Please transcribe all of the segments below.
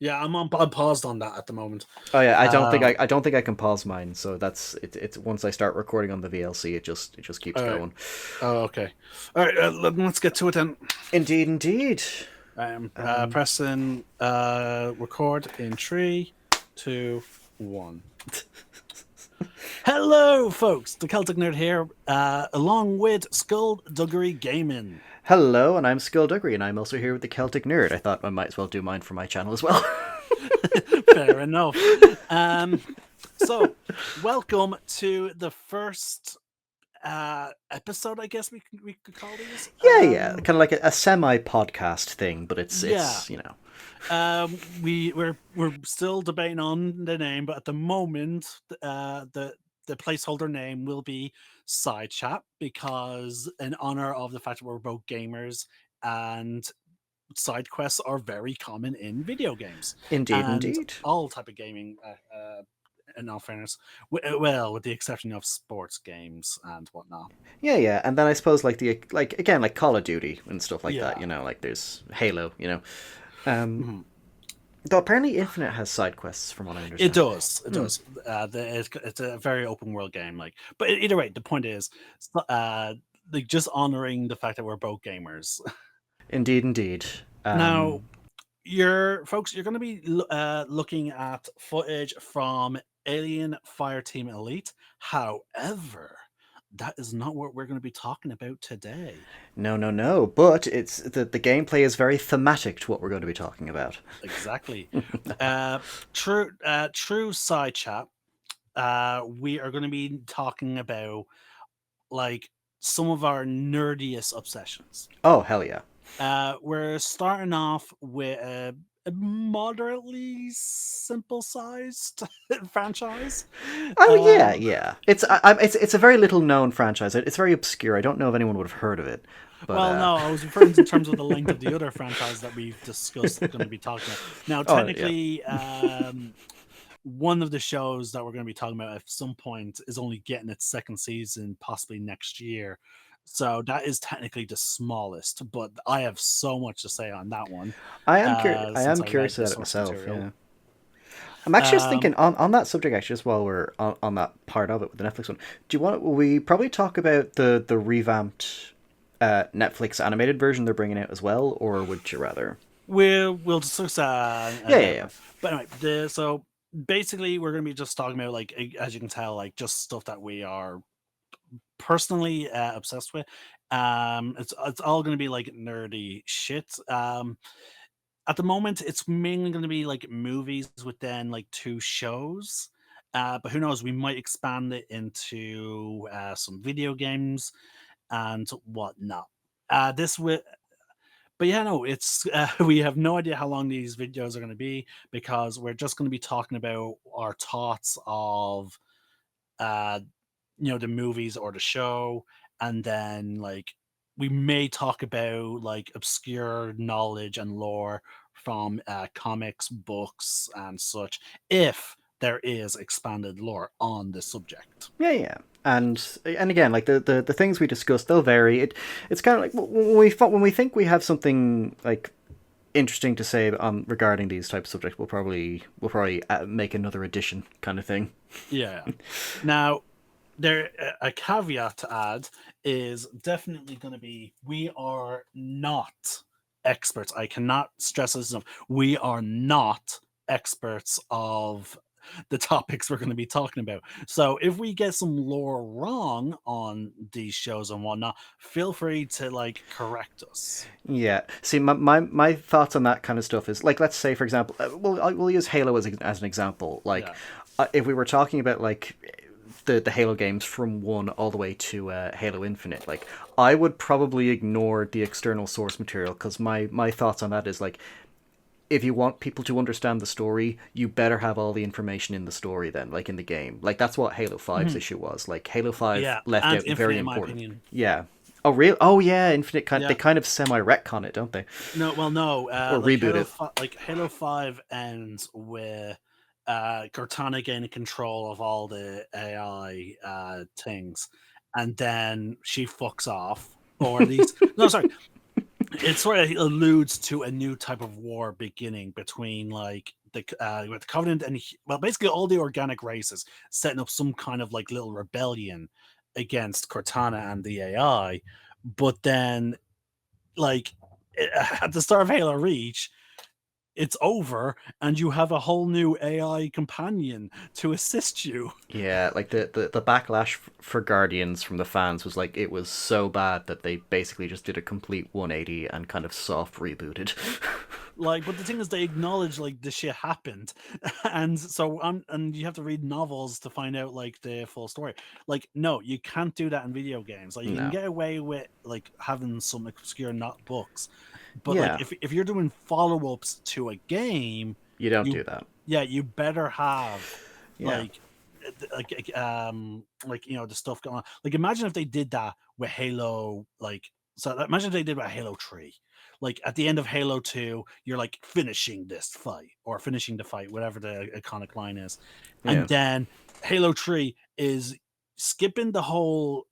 Yeah, I'm paused on that at the moment. Oh yeah, Um, I don't think I can pause mine. So that's it. It's once I start recording on the VLC, it just keeps all right. going. Oh, okay. All right. Let's get to it then. Indeed, indeed. I'm Um, pressing record in three, two, one. Hello, folks. The Celtic Nerd here, along with Skullduggery Gaming. Hello, and I'm Skullduggery, and I'm also here with the Celtic Nerd. I thought I might as well do mine for my channel as well. Fair enough. Um, so, welcome to the first episode. I guess we could call these. Yeah, kind of like a semi podcast thing, but Yeah. it's you know. We're still debating on the name, but at the moment, the placeholder name will be Side Chat because in honor of the fact that we're both gamers and side quests are very common in video games Indeed, and indeed. all type of gaming. In all fairness, well, with the exception of sports games and whatnot. Yeah, yeah, and then I suppose like again like Call of Duty and stuff like that. Yeah. You know, like there's Halo. You know, um, Mhm. though apparently Infinite has side quests, from what I It understand. does. It does. It's a very open world game. Like, but either way, the point is, like just honoring the fact that we're both gamers. Indeed, indeed. Now, you're going to be looking at footage from Alien Fireteam Elite. However, that is not what we're going to be talking about today. No, no, no. But it's the gameplay is very thematic to what we're going to be talking about. Exactly. Uh, true side chat. We are going to be talking about like some of our nerdiest obsessions. Oh hell yeah! We're starting off with a moderately simple sized franchise. Oh yeah, Um, yeah. It's a very little known franchise. It's very obscure. I don't know if anyone would have heard of it. But well, no, I was referring in terms of the length of the other franchise that we've discussed, going to be talking about. Now, oh yeah, technically, one of the shows that we're going to be talking about at some point is only getting its second season, possibly next year. So that is technically the smallest, but I have so much to say on that one I since am I read curious the about it source myself. material. Yeah. I'm actually just thinking Um, on that subject. Actually, just while we're on that part of it with the Netflix one, do you want? Will we probably talk about the revamped Netflix animated version they're bringing out as well, or would you rather? we'll discuss Yeah, yeah, yeah. later. But anyway, so basically we're going to be just talking about like as you can tell, like just stuff that we are personally obsessed with. It's all going to be like nerdy shit. At the moment, it's mainly going to be like movies with then like two shows. But who knows? We might expand it into some video games and whatnot. This will, but yeah, no, it's we have no idea how long these videos are going to be because we're just going to be talking about our thoughts of uh the movies or the show, and then like we may talk about like obscure knowledge and lore from comics, books, and such, if there is expanded lore on the subject. Yeah, yeah. And again, like the things we discussed, they'll vary. It's kind of like when we think we have something like interesting to say regarding these types of subjects, we'll probably make another edition kind of thing. Yeah. Now, there a caveat to add is definitely going to be we are not experts. I cannot stress this enough. We are not experts of the topics we're going to be talking about. So if we get some lore wrong on these shows and whatnot, feel free to like correct us. Yeah. See, my thoughts on that kind of stuff is like, let's say, for example, we'll use Halo as an example. Like, Yeah. if we were talking about like the Halo games from one all the way to Halo Infinite, like I would probably ignore the external source material because my thoughts on that is like if you want people to understand the story, you better have all the information in the story then, like in the game. Like that's what Halo 5's Mhm. issue was. Like Halo 5 Yeah, left and out very Infinite, in my important. opinion. Yeah. Oh real? Oh yeah, Infinite they Yeah. kind of semi-retcon it, don't they? No, well, no. Or reboot it. Like Halo 5 ends with Cortana gaining control of all the AI things, and then she fucks off, or at least no, sorry. it sort of alludes to a new type of war beginning between like with the Covenant and basically all the organic races setting up some kind of like little rebellion against Cortana and the AI. But then, like at the start of Halo Reach, it's over, and you have a whole new AI companion to assist you. Yeah, like the backlash for Guardians from the fans was like it was so bad that they basically just did a complete 180 and kind of soft rebooted. Like, but the thing is, they acknowledge like the shit happened, and so and you have to read novels to find out like the full story. Like, no, you can't do that in video games. Like, you can No. get away with like having some obscure not books, but like Yeah, if you're doing follow ups to a game, you don't you do that. yeah, you better have Yeah. like the stuff going on. Like, imagine if they did that with Halo. Like, so imagine if they did with Halo 3. Like at the end of Halo 2, you're like finishing this fight or finishing the fight, whatever the iconic line is, Yeah. and then Halo 3 is skipping the whole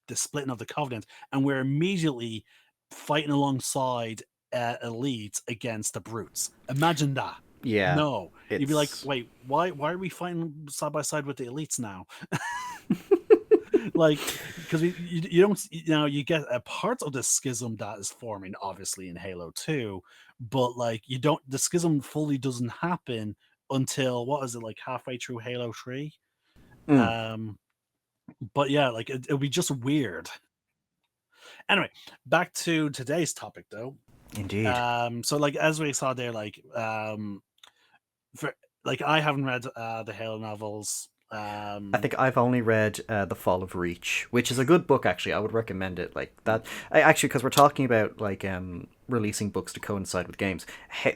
the splitting of the Covenant, and we're immediately fighting alongside elites against the brutes. Imagine that. Yeah. No, you'd be like, It's wait, why are we fighting side by side with the elites now? Like, because you don't, you get a part of the schism that is forming obviously in Halo 2, but like you don't, the schism fully doesn't happen until what is it, like halfway through Halo 3. mm, um but yeah, like it'll be just weird. Anyway, back to today's topic though. indeed. So like as we saw there, like for like I haven't read the Halo novels. I think I've only read The Fall of Reach, which is a good book actually. I would recommend it. Like that, actually, because we're talking about like releasing books to coincide with games.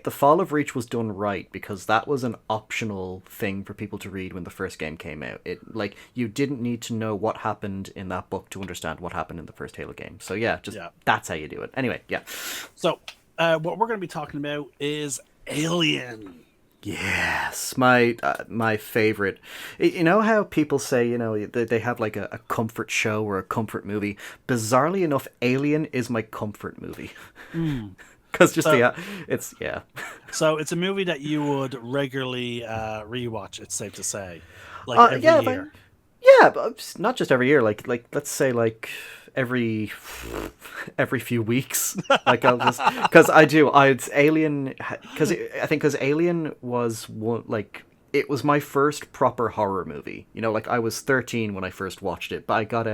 The Fall of Reach was done right because that was an optional thing for people to read when the first game came out. It like you didn't need to know what happened in that book to understand what happened in the first Halo game. So yeah, just that's how you do it. Anyway, yeah. So what we're going to be talking about is Alien. Yes, my favorite. You know how people say, they have like a comfort show or a comfort movie. Bizarrely enough, Alien is my comfort movie. Because just it's yeah. So it's a movie that you would regularly rewatch. It's safe to say, like every year. But not just every year. Like let's say like every few weeks. Like I'll just because it's Alien because Alien was one like it was my first proper horror movie. Like I was 13 when I first watched it, but I got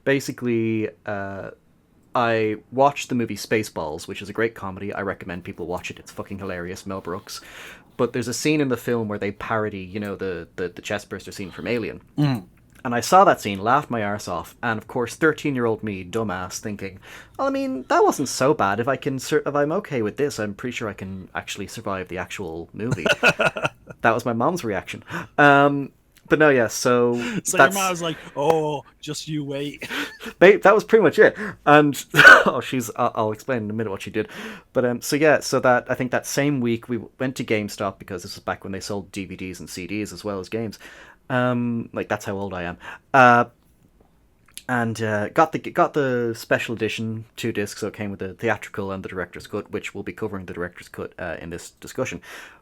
basically I watched the movie Spaceballs, which is a great comedy. I recommend people watch it. It's fucking hilarious. Mel Brooks. But there's a scene in the film where they parody, the chestburster scene from Alien. And I saw that scene, laughed my arse off, and of course, 13-year-old me, dumbass, thinking, well, I mean, that wasn't so bad. If I'm okay with this, I'm pretty sure I can actually survive the actual movie. That was my mom's reaction. But no, yeah, so your mom was like, "Oh, just you wait." That was pretty much it. And I'll explain in a minute what she did. But so that I think that same week we went to GameStop because this was back when they sold DVDs and CDs as well as games. Like that's how old I am. And got the special edition 2 discs, so it came with the theatrical and the director's cut, which we'll be covering the director's cut in this discussion.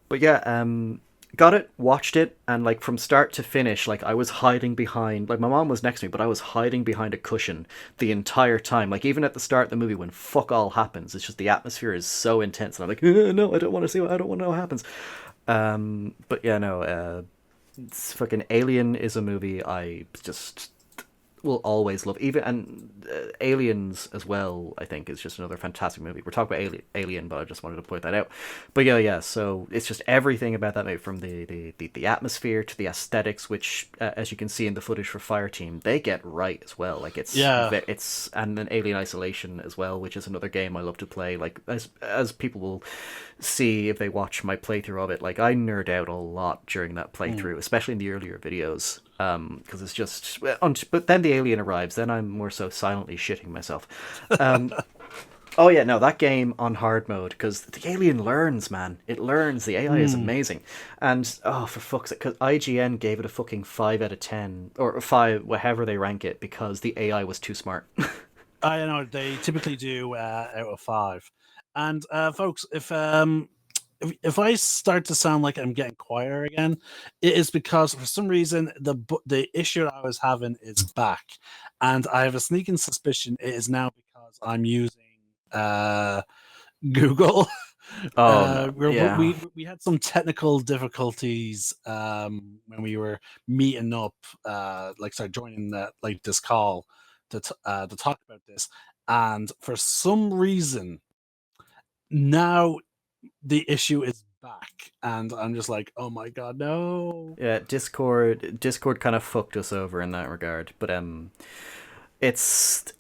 But yeah, got it, watched it, and like from start to finish, like I was hiding behind, like my mom was next to me, but I was hiding behind a cushion the entire time. Like even at the start of the movie when fuck all happens, it's just the atmosphere is so intense, and I'm like, no, I don't want to know what happens. But yeah, no, it's fucking Alien is a movie I just will always love. Aliens as well, I think, is just another fantastic movie. We're talking about Alien, but I just wanted to point that out. But yeah, so it's just everything about that movie, from the atmosphere to the aesthetics, which as you can see in the footage for Fireteam, they get right as well. Like it's and then Alien Isolation as well, which is another game I love to play. Like as people will see if they watch my playthrough of it, like I nerd out a lot during that playthrough, especially in the earlier videos. Because it's just, but then the alien arrives, then I'm more so silently shitting myself. Oh yeah, no, that game on hard mode, because the alien learns, man. It learns. The AI is amazing. And, oh, for fuck's sake, because IGN gave it a fucking 5 out of 10, or 5, whatever they rank it, because the AI was too smart. I know they typically do out of 5. And folks, if I start to sound like I'm getting quieter again, it is because for some reason the issue that I was having is back, and I have a sneaking suspicion it is now because I'm using Google. Oh no, yeah. We had some technical difficulties when we were meeting up, start joining this call to talk about this, and for some reason now the issue is back, and I'm just like, oh my god, no. Yeah, Discord kind of fucked us over in that regard, but it's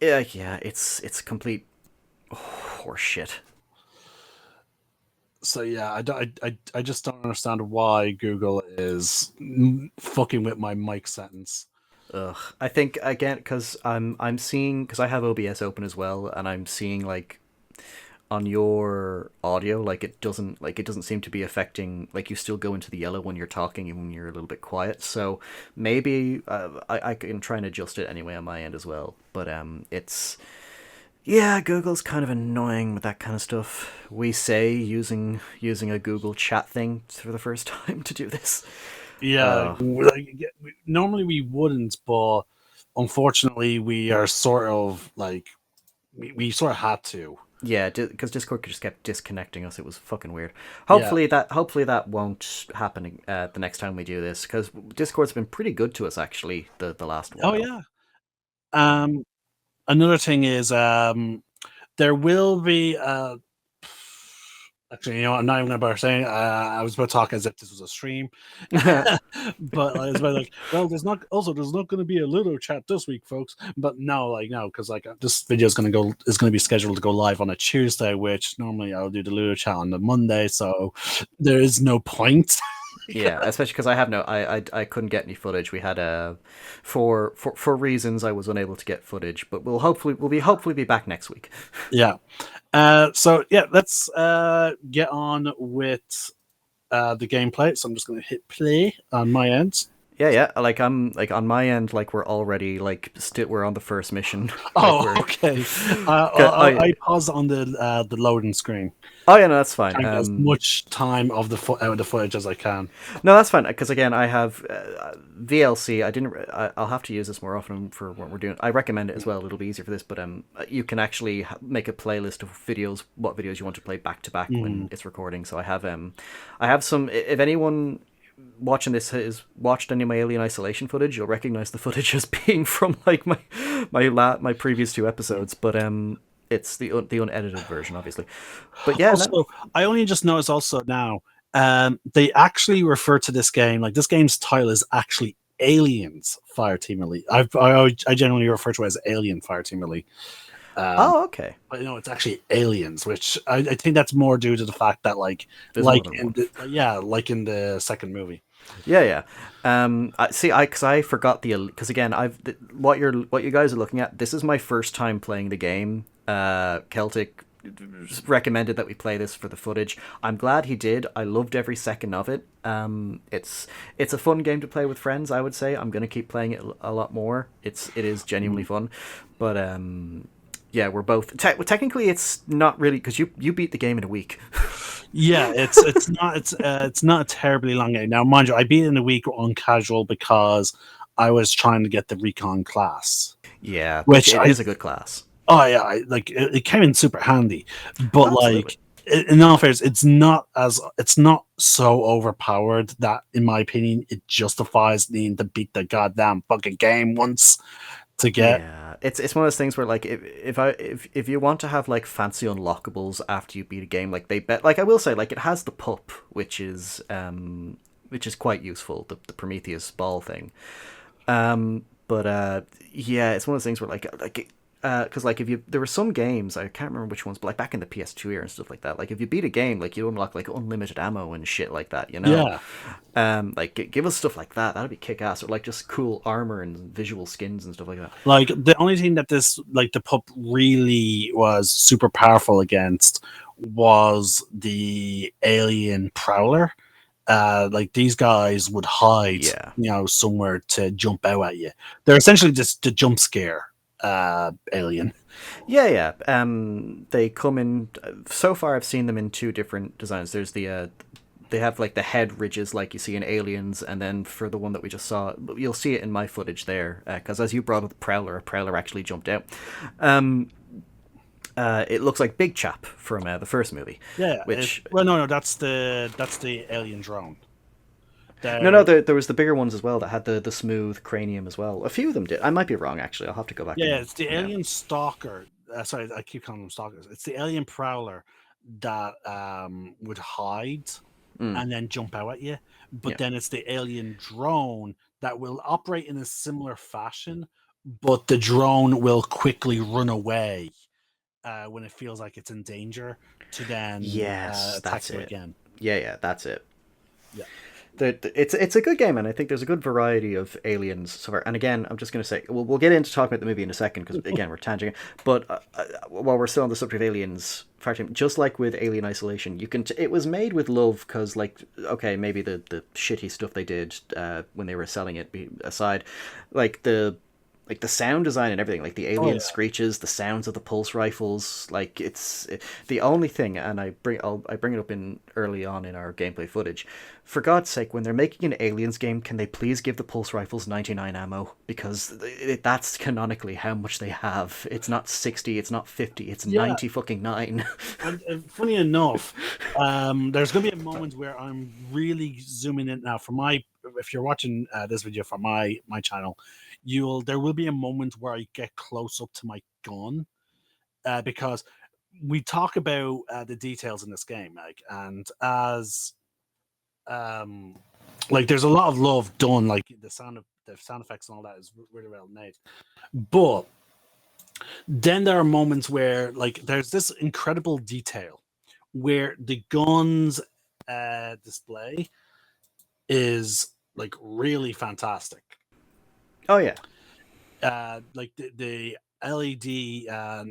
complete horseshit. So yeah, I just don't understand why Google is fucking with my mic sentence. Ugh. I think again because I'm seeing because I have OBS open as well, and I'm seeing like on your audio it doesn't seem to be affecting, like you still go into the yellow when you're talking and when you're a little bit quiet. So maybe I can try and adjust it anyway on my end as well. But it's yeah, Google's kind of annoying with that kind of stuff. We say using a Google chat thing for the first time to do this. Yeah, Uh, normally we wouldn't, but unfortunately, we are sort of like we sort of had to. yeah, because Discord just kept disconnecting us. It was fucking weird. Yeah. Hopefully that won't happen the next time we do this, because Discord's been pretty good to us actually the last Oh while. yeah. Um, Another thing is there will be actually, you know, I'm not even about saying. I was about to talk as if this was a stream, but I was about like, well, there's not going to be a Ludo chat this week, folks. But no, because this video is going to be scheduled to go live on a Tuesday, which normally I'll do the Ludo chat on the Monday, so there is no point. Yeah, especially because I couldn't get any footage. We had for reasons I was unable to get footage, but we'll hopefully be back next week. Yeah. So yeah, let's get on with the gameplay. So I'm just going to hit play on my end. Yeah. Like I'm like on my end, like we're already like we're on the first mission. Like Oh, we're okay. oh, I paused on the loading screen. oh yeah, no, that's fine. Trying to get as much time of out of the footage as I can. No, that's fine because again, I have VLC. I'll have to use this more often for what we're doing. I recommend it as well. It'll be easier for this, but you can actually make a playlist of videos, what videos you want to play back to back when it's recording. So I have some. If anyone watching this has watched any of my Alien Isolation footage, you'll recognize the footage as being from like my previous 2 episodes. But it's the unedited version, obviously. But yeah, Also, no. I only just noticed also now, they actually refer to this game, like this game's title is actually Aliens Fireteam Elite. I generally refer to it as Alien Fireteam Elite. Oh, okay. But you know, it's actually Aliens, which I think that's more due to the fact that There's more than one. like in the second movie. Yeah. Because I forgot because again, what you guys are looking at. This is my first time playing the game. Celtic recommended that we play this for the footage. I'm glad he did. I loved every second of it. It's a fun game to play with friends. I would say I'm gonna keep playing it a lot more. It is genuinely fun, but yeah, we're both technically it's not really because you beat the game in a week. Yeah, it's not a terribly long game. Now, mind you, I beat it in a week on casual because I was trying to get the recon class. Yeah, Which it is a good class. Oh yeah, it came in super handy, but Absolutely. in all fairness, it's not so overpowered that, in my opinion, it justifies needing to beat the goddamn fucking game once to get. Yeah, it's one of those things where like if you want to have like fancy unlockables after you beat a game, like they bet like I will say like it has the pup, which is quite useful, the Prometheus ball thing. But yeah, it's one of those things where because like if you there were some games I can't remember which ones, but like back in the PS2 era and stuff like that, like if you beat a game, like you unlock like unlimited ammo and shit like that, you know. Yeah, Like give us stuff like that. That'd be kick ass, or like just cool armor and visual skins and stuff like that. like the only thing that this like the pup really was super powerful against was the alien prowler. Like these guys would hide, Yeah. you know, somewhere to jump out at you. They're essentially just the jump scare. alien. Yeah. They come in. So far, I've seen them in two different designs. There's they have like the head ridges like you see in Aliens, and then for the one that we just saw, you'll see it in my footage there, because as you brought up the Prowler, a Prowler actually jumped out. It looks like Big Chap from the first movie. Yeah. Which Well, no, that's the alien drone. no, there was the bigger ones as well that had the smooth cranium as well. A few of them did. I might be wrong actually. I'll have to go back. Yeah, it's the alien stalker. Sorry, I keep calling them stalkers. It's the alien prowler that would hide and then jump out at you. But then it's the alien drone that will operate in a similar fashion, but the drone will quickly run away when it feels like it's in danger to then attack you again. Yeah, that's it. Yeah. It's a good game, and I think there's a good variety of aliens so far. And again, I'm just going to say we'll get into talking about the movie in a second because again we're tangent. But while we're still on the subject of aliens, Fireteam, just like with Alien Isolation, you can it was made with love because like okay maybe the shitty stuff they did when they were selling it aside, like the sound design and everything, like the alien screeches, the sounds of the pulse rifles, like the only thing, and I bring it up in early on in our gameplay footage. For God's sake, when they're making an Aliens game, can they please give the pulse rifles 99 ammo? Because that's canonically how much they have. It's not 60, it's not 50, it's 90 fucking 9. And funny enough, there's going to be a moment where I'm really zooming in now. If you're watching this video from my channel, there will be a moment where I get close up to my gun because we talk about the details in this game, like, and as like there's a lot of love done, like the sound effects and all that is really well made, but then there are moments where like there's this incredible detail where the gun's display is like really fantastic. Oh yeah. Like the LED your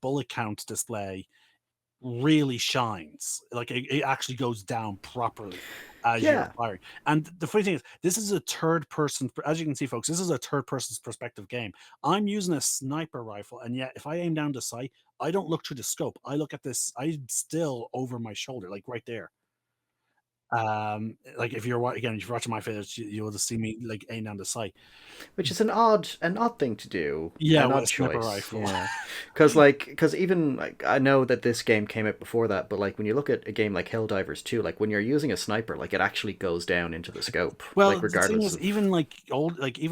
bullet count display really shines. Like it actually goes down properly as you're firing. And the funny thing is, this is a third person, as you can see, folks, this is a third person's perspective game. I'm using a sniper rifle, and yet if I aim down the sight, I don't look through the scope. I look at this, I'm still over my shoulder, like right there. Like if you're watching my footage, you'll just see me like aim down the sight, which is an odd thing to do. Yeah, an with odd a sniper choice. rifle. Yeah, because even like I know that this game came out before that, but like when you look at a game like Helldivers 2, like when you're using a sniper, like it actually goes down into the scope. Well, like regardless, the thing is, even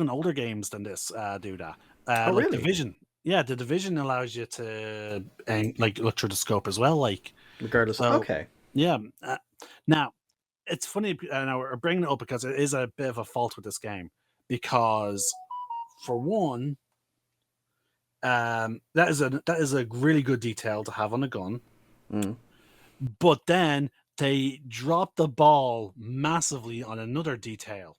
older games than this do that. Oh, like really? Division. Yeah, the Division allows you to like look through the scope as well. Like regardless. Okay. Yeah. Now, it's funny. Now we're bringing it up because it is a bit of a fault with this game. Because, for one, that is a really good detail to have on a gun. But then they dropped the ball massively on another detail.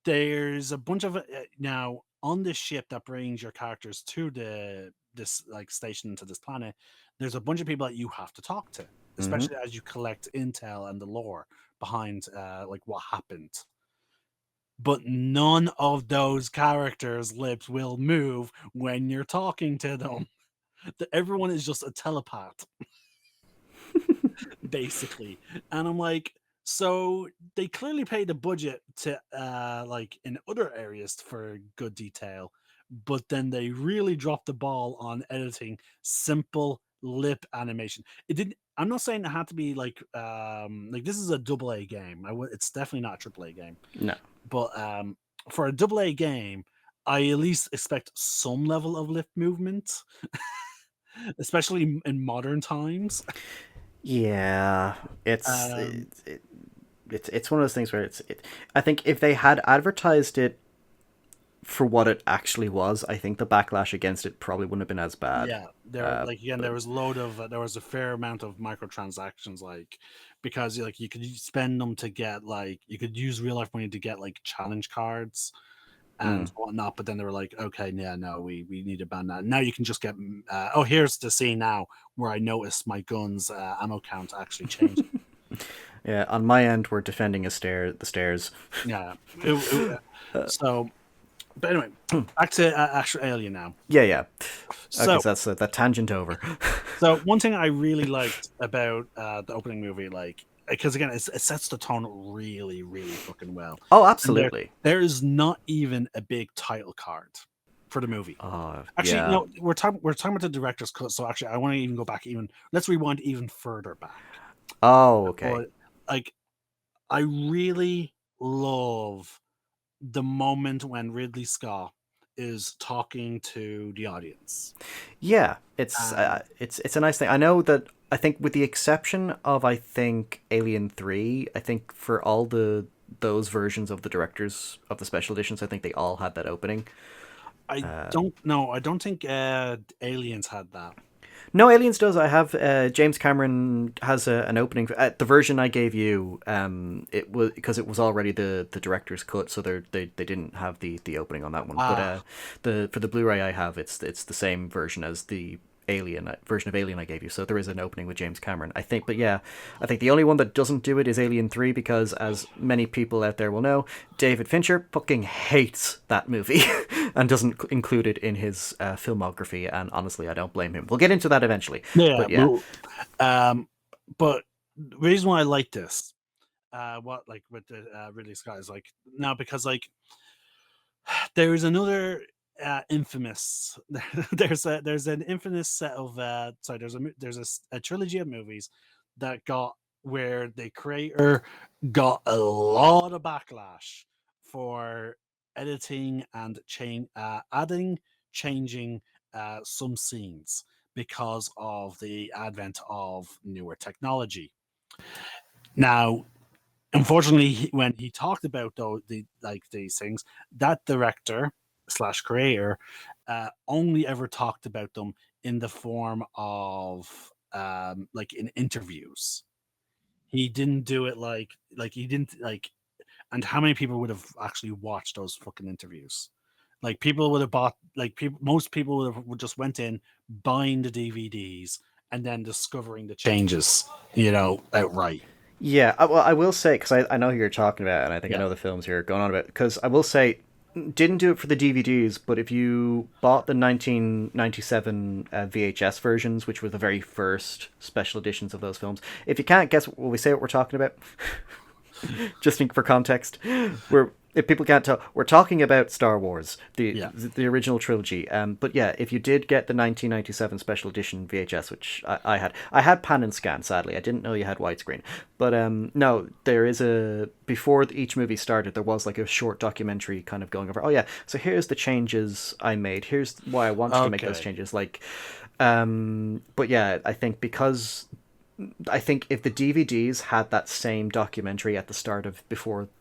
There's a bunch of now on this ship that brings your characters to this like station to this planet. There's a bunch of people that you have to talk to, especially as you collect intel and the lore behind like what happened. But none of those characters' lips will move when you're talking to them. Everyone is just a telepath, basically. And I'm like, so they clearly paid the budget to like in other areas for good detail, but then they really dropped the ball on editing simple lip animation. It didn't. I'm not saying it had to be like this is a AA game. It's definitely not a AAA game. No, but for a AA game, I at least expect some level of lip movement, especially in modern times. Yeah, it's one of those things where I think if they had advertised it for what it actually was, I think the backlash against it probably wouldn't have been as bad. Yeah, there was a fair amount of microtransactions, like because like you could spend them to get like you could use real life money to get like challenge cards and whatnot, but then they were like, okay, yeah, no, we need to ban that. Now you can just get here's the scene now where I noticed my gun's ammo count actually changed. Yeah, on my end, we're defending the stairs. Yeah. So But anyway, back to actual Alien now. Yeah. Okay, So, so that's that tangent over. so one thing I really liked about the opening movie, like, because again, it sets the tone really, really fucking well. Oh, And absolutely. there is not even a big title card for the movie. Actually, Yeah. we're talking about the director's cut. So actually, I want to even go back. Let's rewind even further back. Oh, okay. But like, I really love the moment when Ridley Scott is talking to the audience. Yeah, And it's a nice thing. I know that I think with the exception of I think Alien 3, I think for all those versions of the directors of the special editions, I think they all had that opening. I don't know. I don't think Aliens had that. No, Aliens does. I have James Cameron has an opening. The version I gave you, it was because it was already the director's cut, so they didn't have the opening on that one. But Ah, the for the Blu-ray I have, it's the same version as the Alien version of Alien I gave you. So there is an opening with James Cameron, I think. But yeah, I think the only one that doesn't do it is Alien 3 because, as many people out there will know, David Fincher fucking hates that movie and doesn't include it in his filmography. And honestly, I don't blame him. We'll get into that eventually. yeah. But yeah, Um, but the reason why I like this, what like with the Ridley Scott is like now because like there is another infamous there's an infamous set of sorry there's a trilogy of movies that got where the creator got a lot of backlash for editing and adding changing some scenes because of the advent of newer technology. Now, unfortunately, when he talked about though these things, that director slash creator only ever talked about them in the form of like in interviews. He didn't do it like he didn't like. And how many people would have actually watched those fucking interviews? Like people would have bought like people most people would just went in buying the DVDs and then discovering the changes, outright. yeah. Well, I will say because I know who you're talking about, and I think I Yeah. know the films you're going on about. Because I will say, didn't do it for the DVDs, but if you bought the 1997 VHS versions, which were the very first special editions of those films, if you can't guess, will we say what we're talking about? Just for context, we're if people can't tell, we're talking about Star Wars, Yeah. the original trilogy. But yeah, if you did get the 1997 special edition VHS, which I had pan and scan. Sadly, I didn't know you had widescreen. But no, there is a before each movie started, there was like a short documentary kind of going over. Oh yeah, so here's the changes I made. Here's why I wanted to make those Okay. changes. But yeah, I think if the DVDs had that same documentary at the start of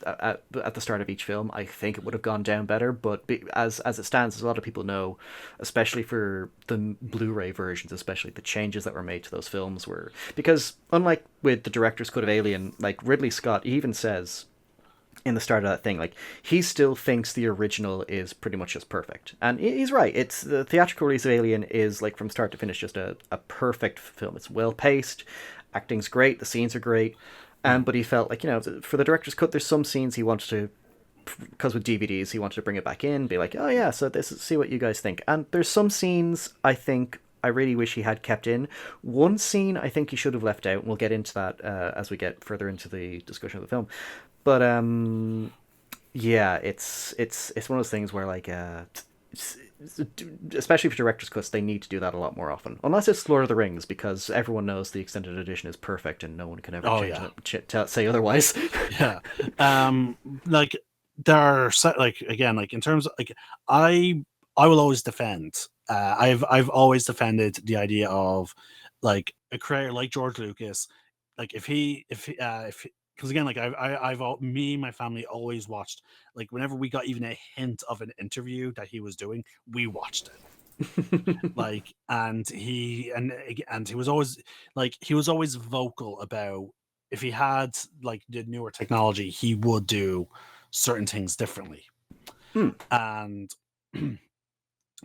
at the start of each film, I think it would have gone down better. But as it stands, as a lot of people know, especially for the Blu-ray versions, especially the changes that were made to those films were because unlike with the director's cut of Alien, like Ridley Scott even says in the start of that thing, like he still thinks the original is pretty much just perfect, and he's right. It's the theatrical release of Alien is like from start to finish just a perfect film. It's well paced, acting's great, the scenes are great, but he felt like for the director's cut, there's some scenes he wanted to because with DVDs he wanted to bring it back in, be like, oh yeah, so this see what you guys think, and there's some scenes I think I really wish he had kept in. One scene I think he should have left out, and we'll get into that as we get further into the discussion of the film. But yeah, it's one of those things where like especially for director's cuts, they need to do that a lot more often. Unless it's Lord of the Rings, because everyone knows the extended edition is perfect and no one can ever Oh change yeah. it, say otherwise. Yeah. Like there are like again, like in terms of like I I will always defend. I've always defended the idea of like a creator like George Lucas, like if because again, like me and my family always watched like whenever we got even a hint of an interview that he was doing, we watched it. Like and he was always vocal about if he had like the newer technology he would do certain things differently. Hmm. And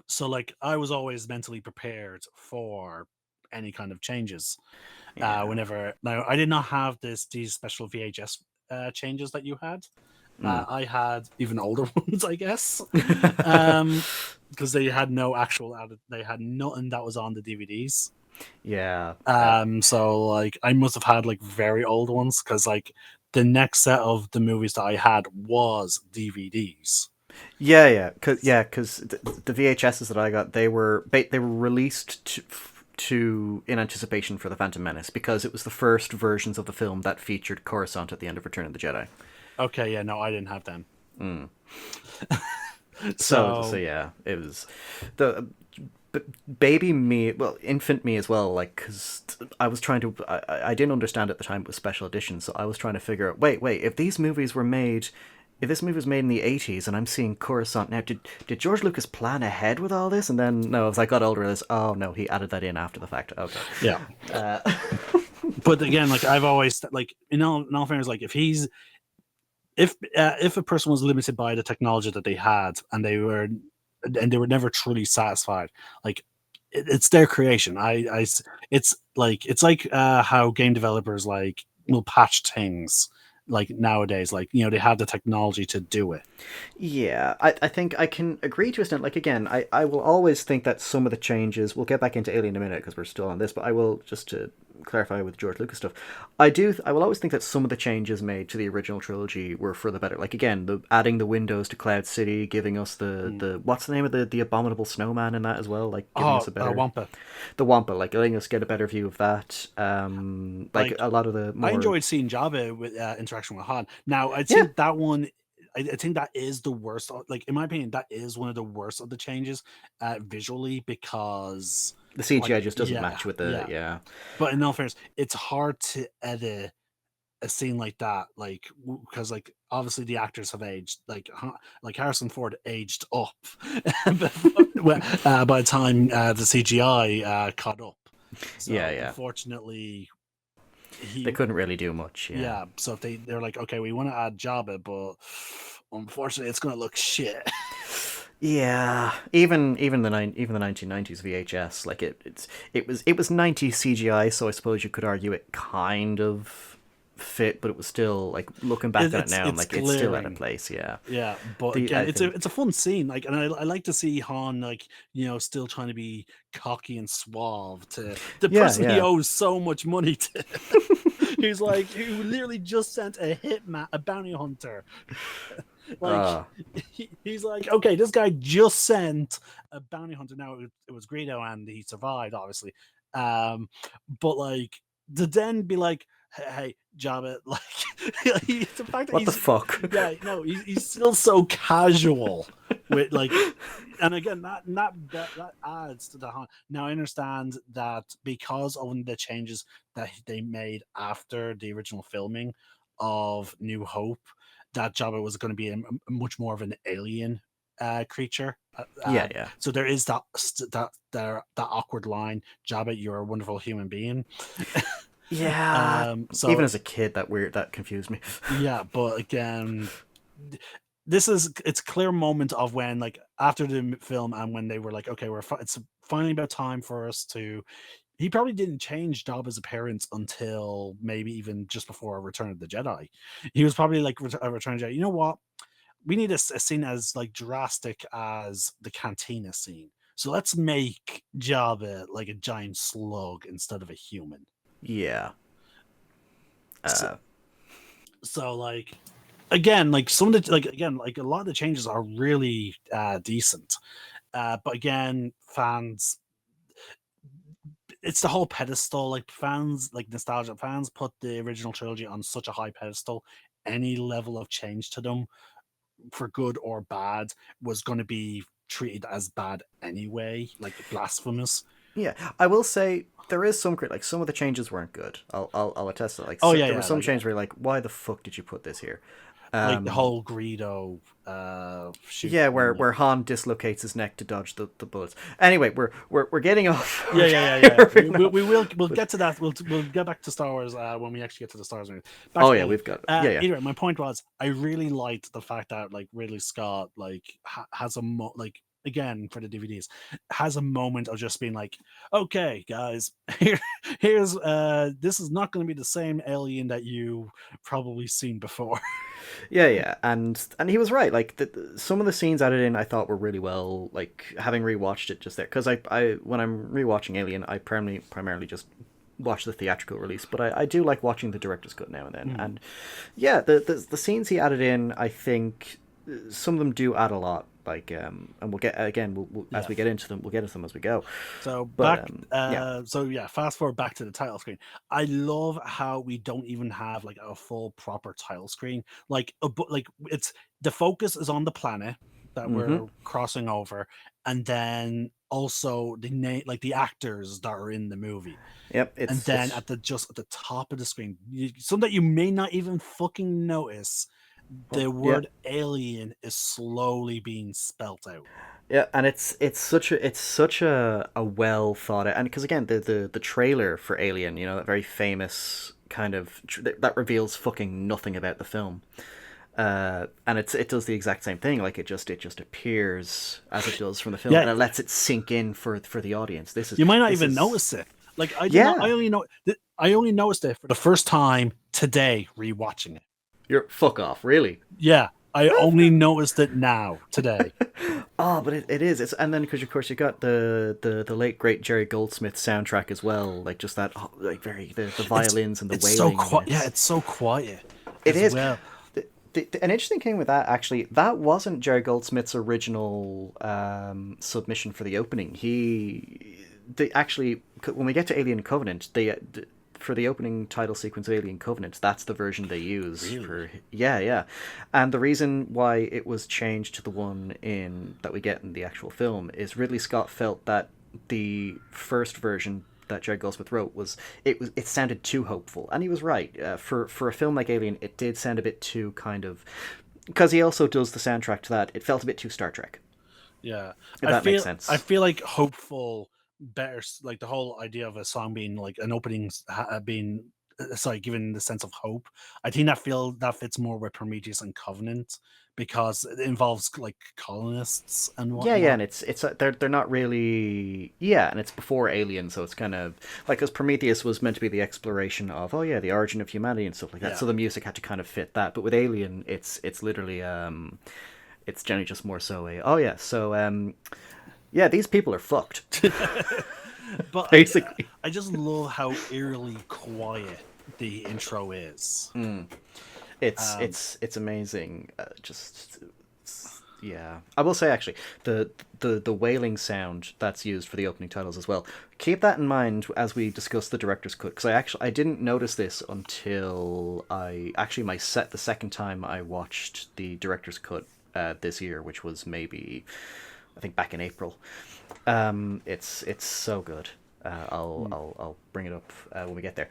so like I was always mentally prepared for any kind of changes Yeah. whenever. Now I did not have these special VHS changes that you had. I had even older ones, I guess, because they had no actual they had nothing that was on the DVDs. Yeah. So like I must have had like very old ones because like the next set of the movies that I had was DVDs. Because the VHSs that I got, they were released to in anticipation for the Phantom Menace because it was the first versions of the film that featured Coruscant at the end of Return of the Jedi. Okay, yeah, no, I didn't have them. So yeah, it was the baby me, well, infant me as well. Like, because I was trying to, I didn't understand at the time it was special edition, so I was trying to figure out. Wait, if these movies were made. If this movie was made in the 80s and I'm seeing Coruscant now, did George Lucas plan ahead with all this? And then, no, as I got older, oh no, he added that in after the fact. Okay. Yeah. But again, like I've always, like, in all fairness, like if a person was limited by the technology that they had and they were never truly satisfied, like it's their creation. It's like how game developers like will patch things like nowadays, like, you know, they have the technology to do it. Yeah, I think I can agree to a extent. Like, again, I will always think that some of the changes, we'll get back into Alien in a minute because we're still on this, but I will, just to clarify with George Lucas stuff, I will always think that some of the changes made to the original trilogy were for the better. Like, again, adding the windows to Cloud City, giving us the what's the name of the abominable snowman in that as well, like giving us a better Wampa. The Wampa, like letting us get a better view of that. Like a lot of the more... I enjoyed seeing Jabba with interaction with Han. Now I Yeah. think that one, I think that is the worst. Like, in my opinion, that is one of the worst of the changes visually, because The CGI like, just doesn't match with the... Yeah. But in all fairness, it's hard to edit a scene like that, like, because like obviously the actors have aged. Like Harrison Ford aged up by the time the CGI caught up. So Yeah. unfortunately, They couldn't really do much. yeah. So if they're like, okay, we want to add Jabba, but unfortunately, it's gonna look shit. Yeah, even the 1990s VHS, like it was 90s CGI, so I suppose you could argue it kind of fit, but it was still, like, looking back at it now, like it's still out of place. Yeah, Yeah, but again, it's a fun scene. Like, and I like to see Han, like, you know, still trying to be cocky and suave to the person he owes so much money to. He's like, who literally just sent a hitman, a bounty hunter. Like, he's like, okay, this guy just sent a bounty hunter. Now it was Greedo and he survived, obviously. But like, to then be like, hey, Jabba, like, the fact that what the fuck? Yeah, no, he's still so casual with, like, and again, that adds to the Han. Now I understand that because of the changes that they made after the original filming of New Hope, that Jabba was going to be a much more of an alien creature. Yeah. So there is that awkward line, Jabba, you're a wonderful human being. Yeah. So even as a kid, that confused me. Yeah, but again, it's a clear moment of when, like, after the film and when they were like, okay, it's finally about time for us to. He probably didn't change Jabba's appearance until maybe even just before Return of the Jedi. He was probably like, Return of the Jedi. You know what? We need a scene as like drastic as the cantina scene. So let's make Jabba like a giant slug instead of a human. Yeah. So like, again, like some of the, like, again, like a lot of the changes are really decent. But again, fans, it's the whole pedestal. Like, fans, like nostalgia fans, put the original trilogy on such a high pedestal. Any level of change to them, for good or bad, was going to be treated as bad anyway, like blasphemous. Yeah, I will say there is some like some of the changes weren't good. I'll attest to that. Like, there were some changes where you're like, why the fuck did you put this here? Like the whole Greedo yeah, where Han dislocates his neck to dodge the bullets. Anyway, we're getting off. Yeah. We'll get to that. We'll get back to Star Wars when we actually get to the Star Wars. We've got yeah. Either way, my point was, I really liked the fact that, like, Ridley Scott, like, has a like, again for the DVDs, has a moment of just being like, okay, guys, here's this is not going to be the same alien that you probably seen before. Yeah, and he was right. Like some of the scenes added in, I thought were really well. Like having rewatched it just there, because I when I'm rewatching Alien, I primarily just watch the theatrical release, but I do like watching the director's cut now and then. And yeah, the scenes he added in, I think some of them do add a lot. Like and we'll get again we'll as we get into them, we'll get into them as we go. So But fast forward back to the title screen. I love how we don't even have like a full proper title screen. Like it's the focus is on the planet that we're crossing over, and then also the name, like the actors that are in the movie. Yep, and then at the top of the screen, something that you may not even fucking notice, the word alien is slowly being spelt out. Yeah, and it's such a well thought out, and because again the trailer for Alien, you know, that very famous kind of that reveals fucking nothing about the film, and it does the exact same thing. Like it just appears as it does from the film, and it lets it sink in for the audience. You might not even notice it. Like I only noticed it for the first time today rewatching it. You're fuck off, really? Yeah, I only noticed it now today. Oh, but it is. And then because of course you got the late great Jerry Goldsmith soundtrack as well, like just that like the violins and the wailing. So quiet. Yeah, it's so quiet. It is. Well. An interesting thing with that, actually, that wasn't Jerry Goldsmith's original submission for the opening. Actually, when we get to Alien Covenant, for the opening title sequence of Alien Covenant, that's the version they use. Really? Yeah. And the reason why it was changed to the one that we get in the actual film is Ridley Scott felt that the first version that Jerry Goldsmith wrote it sounded too hopeful, and he was right. For a film like Alien, it did sound a bit too kind of, because he also does the soundtrack to that. It felt a bit too Star Trek. Yeah, that makes sense. I feel like hopeful better, like the whole idea of a song being like an opening being giving the sense of hope. I think that fits more with Prometheus and Covenant, because it involves like colonists and whatnot. Yeah, and it's they're not really, and it's before Alien, so it's kind of like, because Prometheus was meant to be the exploration of the origin of humanity and stuff like that. So the music had to kind of fit that. But with Alien, it's literally it's generally just more so these people are fucked. But basically, I just love how eerily quiet the intro is. It's amazing. I will say, actually, the wailing sound that's used for the opening titles as well. Keep that in mind as we discuss the director's cut, because I didn't notice this until the second time I watched the director's cut this year, which was maybe, I think, back in April. It's so good. I'll bring it up when we get there.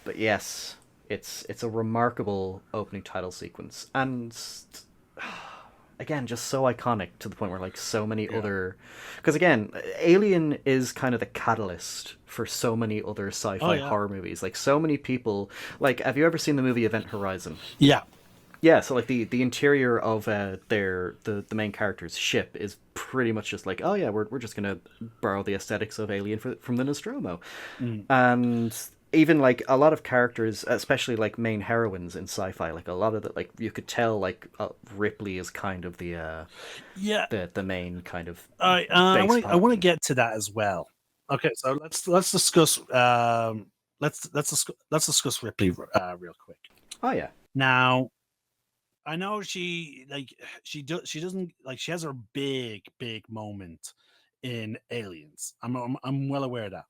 But yes, it's a remarkable opening title sequence, and again, just so iconic to the point where like so many other, because again, Alien is kind of the catalyst for so many other sci-fi horror movies. Like so many people, like, have you ever seen the movie Event Horizon? Yeah, so like the interior of the main character's ship is pretty much just like, we're just gonna borrow the aesthetics of Alien from the Nostromo, and even like a lot of characters, especially like main heroines in sci-fi, like a lot of you could tell like Ripley is kind of the main kind of. I want to get to that as well. Okay, so let's discuss let's discuss Ripley real quick. Oh yeah. Now, I know she doesn't, like, she has her big moment in Aliens. I'm well aware of that.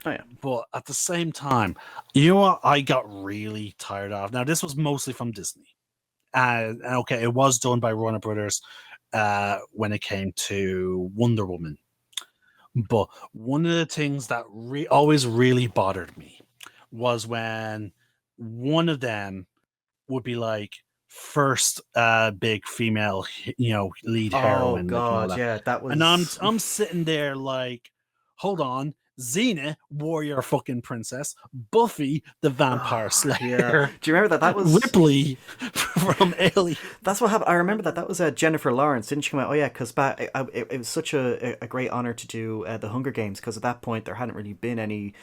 Oh yeah. But at the same time, you know what I got really tired of? Now, this was mostly from Disney. And okay, it was done by Warner Brothers when it came to Wonder Woman. But one of the things that always really bothered me was when one of them would be like, first big female, lead heroine. Oh god, that was. And I'm sitting there like, hold on, Xena, warrior fucking princess, Buffy, the vampire Yeah. slayer, Do you remember that? That was Ripley from Alien. That's what happened. I remember that. That was Jennifer Lawrence, didn't she come out? Oh yeah, because it was such a great honor to do the Hunger Games, because at that point there hadn't really been any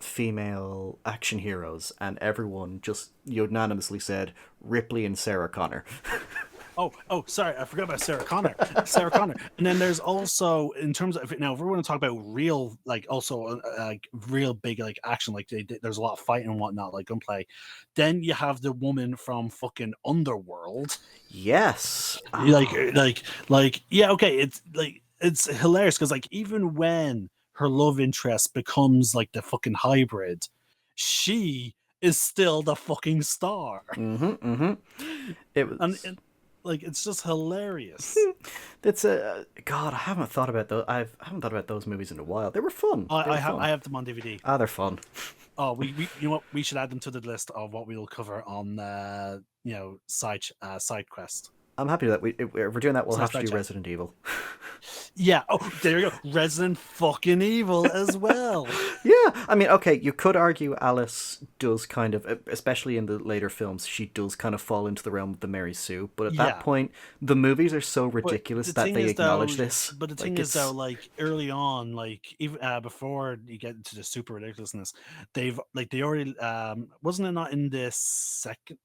female action heroes, and everyone just unanimously said Ripley and Sarah Connor. Sorry, I forgot about Sarah Connor. Sarah Connor, and then there's also, in terms of, now if we're going to talk about real, like, also like real big like action, like there's a lot of fighting and whatnot, like gunplay. Then you have the woman from fucking Underworld. Yes. Yeah, okay, it's hilarious because like even when her love interest becomes like the fucking hybrid, she is still the fucking star. It was. And like, it's just hilarious. It's a God. I haven't thought about those. I haven't thought about those movies in a while. They were fun. I have them on DVD. They're fun. Oh, we you know what? We should add them to the list of what we will cover on side quest. I'm happy that if we're doing that, we'll have to do check. Resident Evil. Yeah. Oh, there you go. Resident fucking Evil as well. Yeah, I mean, okay, you could argue Alice does kind of, especially in the later films, she does kind of fall into the realm of the Mary Sue. But at that point, the movies are so ridiculous that they acknowledge this. But the thing is, though, like early on, like even before you get into the super ridiculousness, they already wasn't it not in this second?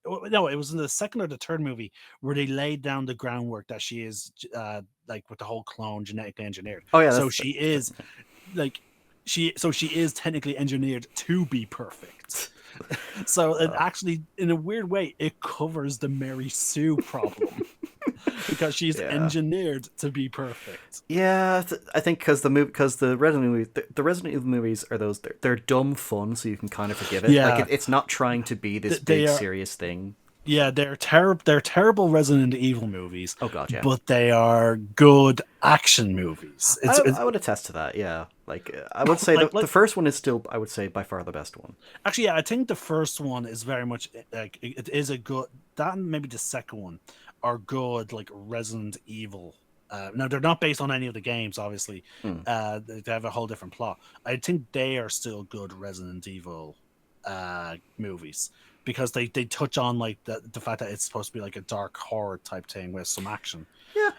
No, it was in the second or the third movie where they laid down the groundwork that she is like with the whole clone genetically engineered. Oh yeah, so she is like she is technically engineered to be perfect. So it actually, in a weird way, it covers the Mary Sue problem. Because she's engineered to be perfect. Yeah, I think because the Resident Evil movies are they're dumb fun, so you can kind of forgive it. Yeah. Like it's not trying to be this serious thing. Yeah, they're terrible Resident Evil movies. Oh god, yeah. But they are good action movies. I would attest to that. Yeah, like I would say the first one is still, I would say, by far the best one. Actually, yeah, I think the first one is very much like it is a good. That and maybe the second one are good, like Resident Evil. Now they're not based on any of the games, obviously. They have a whole different plot. I think they are still good Resident Evil movies because they touch on like the fact that it's supposed to be like a dark horror type thing with some action. Yeah.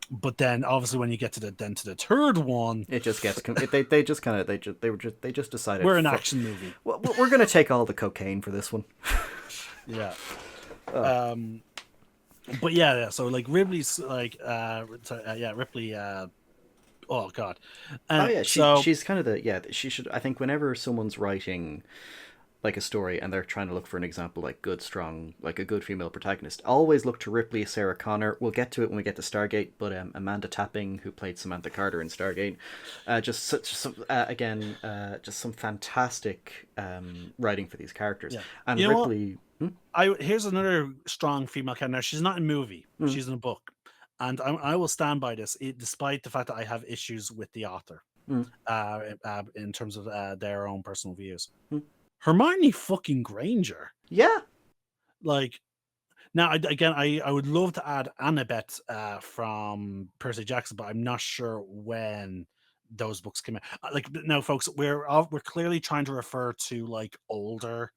But then obviously when you get to the third one, it just gets they just decided we're an action movie. Well, we're gonna take all the cocaine for this one. Yeah. But yeah, so like Ripley's like Ripley oh god. She's kind of she should, I think, whenever someone's writing like a story and they're trying to look for an example, like good, strong, like a good female protagonist, always look to Ripley, Sarah Connor. We'll get to it when we get to Stargate, but Amanda Tapping, who played Samantha Carter in Stargate, just some fantastic writing for these characters. Yeah. And Ripley. Here's another strong female character. Now, she's not in a movie; she's in a book, and I will stand by this, despite the fact that I have issues with the author, in terms of their own personal views. Hermione fucking Granger. Yeah. Like, now I would love to add Annabeth from Percy Jackson, but I'm not sure when those books came out. Like, no, folks, we're clearly trying to refer to like older.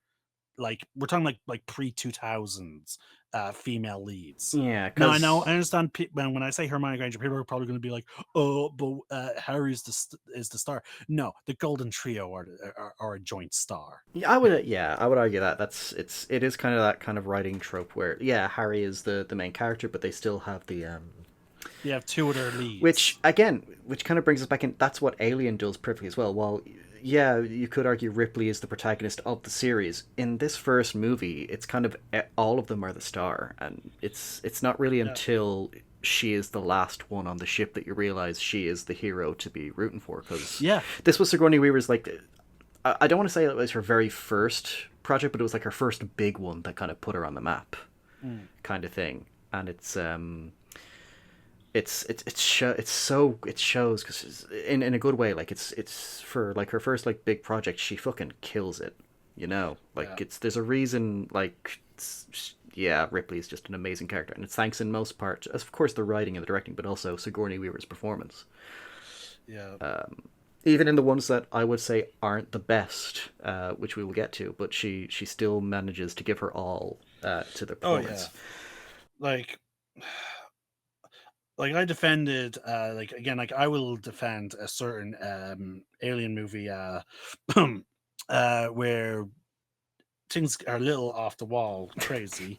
Like we're talking like pre-2000s female leads. Yeah. No, I know. I understand. When I say Hermione Granger, people are probably going to be like, "Oh, but Harry is the star." No, the Golden Trio are a joint star. Yeah, I would argue that it is kind of that kind of writing trope where Harry is the main character, but they still have the You have two other leads, which kind of brings us back in. That's what Alien does perfectly as well. Well, yeah, you could argue Ripley is the protagonist of the series. In this first movie, it's kind of all of them are the star, and it's not really until she is the last one on the ship that you realize she is the hero to be rooting for. Because this was Sigourney Weaver's, like, I don't want to say it was her very first project, but it was like her first big one that kind of put her on the map, kind of thing. And it shows because in a good way, like it's for like her first like big project, she fucking kills it, there's a reason, like Ripley's just an amazing character, and it's thanks in most part, of course, the writing and the directing, but also Sigourney Weaver's performance. even in the ones that I would say aren't the best, which we will get to, but she still manages to give her all to the Oh yeah, performance. like I defended like again like I will defend a certain alien movie where things are a little off the wall crazy.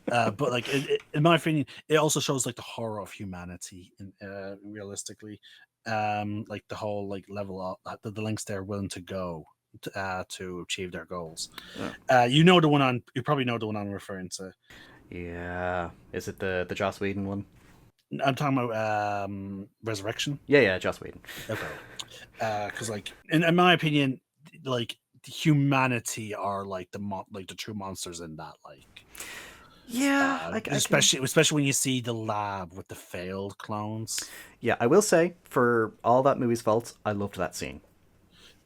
But like in my opinion, it also shows like the horror of humanity in, realistically, like the whole like level of the lengths they're willing to go to achieve their goals. Oh. You probably know the one I'm referring to. Yeah, is it the Joss Whedon one? I'm talking about Resurrection. Yeah, Joss Whedon. Okay, because like in my opinion, like humanity are like like the true monsters in that like. Yeah, I can. Especially when you see the lab with the failed clones. Yeah, I will say, for all that movie's faults, I loved that scene.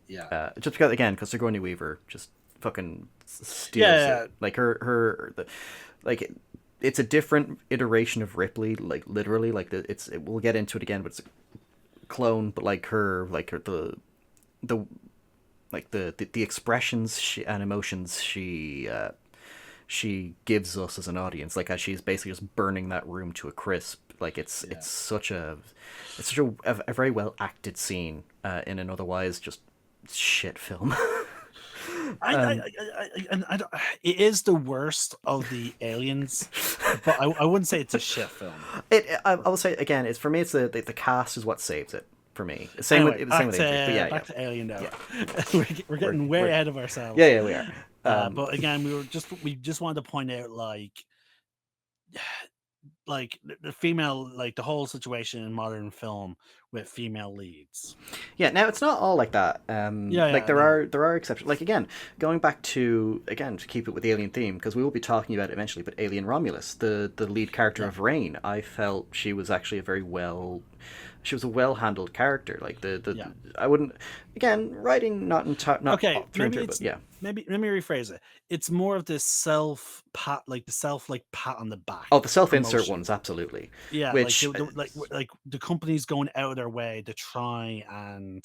Yeah, Just because, again, because Sigourney Weaver just fucking steals yeah, it. Like like it's a different iteration of Ripley. Like literally, like we'll get into it again, but it's a clone. But the the expressions and emotions she gives us as an audience, like as she's basically just burning that room to a crisp. Like it's such a very well acted scene in an otherwise just shit film. it is the worst of the aliens, but I wouldn't say it's a shit film. I will say again, it's for me. It's the cast is what saves it for me. Anyway, Same with Alien 3, but yeah, back to Alien now. yeah. We're getting way ahead of ourselves. Yeah, we are. But again, we just wanted to point out like the female, like the whole situation in modern film with female leads. Yeah, now it's not all like that. Like there are exceptions. Like again, going back to keep it with the Alien theme, because we will be talking about it eventually. But Alien Romulus, the lead character of Rain, I felt she was actually she was a well handled character. Like I wouldn't, again, writing not okay. maybe but yeah. Maybe let me rephrase it. It's more of this self pat, like the self like pat on the back. Oh, the self insert promotion. ones, absolutely. Yeah, Which like the company's going out of their way to try and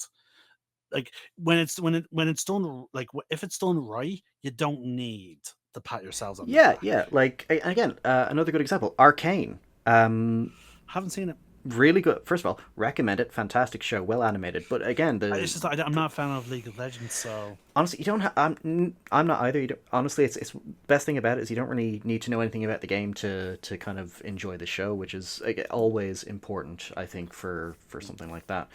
like when it's done like if it's done right, you don't need to pat yourselves on the back. Yeah. Like again, another good example, Arcane. Haven't seen it. Really good. First of all, recommend it. Fantastic show, well animated. But again, It's just I'm not a fan of League of Legends, so honestly, you don't. I'm not either. Honestly, it's best thing about it is you don't really need to know anything about the game to kind of enjoy the show, which is always important, I think, for something like that.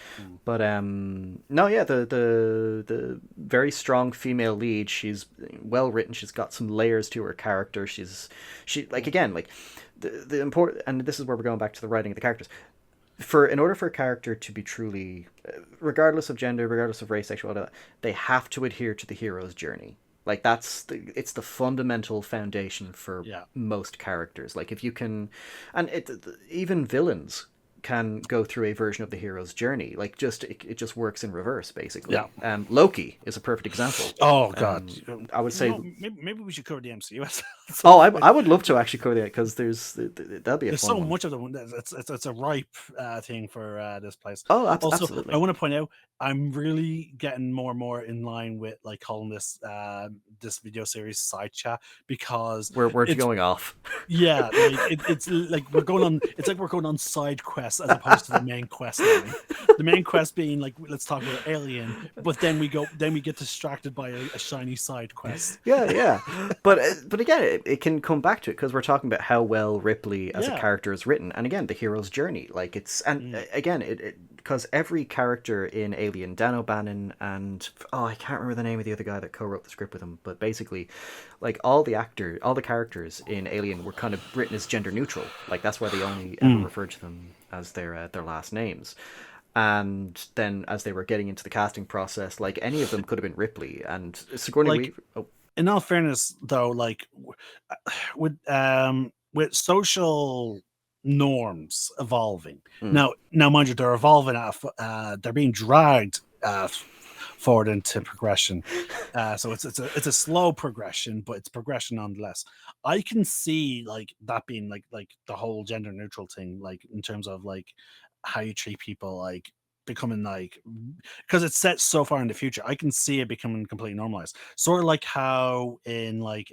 But no, yeah, the very strong female lead. She's well written. She's got some layers to her character. Again like the important, and this is where we're going back to the writing of the characters. In order for a character to be truly, regardless of gender, regardless of race, sexuality, they have to adhere to the hero's journey. Like it's the fundamental foundation for most characters. Like if you can, and even villains can go through a version of the hero's journey. Like it just works in reverse, basically. Yeah. Loki is a perfect example. Oh god, I would say maybe we should cover the MCU. I would love to actually cover that because that'll be a there's fun so one. much of them. It's a ripe thing for this place. Oh, also, absolutely. I want to point out I'm really getting more and more in line with like calling this this video series side chat because we're going off. Yeah, like it's like we're going on. It's like we're going on side quests as opposed to the main quest line. The main quest being like let's talk about Alien, but then we get distracted by a shiny side quest. Yeah. But again, it can come back to it because we're talking about how well Ripley as a character is written, and again the hero's journey. Like again because every character in Alien, Dan O'Bannon and I can't remember the name of the other guy that co-wrote the script with him, but basically, like all the characters in Alien were kind of written as gender neutral. Like that's why they only ever referred to them as their last names. And then as they were getting into the casting process, like any of them could have been Ripley and Sigourney Weaver. Oh. In all fairness, though, like with social norms evolving now, mind you, they're evolving. They're being dragged forward into progression. So it's a slow progression, but it's progression nonetheless. I can see like that being like the whole gender neutral thing, like in terms of like how you treat people like becoming like, because it's set so far in the future, I can see it becoming completely normalized. Sort of like how in like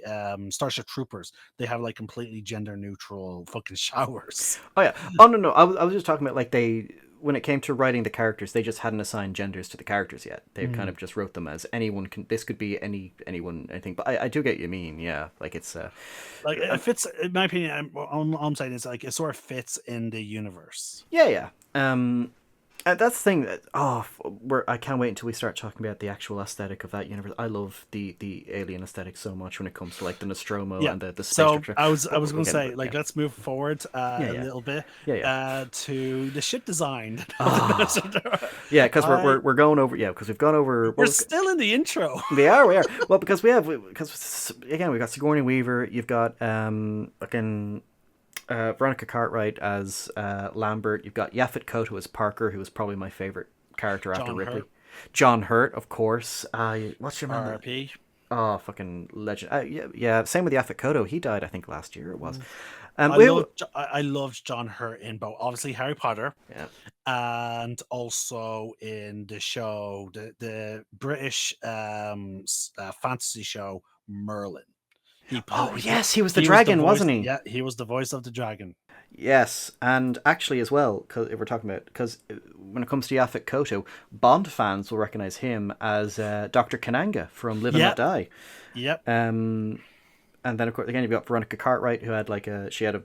Starship Troopers they have like completely gender neutral fucking showers. Oh yeah. Oh no, no. I was just talking about like when it came to writing the characters, they just hadn't assigned genders to the characters yet. They kind of just wrote them as anyone can. This could be anyone, anything. But I do get what you mean. Yeah, like it's Like it fits, in my opinion. All I'm saying is like it sort of fits in the universe. yeah, yeah. That's the thing that I can't wait until we start talking about the actual aesthetic of that universe. I love the alien aesthetic so much when it comes to like the Nostromo and the space so structure. I was We'll going to get say into it, like yeah. let's move forward a Yeah. little bit Yeah. to the ship design. Yeah, because we're going over. Yeah, because we've gone over. We're still in the intro. We are. Well, because again we've got Sigourney Weaver. You've got fucking Veronica Cartwright as Lambert. You've got Yaphet Koto as Parker, who is probably my favorite character after John Ripley. Hurt. John Hurt, of course. What's your name? RP. Oh, fucking legend. Yeah. Same with Yaphet Koto. He died, I think, last year. It was. I loved John Hurt in both, obviously Harry Potter, Yeah. and also in the show, the British fantasy show Merlin. Yes, he was the dragon, wasn't he? Yeah, he was the voice of the dragon. Yes, and actually as well, because if we're talking about, because when it comes to Yaphet Koto, Bond fans will recognize him as Dr. Kananga from Live and Let Die. Yep. And then of course again you've got Veronica Cartwright, who had she had a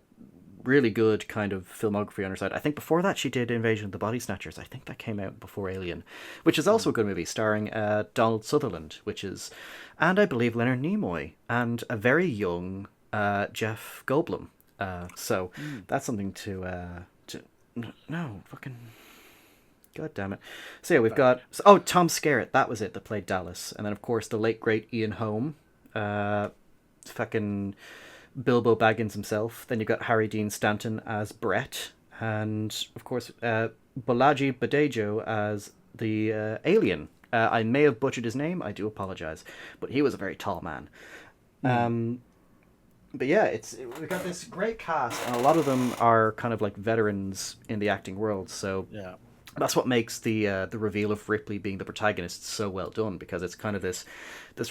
really good kind of filmography on her side. I think before that she did Invasion of the Body Snatchers. I think that came out before Alien, which is also a good movie starring Donald Sutherland, and I believe Leonard Nimoy and a very young Jeff Goldblum. So that's something to no fucking god damn it. So yeah, we've got Tom Skerritt, that was it, that played Dallas, and then of course the late great Ian Holm, fucking Bilbo Baggins himself. Then you've got Harry Dean Stanton as Brett, and of course Balaji Badejo as the alien. I may have butchered his name, I do apologize, but he was a very tall man. But yeah, we've got this great cast, and a lot of them are kind of like veterans in the acting world. So Yeah. that's what makes the reveal of Ripley being the protagonist so well done, because it's kind of this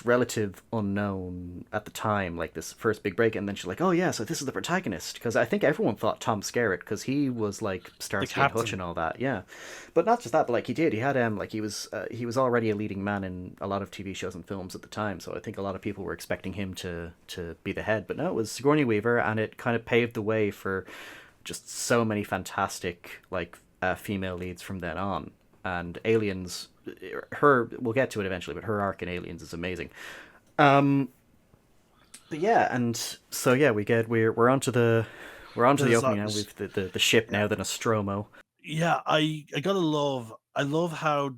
relative unknown at the time, like this first big break, and then she's like, oh yeah, so this is the protagonist, because I think everyone thought Tom Skerritt, because he was like Starsky and Hutch and all that, yeah. But not just that, but like he had like he was already a leading man in a lot of TV shows and films at the time, so I think a lot of people were expecting him to be the head, but no, it was Sigourney Weaver, and it kind of paved the way for just so many fantastic like female leads from then on. And Aliens, we'll get to it eventually, but her arc in Aliens is amazing. But yeah, and so yeah, we're onto the opening now. We've the ship now, the Nostromo. Yeah, I love how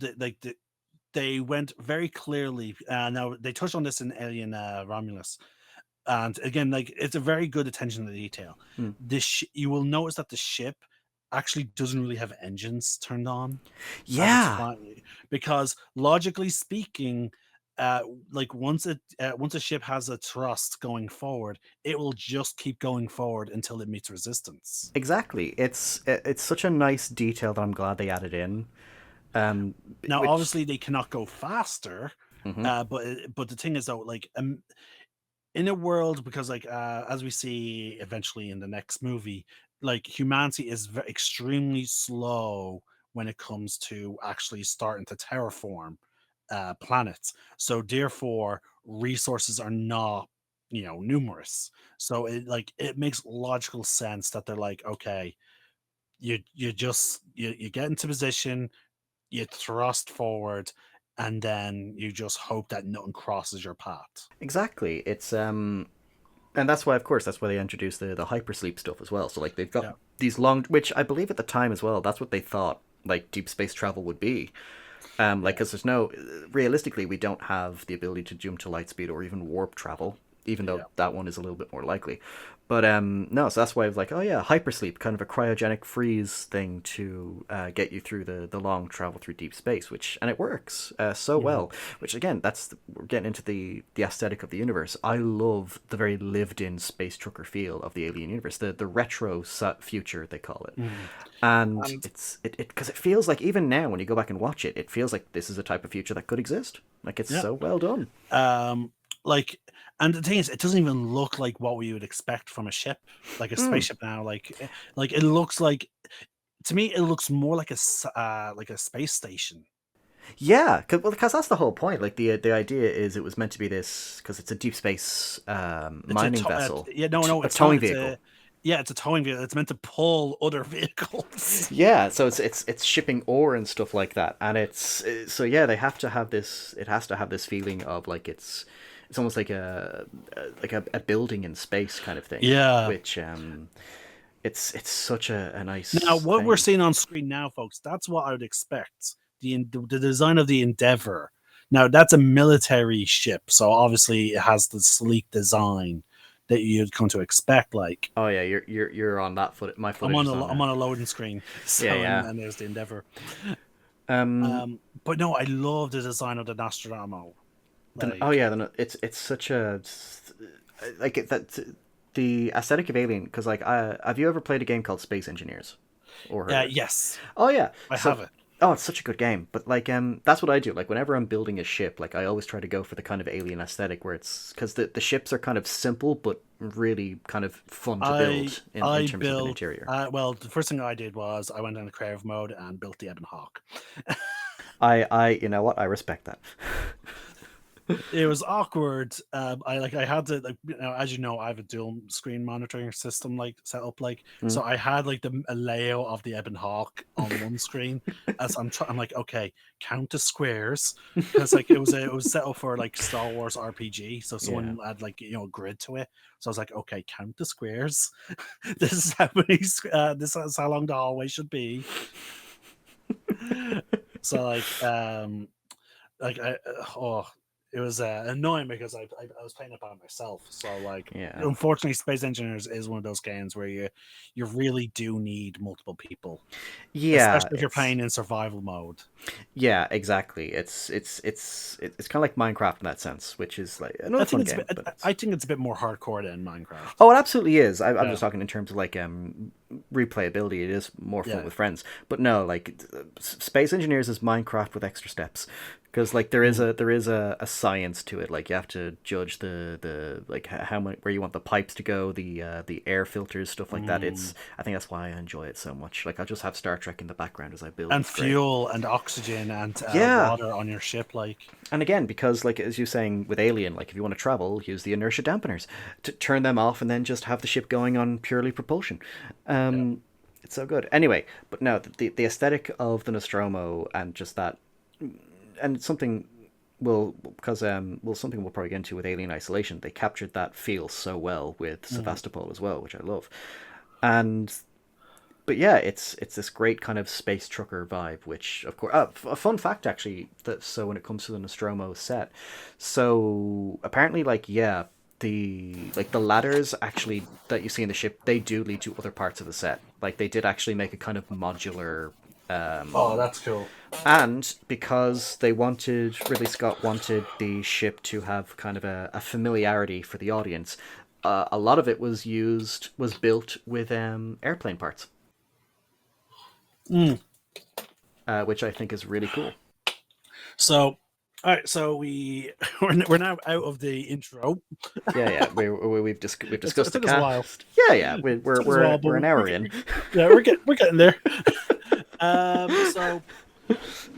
they went very clearly. Now they touched on this in Alien Romulus, and again, like it's a very good attention to detail. You will notice that the ship actually doesn't really have engines turned on. Yeah, because logically speaking, like once a ship has a thrust going forward, it will just keep going forward until it meets resistance. exactly. It's such a nice detail that I'm glad they added in. Now, obviously, they cannot go faster, but the thing is though, like in a world, because like as we see eventually in the next movie, like humanity is extremely slow when it comes to actually starting to terraform planets. So therefore, resources are not numerous. So it makes logical sense that they're like, okay, you get into position, you thrust forward, and then you just hope that nothing crosses your path. Exactly. It's and that's why, of course, that's why they introduced the hypersleep stuff as well. So like they've got these long, which I believe at the time as well, that's what they thought like deep space travel would be. Like, because realistically, we don't have the ability to jump to light speed or even warp travel. even though Yeah. that one is a little bit more likely. But no, so that's why I was like, oh yeah, hypersleep, kind of a cryogenic freeze thing to get you through the long travel through deep space, and it works so Mhm. well. Which again, we're getting into the aesthetic of the universe. I love the very lived-in space trucker feel of the Alien universe, the retro future they call it, Mhm. and And it because it feels like even now when you go back and watch it, it feels like this is a type of future that could exist. Like it's yeah, so well done. um, like, and the thing is, it doesn't even look like what we would expect from a ship, like a Mm. spaceship now. Like it looks like, to me, it looks more like like a space station. Yeah, because that's the whole point. Like the idea is it was meant to be this because it's a deep space It's a mining vessel, yeah, no, a it's not. towing It's vehicle. a yeah, it's a towing vehicle. It's meant to pull other vehicles. Yeah, so it's shipping ore and stuff like that, and so yeah, they have to have this. It has to have this feeling of like it's almost like a building in space kind of thing, Yeah. which it's such a Now, nice what we're thing. seeing on screen now, folks, that's what I would expect. The design of the Endeavor. Now, that's a military ship, so obviously it has the sleek design that you'd come to expect. Like, Oh yeah, you're on that foot. My footage is on I'm that. on a loading screen, Yeah, so yeah. and there's the Endeavor. Um, But no, I love the design of the Nostromo. oh Like, yeah, it's such a like that the aesthetic of Alien because like have you ever played a game called Space Engineers or heard of it? yes, Oh yeah, I so have it. oh it's such a good game. But like that's what I do. Like whenever I'm building a ship, like I always try to go for the kind of Alien aesthetic where it's because the ships are kind of simple but really kind of fun to build in I terms of an built. interior. Well, the first thing I did was I went into creative mode and built the Ebon Hawk. I you know what I respect that. It was awkward. I had to, like, as you know, I have a dual screen monitoring system like set up, like, Mm. so I had like a layout of the Ebon Hawk on one screen as I'm like, okay, count the squares, because like it was set up for like Star Wars RPG, so Yeah. someone had like, a grid to it, so I was like, okay, count the squares. This is how many this is how long the hallway should be. So like oh, it was annoying because I was playing it by myself, so like, Yeah. unfortunately, Space Engineers is one of those games where you really do need multiple people, Yeah, especially if you're playing in survival mode. yeah, exactly. It's kind of like Minecraft in that sense, which is like I another think fun it's a bit, game, but it's I think it's a bit more hardcore than Minecraft. oh, it absolutely is. I'm Yeah, just talking in terms of like replayability. It is more fun yeah. with friends, but no, like Space Engineers is Minecraft with extra steps because like Mm. there is a science to it. Like you have to judge the like how much where you want the pipes to go, the air filters, stuff like that. Mm. It's I think that's why I enjoy it so much. Like I'll just have Star Trek in the background as I build. And It's great. fuel and oxygen and Yeah, water on your ship, like, and again, because like as you're saying with Alien, like if you want to travel, use the inertia dampeners to turn them off, and then just have the ship going on purely propulsion. yeah. It's so good. Anyway, but no, the aesthetic of the Nostromo and just that, and something will because something we'll probably get into with Alien Isolation. They captured that feel so well with Mm. Sevastopol as well, which I love. And but yeah, it's this great kind of space trucker vibe, which of course, a fun fact actually that so when it comes to the Nostromo set, so apparently like yeah, the ladders actually that you see in the ship they do lead to other parts of the set. Like they did actually make a kind of modular. Oh, that's cool. And because Ridley Scott wanted the ship to have kind of a familiarity for the audience, a lot of it was built with airplane parts, Mm. which I think is really cool. So, all right, so we're now out of the intro. Yeah, yeah. We've It discussed the took us a while. cast. Yeah, yeah. It took us a while, but We're an hour in. yeah, we're getting there.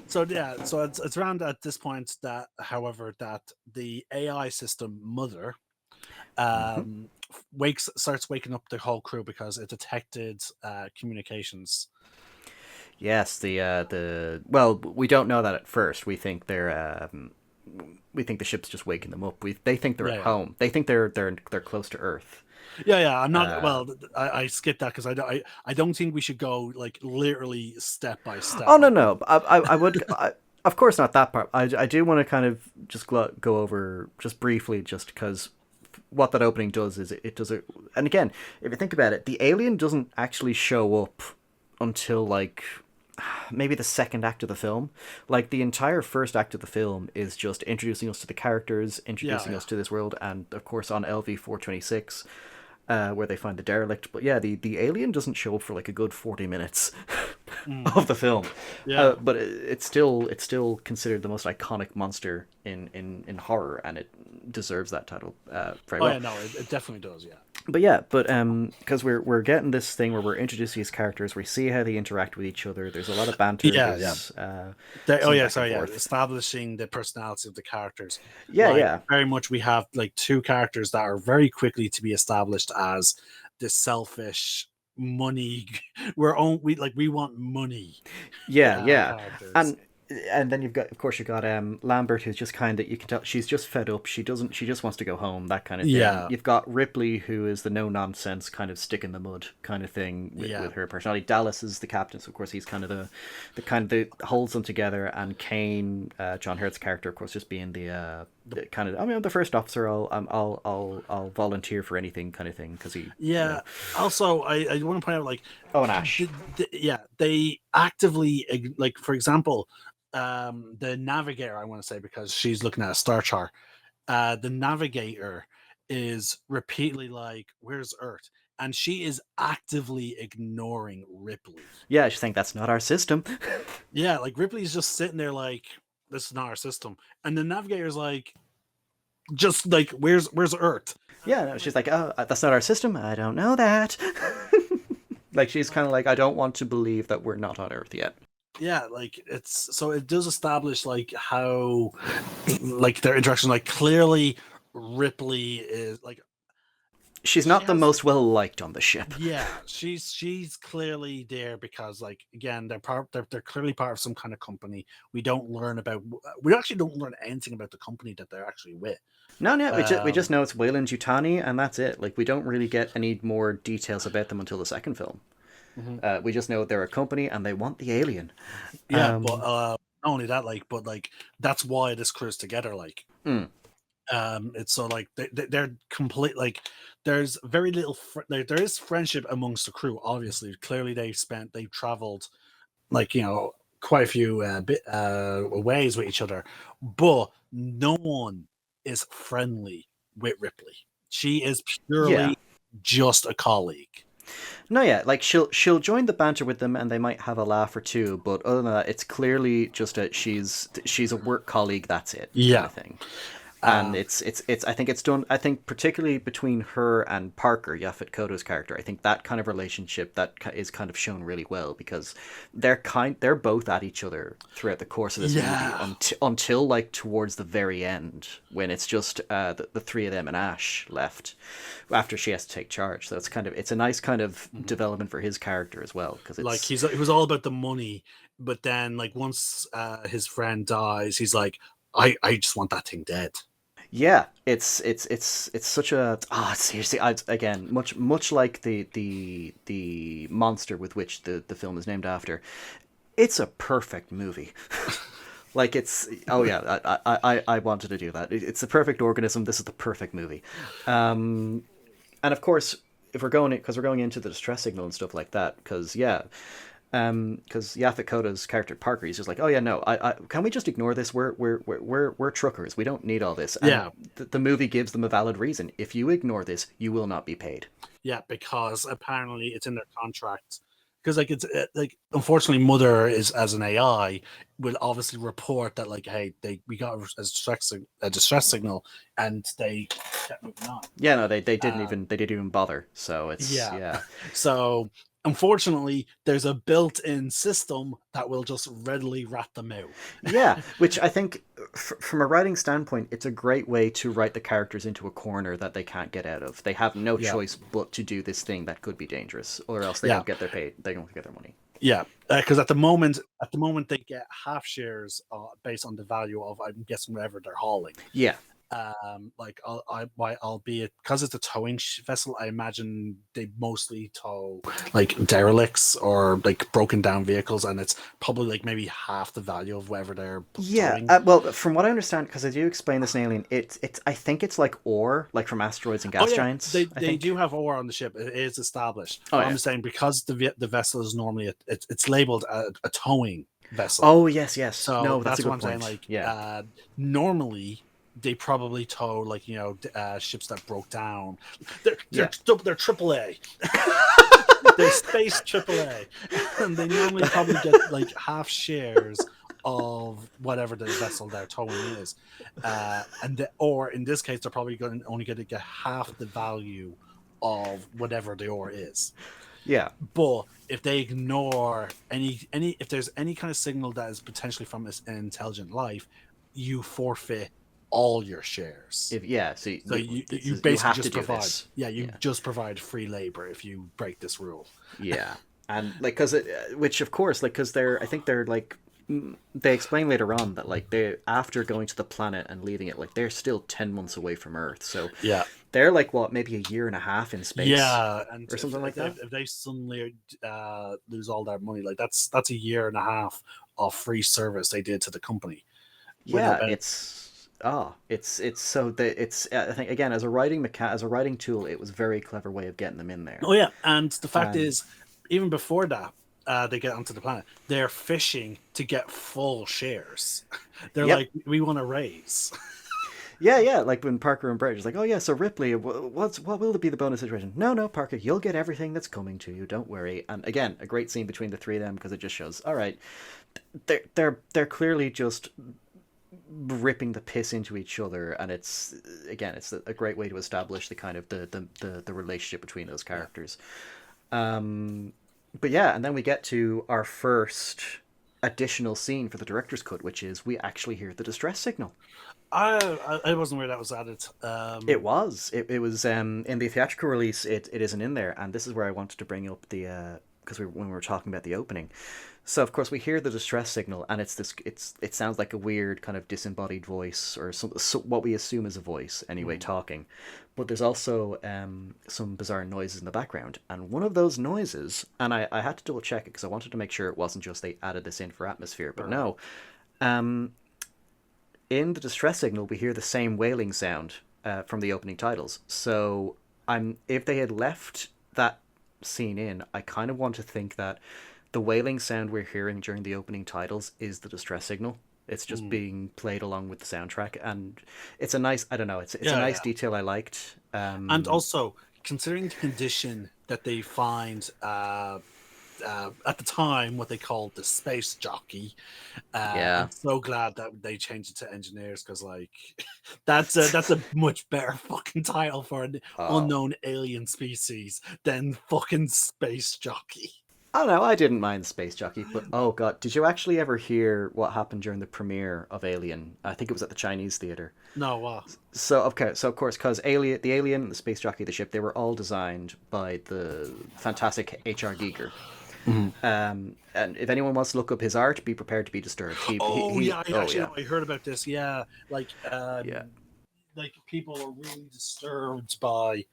So yeah, so it's around at this point that, however, that the AI system Mother Hmm. starts waking up the whole crew because it detected communications. Yes, the well, we don't know that at first. We think the ship's just waking them up. They think they're Yeah, at yeah. home. They think they're close to Earth. Yeah, yeah. I'm not. Uh, Well, I skipped that because I don't think we should go like literally step by step oh no of no, I would of course not that part. I do want to kind of just go over just briefly just because what that opening does is it does it. And again, if you think about it, the alien doesn't actually show up until like maybe the second act of the film. Like the entire first act of the film is just introducing us to the characters, introducing us to this world, and of course on LV-426, where they find the derelict. But yeah, the alien doesn't show up for like a good 40 minutes of the film. But it's still considered the most iconic monster in horror, and it deserves that title very well. Yeah, no, it definitely does. Yeah. But because we're getting this thing where we're introducing these characters, we see how they interact with each other. There's a lot of banter. Establishing the personality of the characters. Very much. We have like two characters that are very quickly to be established as the selfish money. We want money. And then you've got Lambert, who's just kind of, you can tell she's just fed up. She just wants to go home, that kind of thing. You've got Ripley, who is the no nonsense kind of stick in the mud kind of thing with her personality. Dallas is the captain, so of course he's kind of the kind that holds them together. And Kane, John Hurt's character, of course, just being the kind of, I'm the first officer. I'll volunteer for anything kind of thing because he. Also, I want to point out and Ash. They actively, like, for example, the navigator, I want to say, because she's looking at a star chart. The navigator is repeatedly like, "Where's Earth?" And she is actively ignoring Ripley. Yeah, she's saying that's not our system. Like Ripley's just sitting there like, "This is not our system," and the navigator's like, just like, "Where's Earth?" Yeah, no, she's like, "Oh, that's not our system. I don't know that." Like she's kind of like, "I don't want to believe that we're not on Earth yet." Yeah, like it does establish like how like their interaction, like clearly Ripley is like, she's not the most well liked on the ship. Yeah, she's clearly there because, like, again, they're clearly part of some kind of company. We actually don't learn anything about the company that they're actually with. No, we just know it's Weyland-Yutani, and that's it. Like, we don't really get any more details about them until the second film. We just know they're a company and they want the alien. But not only that, but that's why this crew's together. It's so like they're complete. Like, there's very little. There is friendship amongst the crew. Obviously, clearly they've traveled, quite a few ways with each other, but no one is friendly with Ripley. She is purely just a colleague. No, like she'll join the banter with them and they might have a laugh or two, but other than that, it's clearly just she's a work colleague. That's it. Kind of thing. And it's I think it's done. I think particularly between her and Parker, Yaphet Koto's character, I think that kind of relationship that is kind of shown really well because they're both at each other throughout the course of this movie until like towards the very end when it's just the three of them and Ash left after she has to take charge. So it's a nice kind of development for his character as well because it's like he was all about the money, but then like once his friend dies, he's like, I just want that thing dead. Yeah, it's such a seriously, again, much like the monster with which the film is named after. It's a perfect movie. Like I wanted to do that. It's a perfect organism. This is the perfect movie. And of course, if we're going into the distress signal and stuff like that, because Yaphet Koto's character Parker, he's just like, oh yeah, no, I can we just ignore this? We're truckers. We don't need all this. And the movie gives them a valid reason. If you ignore this, you will not be paid. Yeah, because apparently it's in their contract. Because it's unfortunately, Mother is as an AI will obviously report that hey, we got a distress signal, and they kept moving on. Yeah, no, they didn't even bother. So it's So unfortunately, there's a built-in system that will just readily rat them out. Yeah, which I think, from a writing standpoint, it's a great way to write the characters into a corner that they can't get out of. They have no choice but to do this thing that could be dangerous, or else they don't get their pay. They don't get their money. Yeah, because at the moment they get half shares based on the value of, I'm guessing, whatever they're hauling. Yeah. Like albeit because it's a towing vessel, I imagine they mostly tow like derelicts or like broken down vehicles, and it's probably like maybe half the value of whatever they're Yeah, towing. well, from what I understand, because I do explain this in Alien, it's I think it's like ore, like from asteroids and Oh gas yeah, giants. I they think. do have ore on the ship. It is established. Oh But I'm yeah. saying because the vessel is normally it's labeled a towing vessel. Oh yes, yes. So No, that's a that's what good I'm saying. point. Like, Yeah, normally they probably tow like ships that broke down. yeah, They're AAA. They're space AAA, and they normally probably get like half shares of whatever the vessel they're towing is, or in this case, they're probably only going to get half the value of whatever the ore is. yeah. But if they ignore any if there's any kind of signal that is potentially from an intelligent life, you forfeit all your shares. If yeah, so So you you basically have to just do provide, this. you Yeah, just provide free labor if you break this rule. yeah, and like because which of course like because I think they're like they explain later on that like they after going to the planet and leaving it like they're still 10 months away from Earth, so Yeah, they're like what maybe a year and a half in space yeah, and or something like that. if they suddenly lose all that money, like that's a year and a half of free service they did to the company with no Yeah, benefits. it's so that it's I think again as a as a writing tool, it was a very clever way of getting them in there. Oh yeah, and the fact And is, even before that, they get onto the planet. They're fishing to get full shares. They're yep, like, we want to raise. yeah, yeah, like when Parker and Brett is like, oh yeah, so Ripley, what will be the bonus situation? No, no, Parker, you'll get everything that's coming to you. Don't worry. And again, a great scene between the three of them because it just shows, all right, they're clearly just ripping the piss into each other, and it's again, it's a great way to establish the kind of the relationship between those characters. But yeah, and then we get to our first additional scene for the director's cut, which is we actually hear the distress signal. I wasn't aware that was added. It was in the theatrical release. It isn't in there, and this is where I wanted to bring up the because when we were talking about the opening. So of course we hear the distress signal, and it sounds like a weird kind of disembodied voice or what we assume is a voice anyway talking, but there's also some bizarre noises in the background, and one of those noises, and I had to double check it because I wanted to make sure it wasn't just they added this in for atmosphere, but no, in the distress signal we hear the same wailing sound from the opening titles. So if they had left that scene in, I kind of want to think that the wailing sound we're hearing during the opening titles is the distress signal. It's just being played along with the soundtrack, and it's a nice. I don't know. It's a nice detail I liked. And also, considering the condition that they find at the time, what they called the space jockey, Yeah. I'm so glad that they changed it to engineers because, like, that's a much better fucking title for an Oh. unknown alien species than fucking space jockey. I don't know. I didn't mind Space Jockey, but oh god, did you actually ever hear what happened during the premiere of Alien? I think it was at the Chinese theater. No, what? So okay, so of course, because the Alien, the Space Jockey, the ship, they were all designed by the fantastic H.R. Gieger. And if anyone wants to look up his art, be prepared to be disturbed. I heard about this. Yeah, Yeah. like people are really disturbed by,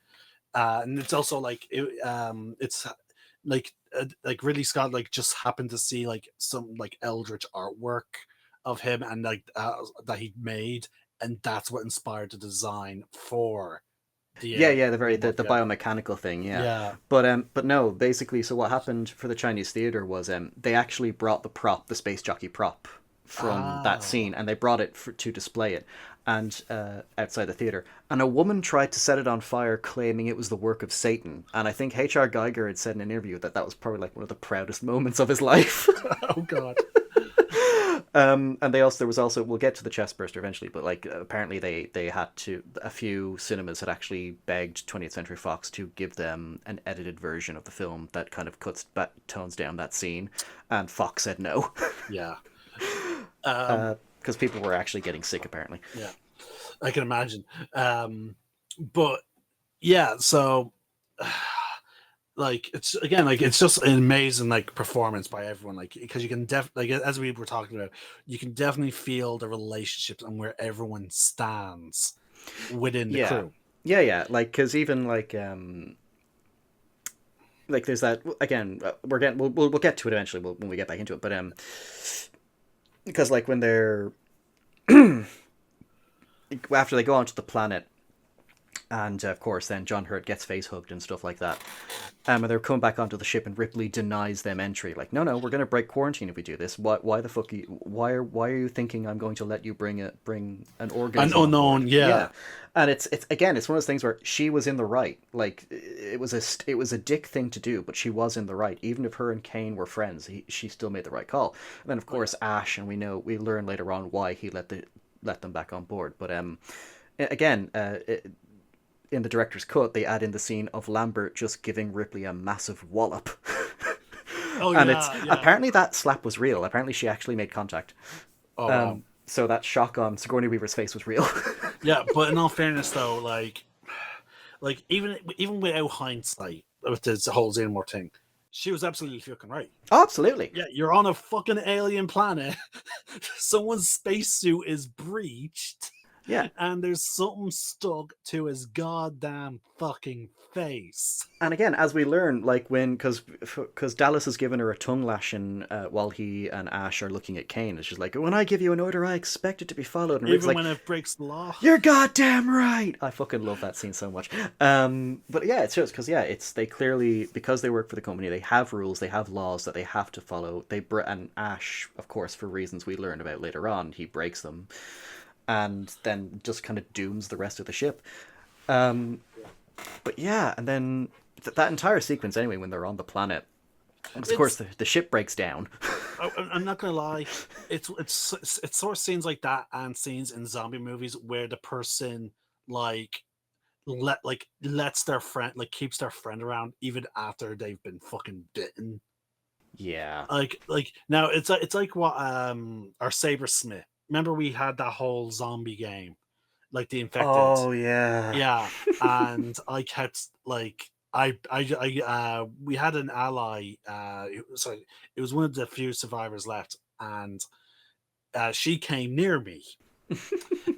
and it's also like it's like Ridley Scott like just happened to see like some like eldritch artwork of him and like that he made, and that's what inspired the design for the Yeah, yeah, the Xenomorph, yeah. biomechanical thing, yeah. Yeah. But no, basically, so what happened for the Chinese theater was they actually brought the space jockey prop from that scene, Ah. and they brought it to display it, and outside the theater, and a woman tried to set it on fire, claiming it was the work of Satan, and I think H.R. Geiger had said in an interview that was probably like one of the proudest moments of his life. Oh god. And there was also we'll get to the chest burster eventually, but like apparently they had to a few cinemas had actually begged 20th Century Fox to give them an edited version of the film that kind of tones down that scene, and Fox said no. Yeah. Because people were actually getting sick apparently. Yeah. I can imagine. But yeah, so like it's again like it's just an amazing like performance by everyone, like because you can like as we were talking about, you can definitely feel the relationships and where everyone stands within the Yeah, crew. yeah. Like, because even like there's that again. We'll get to it eventually when we get back into it. But because like when they're after they go onto the planet, and of course then John Hurt gets face hugged and stuff like that. And they're coming back onto the ship, and Ripley denies them entry. Like, no, we're going to break quarantine if we do this. Why the fuck? Why are you thinking I'm going to let you bring an An organism on board? unknown, yeah. And it's again, it's one of those things where she was in the right. Like, it was a dick thing to do, but she was in the right. Even if her and Kane were friends, she still made the right call. And then of course Ash, and we learn later on why he let them back on board. But again, in the director's cut, they add in the scene of Lambert just giving Ripley a massive wallop. Oh And yeah, yeah. apparently that slap was real. Apparently she actually made contact. Oh wow. So that shock on Sigourney Weaver's face was real. Yeah, but in all fairness though, like even without hindsight with this whole Xenomorph thing, she was absolutely fucking right. Oh, absolutely. Yeah, you're on a fucking alien planet. Someone's spacesuit is breached. Yeah. And there's something stuck to his goddamn fucking face. And again, as we learn, like because Dallas has given her a tongue lashing while he and Ash are looking at Kane. It's just like, when I give you an order, I expect it to be followed. And Rick's Even like, when it breaks the law. you're goddamn right. I fucking love that scene so much. But yeah, it's just because they clearly, because they work for the company, they have rules, they have laws that they have to follow. And Ash, of course, for reasons we learn about later on, he breaks them, and then just kind of dooms the rest of the ship. But yeah, and then that entire sequence anyway, when they're on the planet, because of course the ship breaks down. I'm not gonna lie, it's sort of scenes like that and scenes in zombie movies where the person lets their friend, like, keeps their friend around even after they've been fucking bitten. Yeah. Like now it's like what our Saber Smith. Remember we had that whole zombie game, like the infected. Oh yeah. Yeah, and I kept like we had an ally. Sorry, it was one of the few survivors left, and she came near me,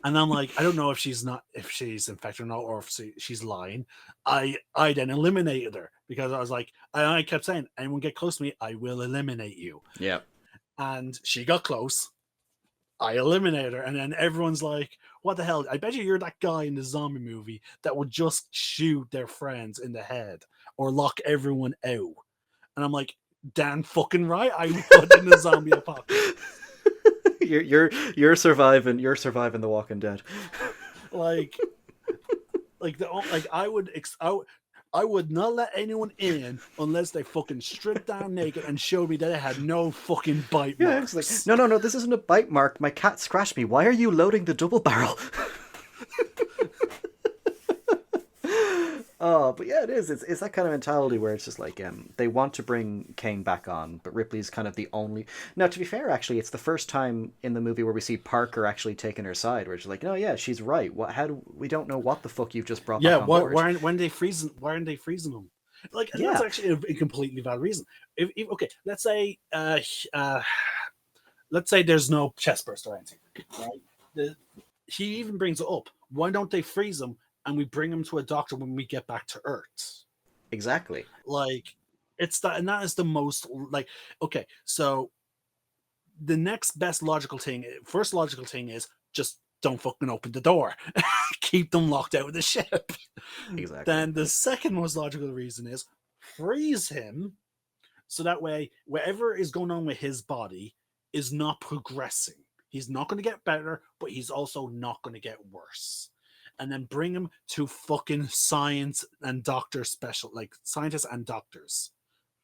and I'm like, I don't know if she's infected or not, or if she's lying. I then eliminated her because I was like, I kept saying, anyone get close to me, I will eliminate you. Yeah. And she got close. I eliminated her, and then everyone's like, what the hell? I bet you're that guy in the zombie movie that would just shoot their friends in the head or lock everyone out. And I'm like, damn fucking right, I would in the zombie apocalypse. You're surviving The Walking Dead. like I would not let anyone in unless they fucking stripped down naked and showed me that they had no fucking bite marks. It's like, no, this isn't a bite mark. My cat scratched me. Why are you loading the double barrel? Oh, but yeah, it is. It's that kind of mentality where it's just like they want to bring Kane back on, but Ripley's kind of the only. Now, to be fair, actually, it's the first time in the movie where we see Parker actually taking her side, where she's like, "No, yeah, she's right. We don't know what the fuck you've just brought back on board." Why aren't they freezing? Why aren't they freezing them? Like, that's actually a completely valid reason. If okay, let's say there's no chest burst or anything, right? He even brings it up. Why don't they freeze them and we bring him to a doctor when we get back to Earth? Exactly. Like, it's that, and that is the most, like, okay, so the next best logical thing is just don't fucking open the door. Keep them locked out of the ship. Exactly. Then the second most logical reason is freeze him so that way whatever is going on with his body is not progressing. He's not going to get better, but he's also not going to get worse. And then bring him to fucking science and doctor scientists and doctors.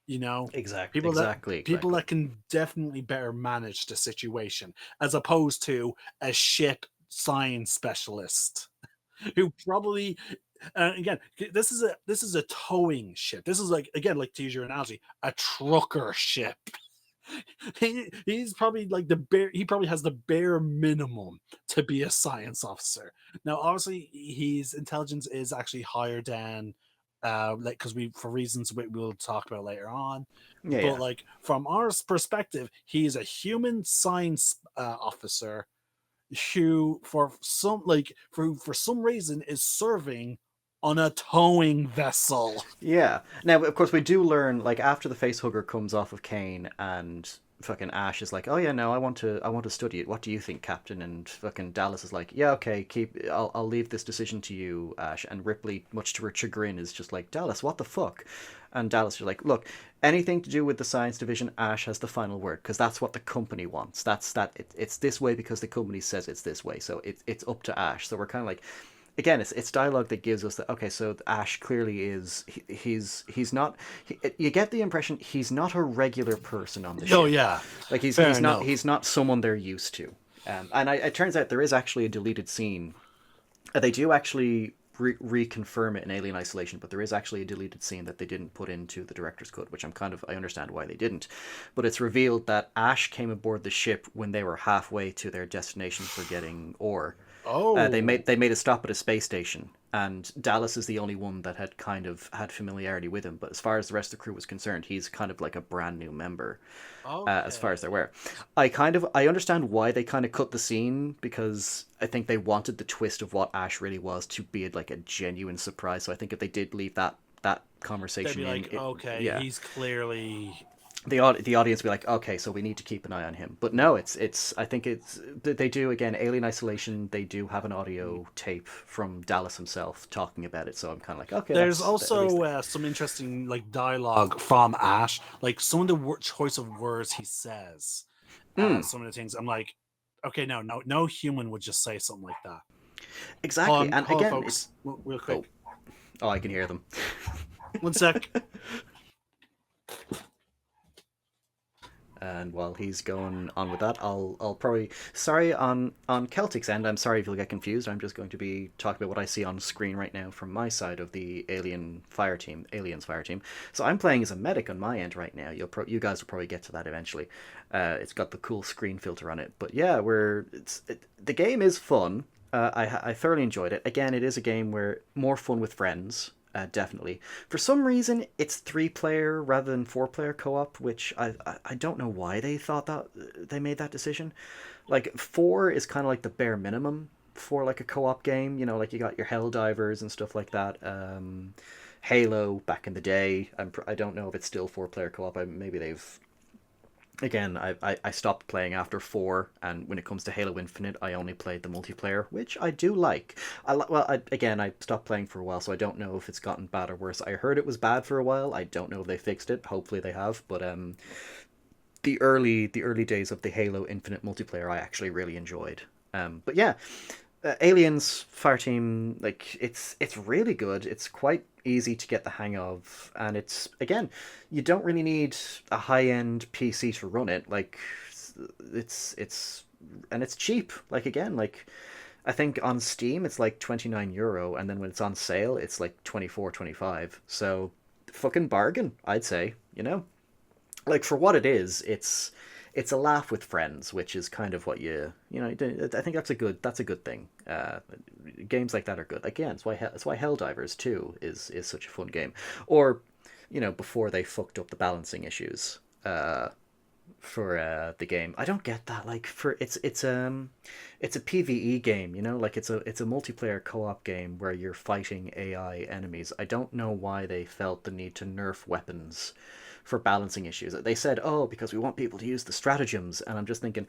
You know, people that can definitely better manage the situation, as opposed to a ship science specialist who probably, again, this is a towing ship. This is like, again, like, to use your analogy, a trucker ship. He's probably like he probably has the bare minimum to be a science officer. Now, obviously, his intelligence is actually higher than because for reasons we'll talk about later on. Like, from our perspective, he's a human science officer who for some reason is serving on a towing vessel. Yeah. Now, of course, we do learn like after the facehugger comes off of Kane and fucking Ash is like, "Oh yeah, no, I want to study it. What do you think, Captain?" And fucking Dallas is like, "Yeah, okay, I'll leave this decision to you, Ash." And Ripley, much to her chagrin, is just like, "Dallas, what the fuck?" And Dallas is like, "Look, anything to do with the science division, Ash has the final word because that's what the company wants. It's this way because the company says it's this way. So it's up to Ash." So we're kind of like, again, it's dialogue that gives us that, okay, so Ash clearly is he's not you get the impression he's not a regular person on the ship. Oh yeah, Like fair enough. he's not someone they're used to. And it turns out there is actually a deleted scene. They do actually reconfirm it in Alien Isolation, but there is actually a deleted scene that they didn't put into the director's cut, which I understand why they didn't. But it's revealed that Ash came aboard the ship when they were halfway to their destination for getting ore. Oh, They made a stop at a space station, and Dallas is the only one that had kind of had familiarity with him. But as far as the rest of the crew was concerned, he's kind of like a brand new member, as far as they're aware. I understand why they kind of cut the scene because I think they wanted the twist of what Ash really was to be like a genuine surprise. So I think if they did leave that they'd conversation be in, like, okay, yeah, he's clearly the audience will be like, okay, so we need to keep an eye on him. But no, it's I think they do, again, Alien Isolation. They do have an audio tape from Dallas himself talking about it. So I'm kind of like, okay, There's that's at least also some interesting like dialogue from Ash, like some of the choice of words he says. Some of the things I'm like, okay, no human would just say something like that. exactly. And Hold on, again, folks, real oh, quick. oh, I can hear them. One sec. And while he's going on with that, I'll probably, sorry, on Celtic's end, I'm sorry if you'll get confused. I'm just going to be talking about what I see on screen right now from my side of the Aliens Fireteam. So I'm playing as a medic on my end right now. You guys will probably get to that eventually. It's got the cool screen filter on it, but yeah, the game is fun. I thoroughly enjoyed it. Again, it is a game where more fun with friends. Definitely. For some reason, it's 3-player rather than 4-player co-op, which I don't know why they thought that they made that decision. Like 4 is kind of like the bare minimum for like a co-op game. You know, like you got your Helldivers and stuff like that. Halo back in the day. I don't know if it's still 4-player co-op. Maybe they've. Again, I stopped playing after 4, and when it comes to Halo Infinite, I only played the multiplayer, which I do like. I stopped playing for a while, so I don't know if it's gotten bad or worse. I heard it was bad for a while. I don't know if they fixed it. Hopefully they have. But the early days of the Halo Infinite multiplayer, I actually really enjoyed. But yeah, Aliens Fireteam, like it's really good. It's quite easy to get the hang of, and it's, again, you don't really need a high-end PC to run it. Like it's and it's cheap. Like, again, like I think on Steam it's like €29, and then when it's on sale it's like 24-25. So fucking bargain, I'd say. Like, for what it is, it's a laugh with friends, which is kind of what I think that's a good thing. Games like that are good. Again, it's why Helldivers 2 is such a fun game. Or, before they fucked up the balancing issues for the game. I don't get that. Like, it's a PvE game, like it's a multiplayer co-op game where you're fighting AI enemies. I don't know why they felt the need to nerf weapons for balancing issues. They said, oh, because we want people to use the stratagems, and I'm just thinking,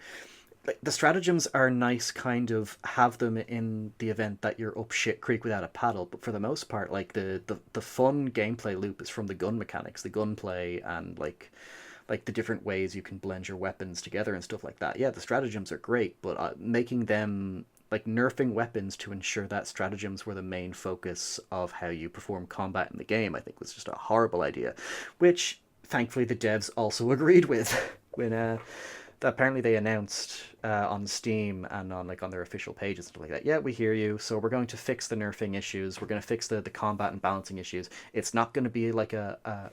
like, the stratagems are nice, kind of have them in the event that you're up shit creek without a paddle, but for the most part, like, the fun gameplay loop is from the gun mechanics, the gunplay, and like the different ways you can blend your weapons together and stuff like that. Yeah, the stratagems are great, but making them, like, nerfing weapons to ensure that stratagems were the main focus of how you perform combat in the game, I think was just a horrible idea, which thankfully the devs also agreed with when apparently they announced on Steam and on their official pages and stuff like that. Yeah, we hear you. So we're going to fix the nerfing issues. We're going to fix the combat and balancing issues. It's not going to be like a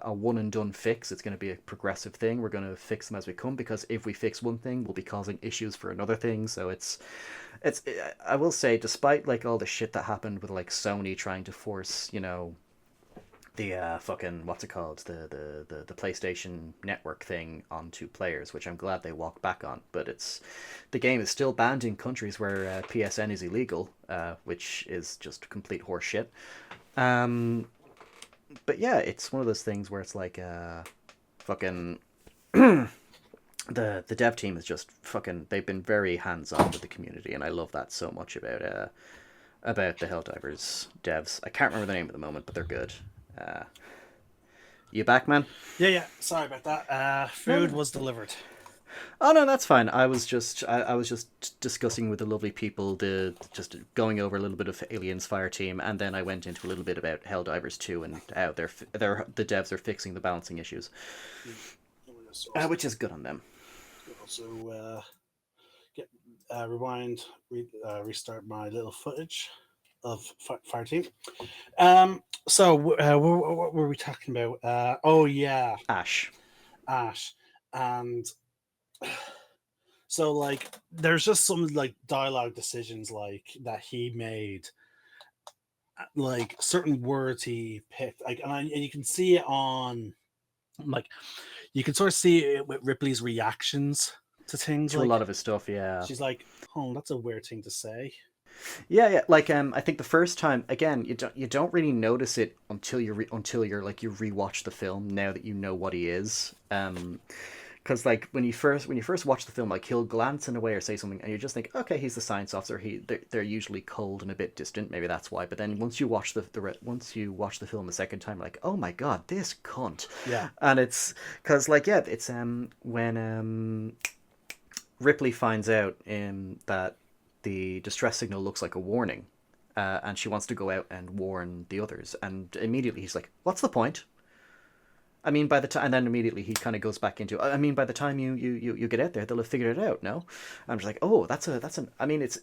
one and done fix. It's going to be a progressive thing. We're going to fix them as we come, because if we fix one thing, we'll be causing issues for another thing. So it's I will say, despite like all the shit that happened with like Sony trying to force the fucking what's it called, the PlayStation Network thing on 2 players, which I'm glad they walked back on. But the game is still banned in countries where PSN is illegal, which is just complete horse shit. Um, but yeah, it's one of those things where it's like fucking the dev team is just fucking, they've been very hands on with the community, and I love that so much about the Helldivers devs. I can't remember the name at the moment, but they're good. Uh, you back, man? Yeah. Sorry about that. Food No. was delivered. Oh no, that's fine. I was just discussing with the lovely people, just going over a little bit of Aliens Fireteam, and then I went into a little bit about Helldivers 2 and how the devs are fixing the balancing issues, which is good on them. Also, get rewind, restart my little footage of Fireteam. What were we talking about? Oh yeah, Ash. Ash, and so like there's just some like dialogue decisions like that he made, like certain words he picked, like, and you can see it on, like, you can sort of see it with Ripley's reactions to things. To a lot Like of his stuff, yeah. she's like, "Oh, that's a weird thing to say." Yeah, yeah. Like I think the first time, again, you don't really notice it until you're like you rewatch the film now that you know what he is. Because like when you first watch the film, like he'll glance in a way or say something, and you just think, okay, he's the science officer. They're usually cold and a bit distant. Maybe that's why. But then once you watch once you watch the film a second time, like, oh my god, this cunt. Yeah, And it's because like yeah, it's when Ripley finds out that the distress signal looks like a warning, and she wants to go out and warn the others, and immediately he's like, what's the point? I mean, by the time, and then immediately he kind of goes back into, I mean, by the time you get out there, they'll have figured it out. No, I'm just like, oh, that's an. I mean, it's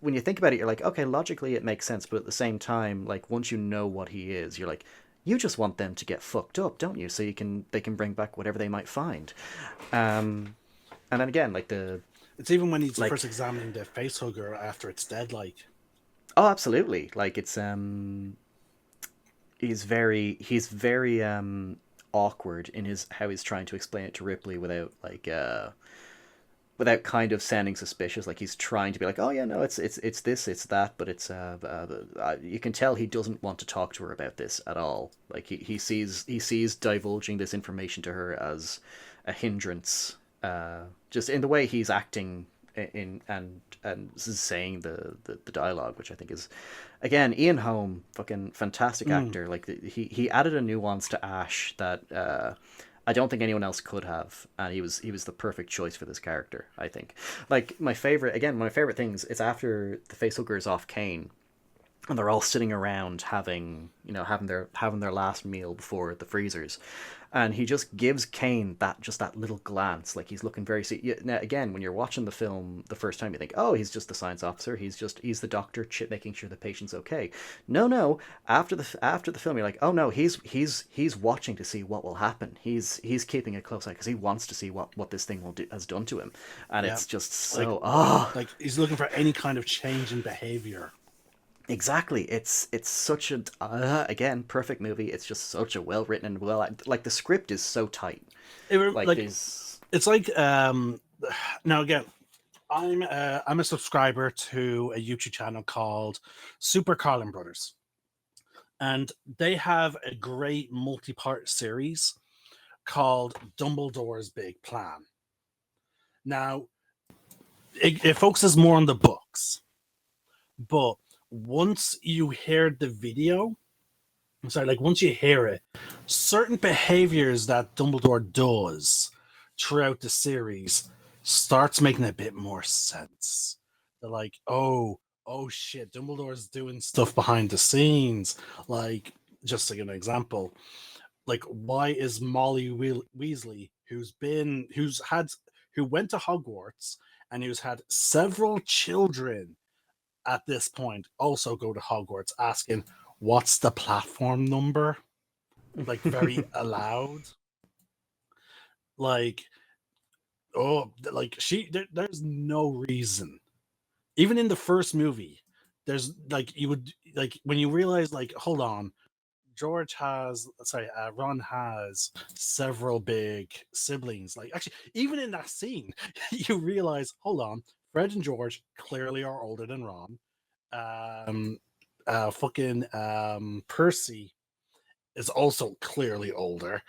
when you think about it, you're like, okay, logically it makes sense, but at the same time, like once you know what he is, you're like, you just want them to get fucked up, don't you? So they can bring back whatever they might find. And then again, like it's even when he's like first examining the face hugger after it's dead. Like, oh, absolutely, like it's he's very awkward in his how he's trying to explain it to Ripley without without kind of sounding suspicious. Like he's trying to be like, oh yeah, no, it's this, it's that, but it's you can tell he doesn't want to talk to her about this at all. Like he sees divulging this information to her as a hindrance, just in the way he's acting in and saying the dialogue, which I think is, again, Ian Holm, fucking fantastic actor. Like he added a nuance to Ash that I don't think anyone else could have, and he was the perfect choice for this character, I think. Like my favorite things is after the facehugger is off Kane, and they're all sitting around having their last meal before the freezers, and he just gives Kane that little glance, like he's looking very. Now again, when you're watching the film the first time, you think, oh, he's just the science officer, he's the doctor making sure the patient's okay. No, after the film, you're like, oh no, he's watching to see what will happen. He's keeping a close eye because he wants to see what this thing has done to him, and yeah, it's just like, so like he's looking for any kind of change in behavior. Exactly. It's such a again, perfect movie. It's just such a well written and like the script is so tight. Like Like there's it's like now again, I'm a subscriber to a YouTube channel called Super Carlin Brothers, and they have a great multi-part series called Dumbledore's Big Plan. Now, it focuses more on the books, but once you hear the video, I'm sorry, like once you hear it, certain behaviors that Dumbledore does throughout the series starts making a bit more sense. They're like, oh shit, Dumbledore's doing stuff behind the scenes. Like, just like an example, like why is Molly Weasley, who went to Hogwarts and who's had several children at this point, also go to Hogwarts, asking what's the platform number, like very aloud. Like, oh, like there's no reason. Even in the first movie, there's like, you would like when you realize, like, hold on, Ron has several big siblings. Like, actually, even in that scene, you realize, hold on, Fred and George clearly are older than Ron. Percy is also clearly older,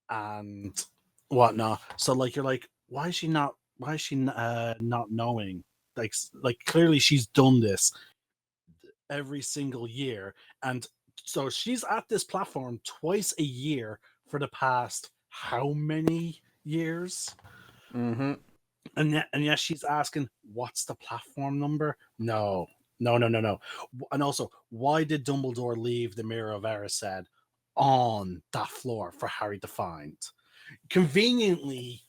and whatnot. So, like, you're like, why is she not? Why is she not knowing? Like clearly she's done this every single year, and so she's at this platform twice a year for the past how many years? Mm-hmm. And yet she's asking, what's the platform number? No, no, no, no, no. And also, why did Dumbledore leave the Mirror of Erised on that floor for Harry to find? Conveniently,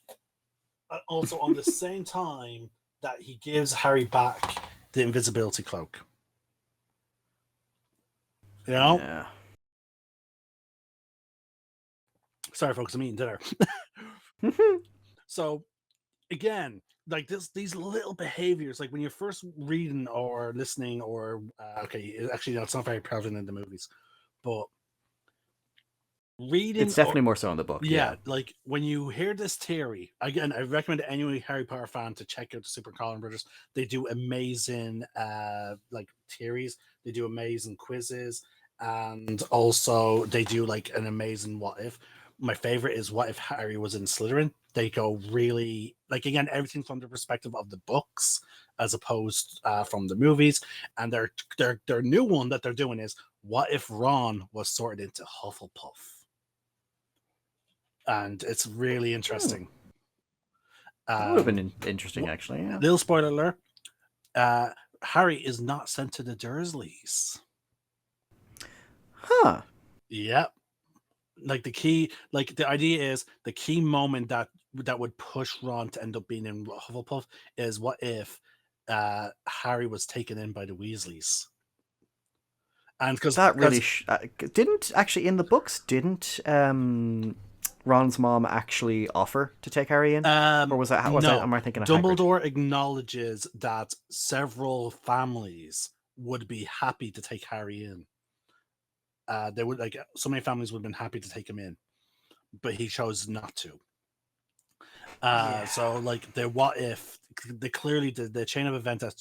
also on the same time that he gives Harry back the invisibility cloak. You know? Yeah. Sorry, folks, I'm eating dinner. So, again, like these little behaviors, like when you're first reading or listening, or actually, no, it's not very prevalent in the movies, but reading, it's definitely more so in the book. Yeah. like when you hear this theory, again, I recommend any Harry Potter fan to check out the Super Colin Brothers. They do amazing like theories, they do amazing quizzes, and also they do like an amazing what if. My favorite is what if Harry was in Slytherin. They go really, like, again, everything from the perspective of the books as opposed from the movies. And their new one that they're doing is, what if Ron was sorted into Hufflepuff? And it's really interesting. That would have been interesting, actually. Yeah. Little spoiler alert: Harry is not sent to the Dursleys. Huh. Yep. Like the idea is the key moment that would push Ron to end up being in Hufflepuff is, what if Harry was taken in by the Weasleys? And because that really didn't actually in the books Ron's mom actually offer to take Harry in, or was that? No, am I thinking of Dumbledore Hagrid? acknowledges that several families would be happy to take Harry in. They would, like, so many families would have been happy to take him in, but he chose not to. So, like, the what if, the chain of event that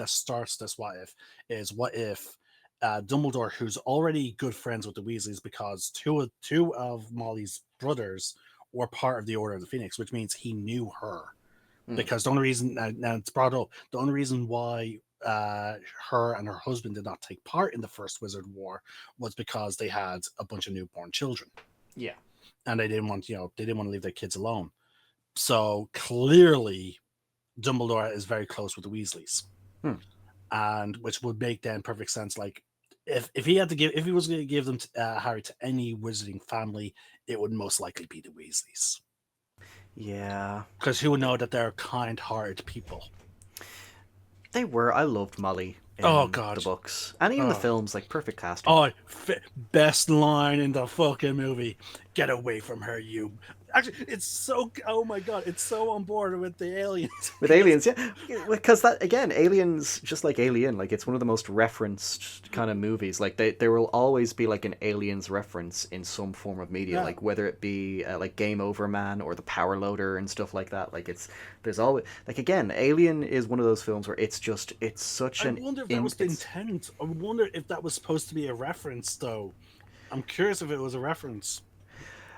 starts this what if is, what if Dumbledore, who's already good friends with the Weasleys because two of Molly's brothers were part of the Order of the Phoenix, which means he knew her. Because the only reason, now it's brought up, the only reason why her and her husband did not take part in the First Wizard War was because they had a bunch of newborn children. Yeah. And they didn't want to leave their kids alone. So clearly Dumbledore is very close with the Weasleys. And which would make then perfect sense. Like, if he was going to give them Harry to any wizarding family, it would most likely be the Weasleys. Yeah. Because who would know that they're kind-hearted people? They were. I loved Molly in the books. And even the films, like, perfect casting. Oh, best line in the fucking movie. Get away from her, you... Actually, it's so... Oh my god, it's so on board with the aliens. With aliens, yeah. Because that, again, Aliens, just like Alien, like, it's one of the most referenced kind of movies. Like, there will always be, like, an Aliens reference in some form of media. Yeah. Like, whether it be, like, Game Over Man or The Power Loader and stuff like that. Like, there's always... Like, again, Alien is one of those films where it's such an... I wonder if that was the intent. I wonder if that was supposed to be a reference, though. I'm curious if it was a reference.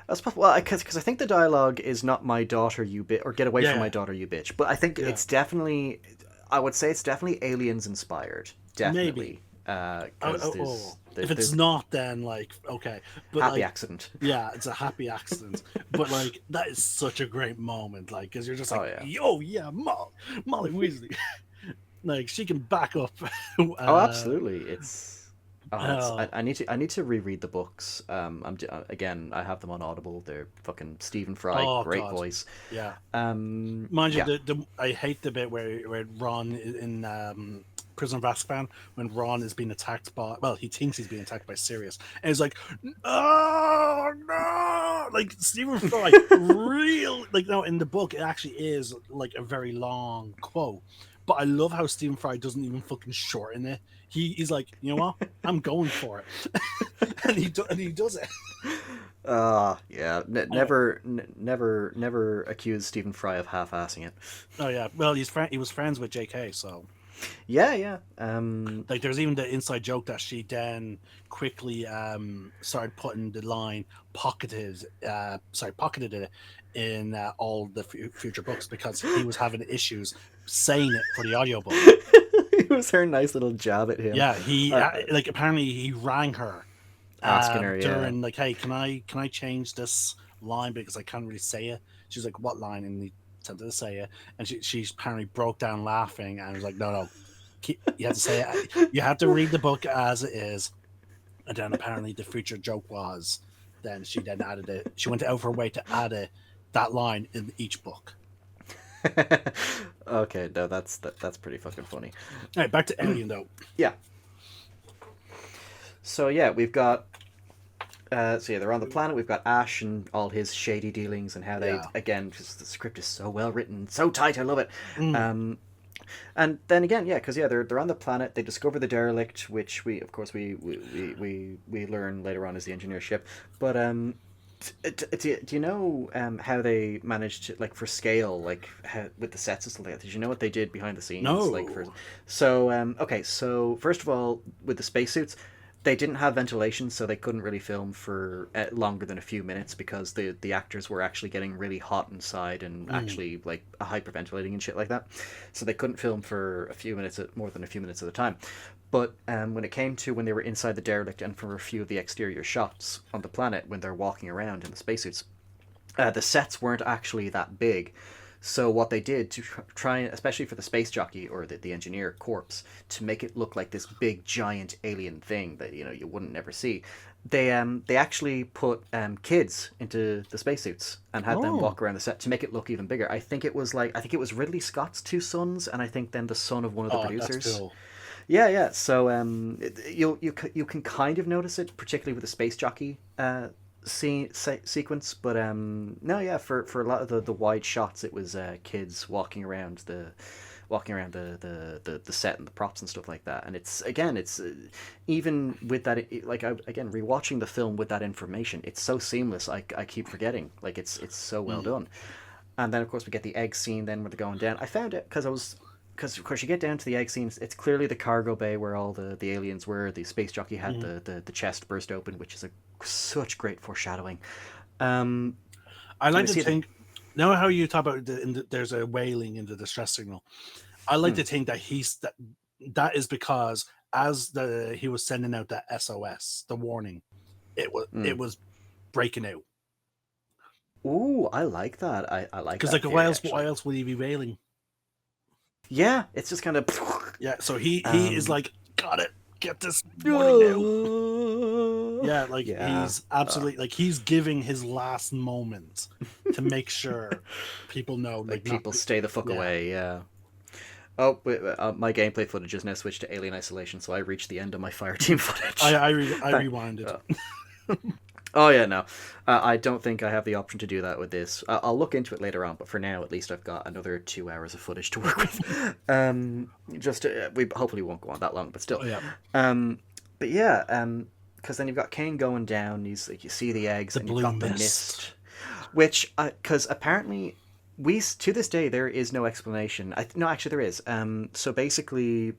That's possible. Well, because I think the dialogue is not "my daughter, you bitch" or "get away from my daughter, you bitch." But I think it's definitely, I would say it's definitely Aliens inspired. Definitely. Maybe. If it's not, then, like, okay. But, happy like, accident. Yeah, it's a happy accident. But, like, that is such a great moment. Like, because you're just like, yo, yeah, Molly Weasley. Like, she can back up. Absolutely. It's... I need to reread the books. Again, I have them on Audible. They're fucking Stephen Fry, great voice. Yeah. Mind you, I hate the bit where Ron in Prisoner of Azkaban, when Ron is being attacked by, well, he thinks he's being attacked by Sirius, and he's like, oh no, like Stephen Fry, real, like, no, in the book it actually is like a very long quote. But I love how Stephen Fry doesn't even fucking shorten it. He's like, you know what? I'm going for it, and he does it. Yeah. Never accuse Stephen Fry of half-assing it. Oh yeah, well he was friends with J.K. So Yeah. like there's even the inside joke that she then quickly started putting the line pocketed it in all the future books because he was having issues saying it for the audiobook. It was her nice little jab at him. Yeah, he like apparently he rang her Asking her, during like, hey, can I change this line because I can't really say it. She's like, what line? And he attempted to say it, and she apparently broke down laughing and was like, no, you have to say it. You have to read the book as it is. And then apparently the future joke was, then she then added it. She went out of her way to add that line in each book. Okay, no, that's pretty fucking funny. All right, back to Alien though. Yeah. So yeah, we've got. They're on the planet. We've got Ash and all his shady dealings and how they again, because the script is so well written, so tight. I love it. And then again, because they're on the planet. They discover the derelict, which we learn later on is the engineer ship. But do you know how they managed to, like, for scale, like how, with the sets and stuff like that? Did you know what they did behind the scenes? No. So first of all, with the spacesuits, they didn't have ventilation, so they couldn't really film for longer than a few minutes because the actors were actually getting really hot inside and actually like hyperventilating and shit like that. So they couldn't film for more than a few minutes at a time. But when it came to when they were inside the derelict and for a few of the exterior shots on the planet when they're walking around in the spacesuits, the sets weren't actually that big. So what they did to try, especially for the space jockey or the engineer corpse, to make it look like this big giant alien thing that you wouldn't never see, they actually put kids into the spacesuits and had them walk around the set to make it look even bigger. I think it was Ridley Scott's two sons, and I think then the son of one of the producers. That's cool. Yeah. So you can kind of notice it, particularly with the space jockey sequence, but for a lot of the wide shots, it was kids walking around the set and the props and stuff like that. And it's even with that, rewatching the film with that information, it's so seamless. I keep forgetting, like it's so well done. And then of course we get the egg scene then where they're going down. I found it because of course you get down to the egg scenes. It's clearly the cargo bay where all the aliens were. The space jockey had the chest burst open, which is such great foreshadowing. I like to think. Know how you talk about there's a wailing in the distress signal. I like to think that that is because as he was sending out that SOS, the warning, it was breaking out. Ooh, I like that. I like because like why else would he be wailing? Yeah, it's just kind of So he is like, got it, get this warning out. He's absolutely he's giving his last moment to make sure people know, people stay the fuck away. Yeah. Oh, wait, my gameplay footage is now switched to Alien Isolation, so I reached the end of my Fireteam footage. I rewinded. Oh yeah, no, I don't think I have the option to do that with this. I'll look into it later on, but for now, at least I've got another 2 hours of footage to work with. We hopefully won't go on that long, but still. But yeah, because then you've got Kane going down. He's like, you see the eggs, and you've got the mist, which because apparently to this day there is no explanation. No, actually there is. So basically,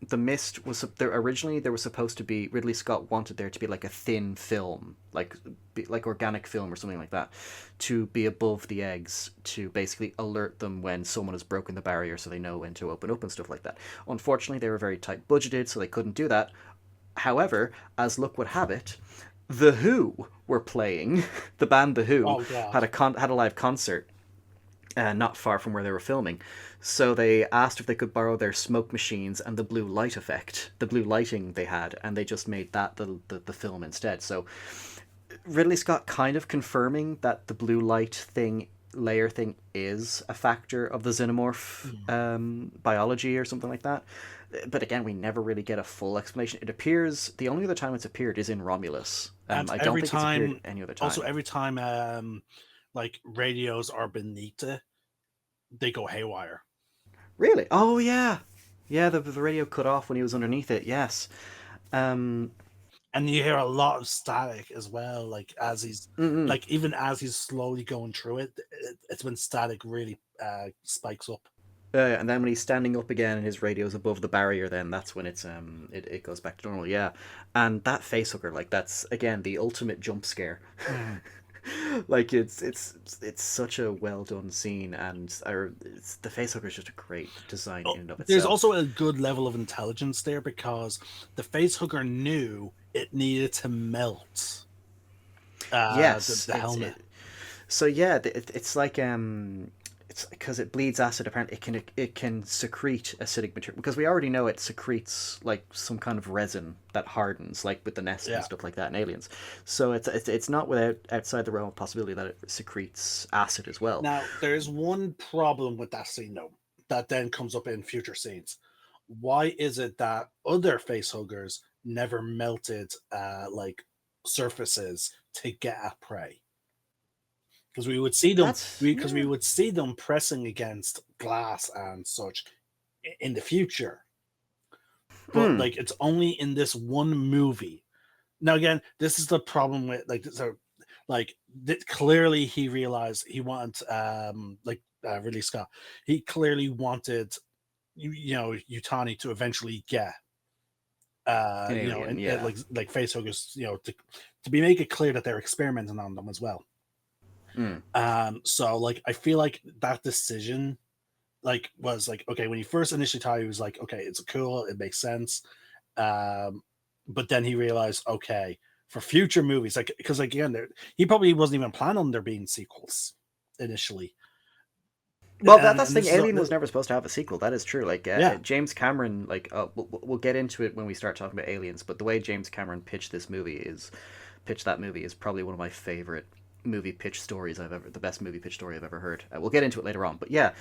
the mist was there originally. There was supposed to be, Ridley Scott wanted there to be like a thin film, like organic film or something like that, to be above the eggs to basically alert them when someone has broken the barrier, so they know when to open up and stuff like that. Unfortunately, they were very tight budgeted, so they couldn't do that. However, as luck would have it, The Who were playing. The band The Who had a live concert not far from where they were filming. So they asked if they could borrow their smoke machines and the blue light effect, the blue lighting they had, and they just made that the film instead. So Ridley Scott kind of confirming that the blue light layer thing is a factor of the xenomorph biology or something like that. But again, we never really get a full explanation. It appears, the only other time it's appeared is in Romulus. I don't think it's appeared any other time. Also, every time radios are beneath it, they go haywire. Really? Oh yeah, yeah. The radio cut off when he was underneath it. Yes. Um. And you hear a lot of static as well, like as he's Mm-mm. like even as he's slowly going through it's when static really spikes up. And then when he's standing up again and his radio's above the barrier, then that's when it goes back to normal. Yeah, and that facehugger, like that's again the ultimate jump scare. Mm. Like it's such a well done scene, and the facehugger is just a great design Oh, in and of there's itself. also a good level of intelligence there because the face hugger knew it needed to melt Yes, the helmet. so yeah, it's like it's because it bleeds acid. Apparently, it can secrete acidic material because we already know it secretes like some kind of resin that hardens, like with the nest and Yeah. stuff like that in Aliens. So it's not without outside the realm of possibility that it secretes acid as well. Now, there's one problem with that scene, though, that then comes up in future scenes. Why is it that other face huggers never melted like surfaces to get at prey? Because we would see them, That's because we yeah. would see them pressing against glass and such in the future. But Hmm. like, it's only in this one movie. Now, again, this is the problem with like so like clearly he realized he wanted like Ridley Scott. He clearly wanted Yutani to eventually get An alien, and yeah. like facehuggers, to be make it clear that they're experimenting on them as well. Hmm. So like I feel like that decision like was like okay when he first initially thought he was like okay it's cool, it makes sense. um but then he realized okay for future movies like because like, again he probably wasn't even planning on there being sequels initially. Well, that's And the this thing. is Alien was never supposed to have a sequel. That is true. Like yeah. James Cameron, like we'll get into it when we start talking about Aliens. But the way James Cameron pitched that movie is probably one of my favorite movie pitch stories I've ever, the best movie pitch story I've ever heard. We'll get into it later on. But yeah,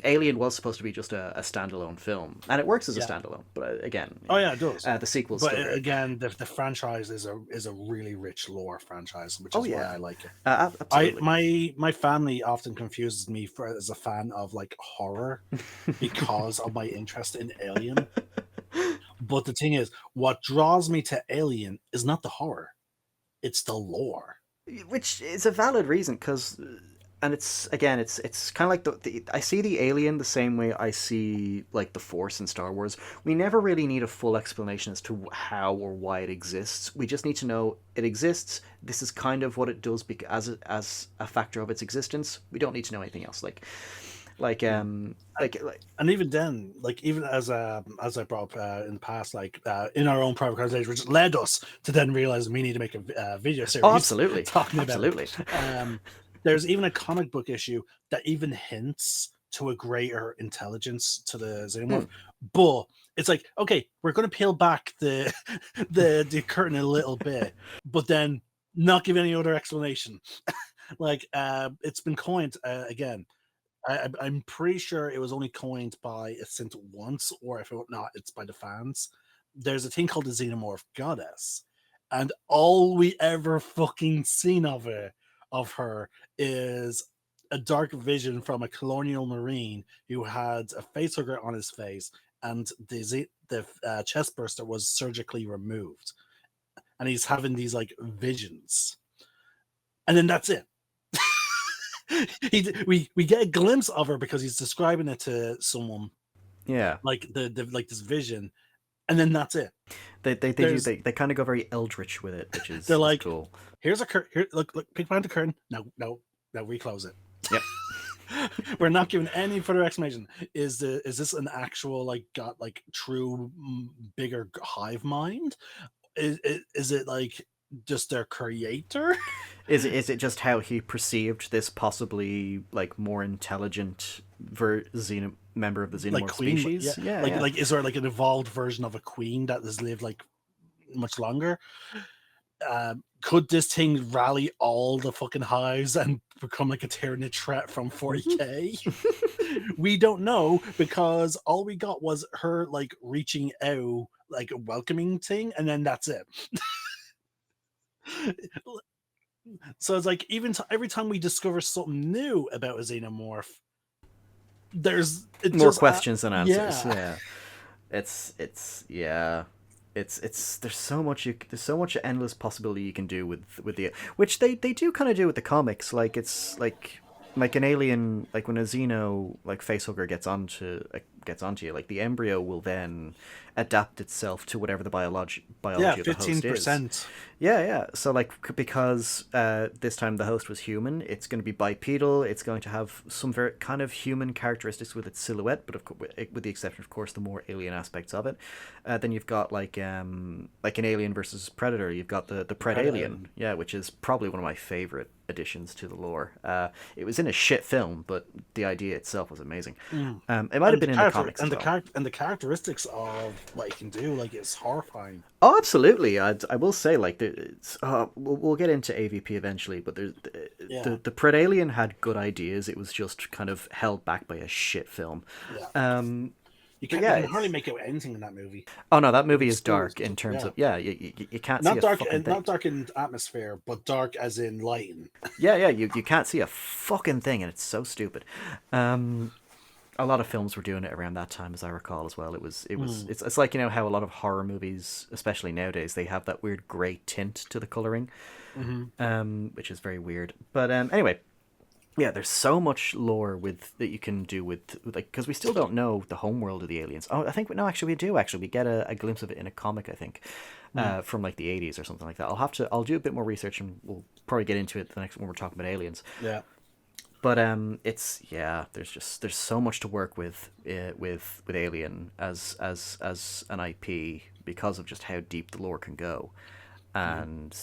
Alien was supposed to be just a standalone film, and it works as a Yeah. standalone. But again, Oh yeah, it does. the sequel's But still great. again, the franchise is a really rich lore franchise, which Oh is why yeah, I like it. I absolutely. my family often confuses me as a fan of like horror because of my interest in Alien. But the thing is, what draws me to Alien is not the horror; it's the lore. Which is a valid reason because and it's again it's kind of like the I see the alien the same way I see like the force in Star Wars. We never really need a full explanation as to how or why it exists. We just need to know it exists. This is kind of what it does as a factor of its existence. We don't need to know anything else like Mm. like And even then, like even as I brought up in the past, like in our own private conversation, which led us to then realize we need to make a video oh series absolutely talking about it. absolutely There's even a comic book issue that even hints to a greater intelligence to the Hmm. Xenomorph, but it's like okay, we're going to peel back the the curtain a little bit, but then not give any other explanation. Like it's been coined again. I'm pretty sure it was only coined by a synth once, or if not, it's by the fans. There's a thing called the Xenomorph Goddess, and all we ever fucking seen of her is a dark vision from a colonial marine who had a facehugger on his face, and the chest burster was surgically removed, and he's having these like visions, and then that's it. We get a glimpse of her because he's describing it to someone yeah like the like this vision, and then that's it. There's they kind of go very eldritch with it, which they're is like, cool. here's a curtain. Here, look, peek behind the curtain. No, reclose it. Yep. We're not giving any further explanation. Is this an actual like got like true bigger hive mind? Is it like just their creator? Is it just how he perceived this possibly like more intelligent member of the Like xenomorph queen? Yeah, species? Yeah, yeah. like is there like an evolved version of a queen that has lived like much longer? Could this thing rally all the fucking hives and become like a Tyranid threat from 40k? We don't know because all we got was her like reaching out, like a welcoming thing, and then that's it. So it's like every time we discover something new about a xenomorph, there's it More just questions than answers. yeah. Yeah. It's yeah. It's there's so much endless possibility you can do with the which they do kind of do with the comics. Like it's like an alien, like when a Xeno like facehugger gets onto you, like the embryo will then adapt itself to whatever the Yeah, biology of the host is. 15%. Yeah. So like because this time the host was human, it's going to be bipedal. It's going to have some very kind of human characteristics with its silhouette, but with the exception, of course, the more alien aspects of it. Then you've got like an Alien versus Predator. You've got the Pred Alien, yeah, which is probably one of my favorite additions to the lore. It was in a shit film, but the idea itself was amazing. It might have been in the comics and as well. the characteristics of what you can do, like, it's horrifying. Oh, absolutely. I will say, like, we'll get into AVP eventually, but the Pred Alien had good ideas. It was just kind of held back by a shit film. Yeah. You can hardly make out anything in that movie. Oh no, that movie is dark in terms of you can't not see dark, a fucking thing. not dark in atmosphere, but dark as in lighting. Yeah, you can't see a fucking thing, and it's so stupid. A lot of films were doing it around that time, as I recall as well. It's like, you know, how a lot of horror movies, especially nowadays, they have that weird grey tint to the coloring, which is very weird. But anyway, yeah, there's so much lore that you can do with like, because we still don't know the homeworld of the aliens. Oh, I think no, actually we do. Actually, we get a glimpse of it in a comic, I think, from like the 80s or something like that. I'll do a bit more research, and we'll probably get into it the next when we're talking about aliens. Yeah. But there's so much to work with Alien as an IP because of just how deep the lore can go, and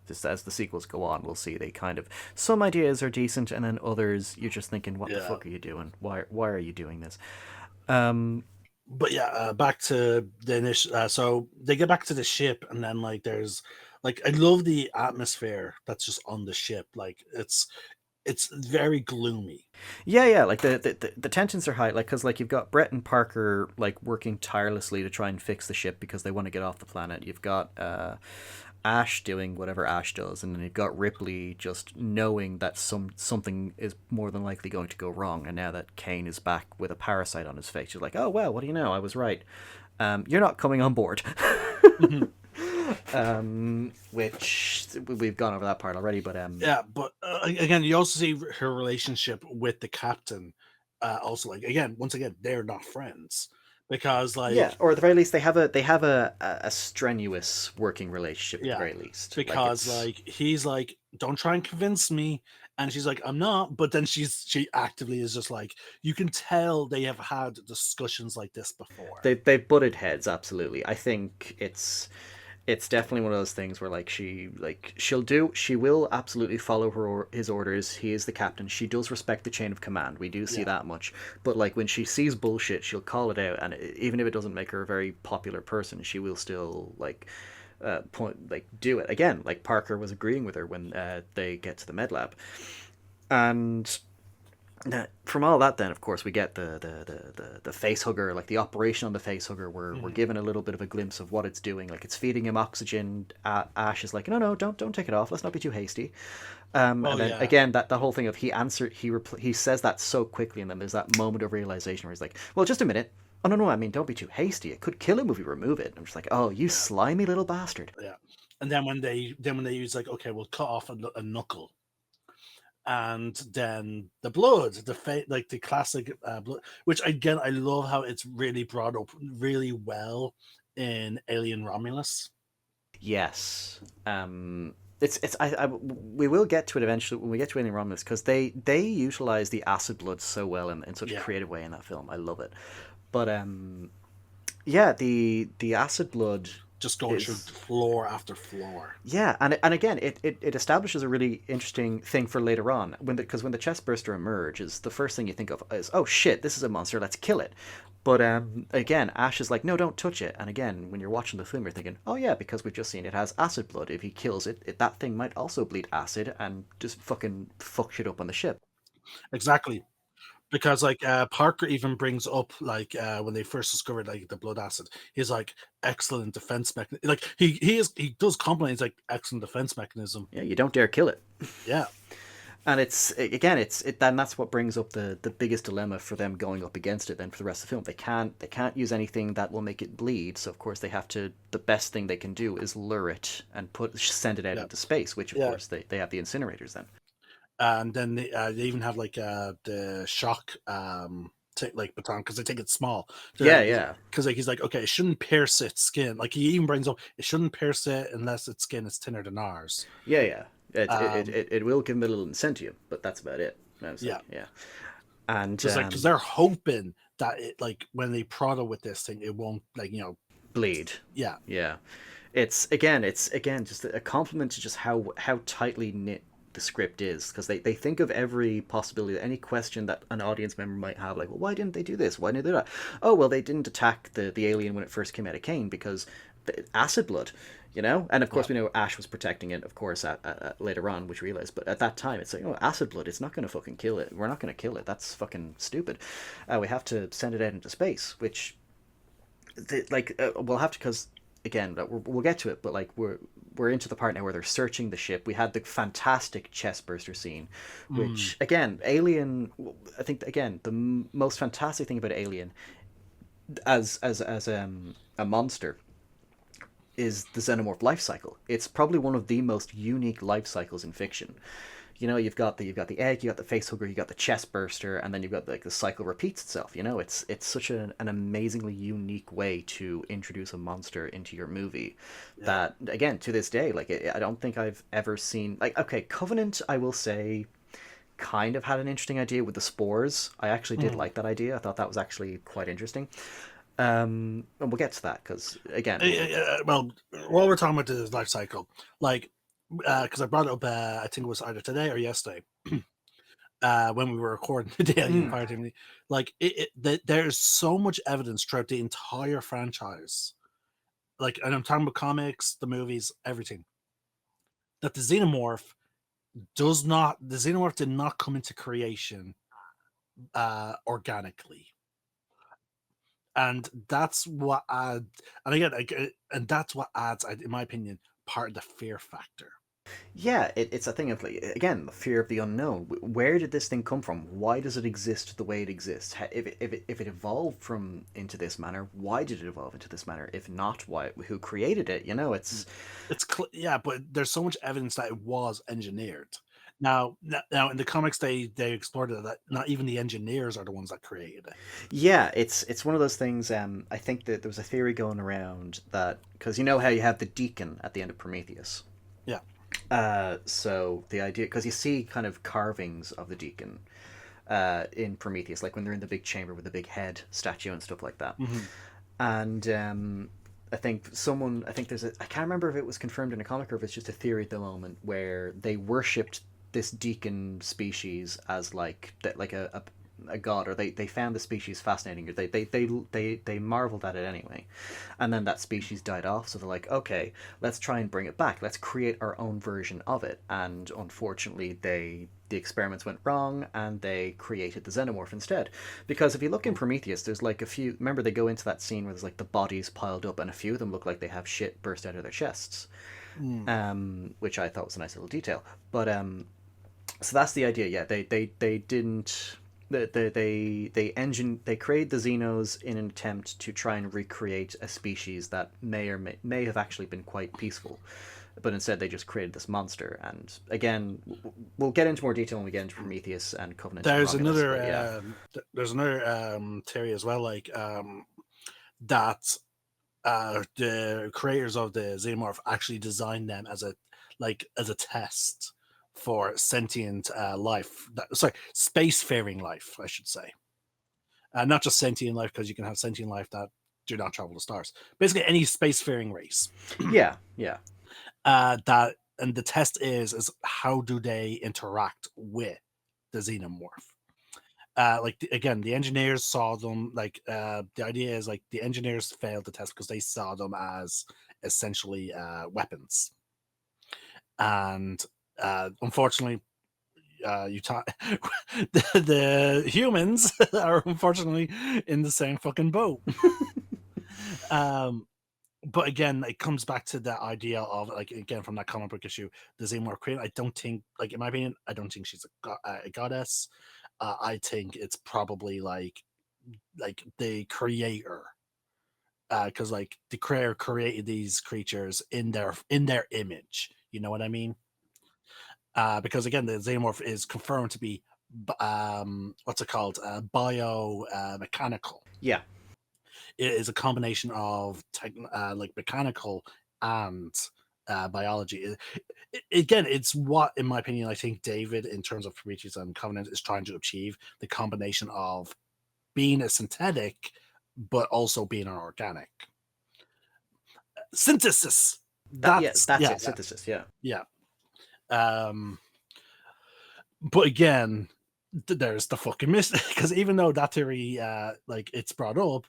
just as the sequels go on, we'll see they kind of, some ideas are decent, and then others you're just thinking, what the fuck are you doing? Why are you doing this? But yeah, back to the initial. So they get back to the ship, and then like there's like, I love the atmosphere that's just on the ship. Like it's very gloomy. Yeah. Like the tensions are high, like because like you've got Brett and Parker like working tirelessly to try and fix the ship because they want to get off the planet. You've got Ash doing whatever Ash does, and then you've got Ripley just knowing that something is more than likely going to go wrong. And now that Kane is back with a parasite on his face, you're like, oh well, what do you know? I was right. You're not coming on board. Which we've gone over that part already, but yeah, but again, you also see her relationship with the captain. Also, like, once again, they're not friends because, like, or at the very least, they have a strenuous working relationship. At the very least, because like he's like, don't try and convince me, and she's like, I'm not. But then she actively is just like, you can tell they have had discussions like this before. They've butted heads, absolutely. I think it's definitely one of those things where like she will absolutely follow his orders. He is the captain. She does respect the chain of command. We do see that much. But like when she sees bullshit, she'll call it out, and even if it doesn't make her a very popular person, she will still like do it. Again, like Parker was agreeing with her when they get to the med lab. And from all that, then of course we get the face hugger, like the operation on the face hugger. We're given a little bit of a glimpse of what it's doing. Like it's feeding him oxygen. Ash is like, no, don't take it off. Let's not be too hasty. And then again, that whole thing of he says that so quickly, and then there's that moment of realization where he's like, well, just a minute. Oh no, I mean, don't be too hasty. It could kill him if we remove it. I'm just like, oh, you slimy little bastard. Yeah, and then when they use like, okay, we'll cut off a knuckle. And then the blood, like the classic blood, which again, I love how it's really brought up really well in Alien Romulus. Yes. We will get to it eventually when we get to Alien Romulus, because they utilize the acid blood so well in such a creative way in that film. I love it. But the acid blood just going through floor after floor. Yeah, and again, it establishes a really interesting thing for later on, because when the chest burster emerges, the first thing you think of is, oh shit, this is a monster, let's kill it. But again, Ash is like, no, don't touch it. And again, when you're watching the film, you're thinking, oh yeah, because we've just seen it has acid blood. If he kills it, that thing might also bleed acid and just fucking fuck shit up on the ship. Exactly. Because like Parker even brings up like when they first discovered like the blood acid, he's like, excellent defense mechanism. Like he does compliment, he's like, excellent defense mechanism. Yeah, you don't dare kill it. Yeah. And it's again, then that's what brings up the biggest dilemma for them going up against it. Then for the rest of the film, they can't use anything that will make it bleed. So of course they have to. The best thing they can do is lure it and send it out Yeah, into space, which of yeah. course they have the incinerators then. And then they even have like the shock like baton because they think it's small. Yeah, yeah, Because like he's like, okay, it shouldn't pierce its skin. Like he even brings up, it shouldn't pierce it unless its skin is thinner than ours. yeah, yeah. Um, It will give them a little incentive, but that's about it. And I was yeah, like, yeah, and because they're hoping that it like when they prod with this thing, it won't like bleed. yeah. Yeah, it's again just a compliment to just how tightly knit the script is, because they think of every possibility, any question that an audience member might have, like, well, why didn't they do this? Why didn't they do that? Oh, well, they didn't attack the alien when it first came out of Kane because acid blood, you know. And of course, Yeah. we know Ash was protecting it, of course, later on, which we realized. But at that time, it's like, oh, acid blood. It's not going to fucking kill it. We're not going to kill it. That's fucking stupid. We have to send it out into space, which we'll have to, because again we'll get to it, but like we're into the part now where they're searching the ship. We had the fantastic chest burster scene, Mm. which again, Alien, I think again the most fantastic thing about Alien as a monster is the xenomorph life cycle. It's probably one of the most unique life cycles in fiction. You know, you've got the egg, you got the face hugger, you got the chest burster, and then you've got like the cycle repeats itself. You know, it's such an amazingly unique way to introduce a monster into your movie. Yeah. That again, to this day, like I don't think I've ever seen, like, okay, Covenant, I will say, kind of had an interesting idea with the spores. I actually did like that idea. I thought that was actually quite interesting. And we'll get to that because again, Well, while we're talking about the life cycle, like because I brought it up, I think it was either today or yesterday, when we were recording the Daily Mm. Fireteam. Like there's so much evidence throughout the entire franchise, like, and I'm talking about comics, the movies, everything, that the xenomorph did not come into creation organically, and that's what adds, and again, and that's what adds, in my opinion, part of the fear factor. Yeah, it's a thing of, like, again, the fear of the unknown. Where did this thing come from? Why does it exist the way it exists? If it evolved from into this manner, why did it evolve into this manner? If not, why? Who created it? You know, it's Yeah, but there's so much evidence that it was engineered. Now in the comics, they explored it, that not even the engineers are the ones that created it. yeah, it's one of those things. I think that there was a theory going around that, because you know how you have the deacon at the end of Prometheus. Yeah. So the idea, because you see kind of carvings of the deacon in Prometheus, like when they're in the big chamber with the big head statue and stuff like that. Mm-hmm. And I think there's I can't remember if it was confirmed in a comic or if it's just a theory at the moment, where they worshipped this deacon species as like a god, or they found the species fascinating, or they marveled at it anyway, and then that species died off, so they're like, okay, let's try and bring it back, let's create our own version of it. And unfortunately the experiments went wrong and they created the xenomorph instead. Because if you look in Prometheus, there's like a few, remember they go into that scene where there's like the bodies piled up and a few of them look like they have shit burst out of their chests. Which I thought was a nice little detail. But so that's the idea. Yeah, they didn't. They created the Xenos in an attempt to try and recreate a species that may have actually been quite peaceful, but instead they just created this monster. And again, we'll get into more detail when we get into Prometheus and Covenant. There's and Romulus, another but yeah. there's another theory as well, like that the creators of the xenomorph actually designed them as a test for sentient life. Sorry, spacefaring life, I should say. Not just sentient life, because you can have sentient life that do not travel to stars. Basically, any spacefaring race. Yeah, yeah. That, and the test is how do they interact with the xenomorph? Again, the engineers saw them, like the idea is like the engineers failed the test because they saw them as essentially weapons, and unfortunately the humans are unfortunately in the same fucking boat. um but again, it comes back to that idea of like again from that comic book issue, the Xenomorph queen. I don't think, like in my opinion, I don't think she's a goddess. I think it's probably like the creator, because like the creator created these creatures in their image. You know what I mean? Because again, the Xenomorph is confirmed to be what's it called? Bio mechanical. Yeah, It is a combination of like mechanical and biology. Again, it's what, in my opinion, I think David, in terms of Prometheus and Covenant, is trying to achieve: the combination of being a synthetic, but also being an organic synthesis. that's Yeah, it. Synthesis. Yeah. yeah. Um, but again, there's the fucking mystery because even though that theory, like it's brought up,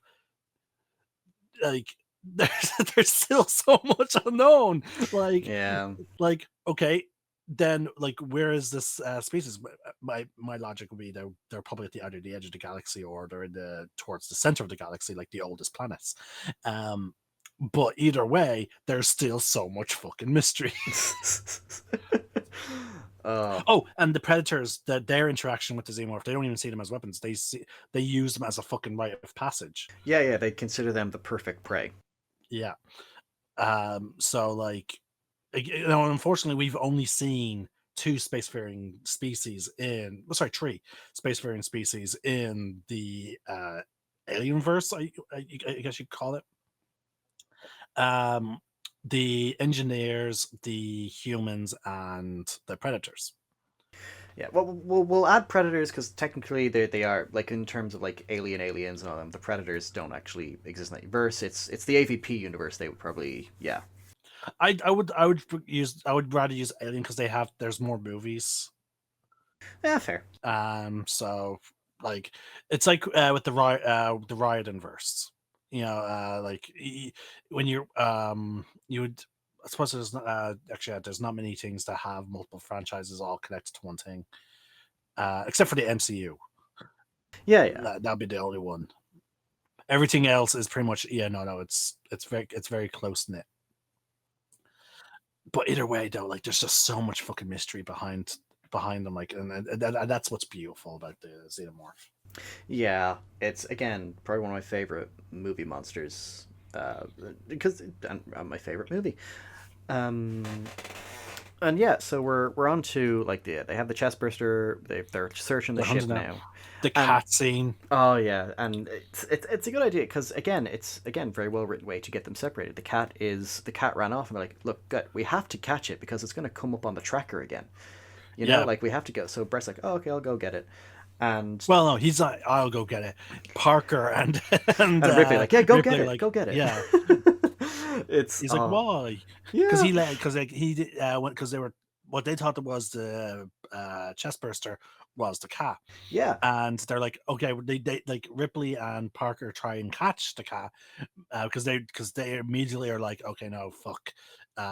like there's still so much unknown. Yeah. Like okay, then like where is this species? My logic would be they're probably at either the edge of the galaxy or they're in towards the center of the galaxy, like the oldest planets. Um, but either way, there's still so much fucking mystery. uh, Oh, and the predators, their interaction with the xenomorph, they don't even see them as weapons. They use them as a fucking rite of passage. yeah, they consider them the perfect prey. Yeah. So like, you know, unfortunately, we've only seen two spacefaring species in, sorry, three spacefaring species in the Alienverse. I guess you'd call it. Um, the engineers, the humans, and the predators. Yeah, well, we'll add predators because technically they are like in terms of like aliens and all them. The predators don't actually exist in that universe. It's the AVP universe. They would probably yeah. I would I would rather use Alien because there's more movies. Yeah, fair. So like it's like with the riot inverse. You know, like when you would, I suppose there's not actually there's not many things that have multiple franchises all connected to one thing, except for the MCU. Yeah. That'll be the only one. Everything else is pretty much no. It's very close knit. But either way, though, like there's just so much fucking mystery behind them, like, and that's what's beautiful about the Xenomorph. Yeah, it's again probably one of my favorite movie monsters. Because my favorite movie. Um, and yeah, so we're on to like they have the chest burster. They're searching the ship now. The And cat scene. oh yeah, and it's a good idea because it's very well written way to get them separated. The cat ran off and they're like, look, good, we have to catch it because it's going to come up on the tracker again. You know, like we have to go. So Brett's like, oh, okay, I'll go get it. And well, no, he's like, I'll go get it. Parker and Ripley like, yeah, go Ripley, get it, like, go get it. Yeah, He's like, why? Yeah, Because like he did because they were what they thought it was the chest burster was the cat. yeah, And they're like, okay, they like Ripley and Parker try and catch the cat because they immediately are like, okay, no, fuck,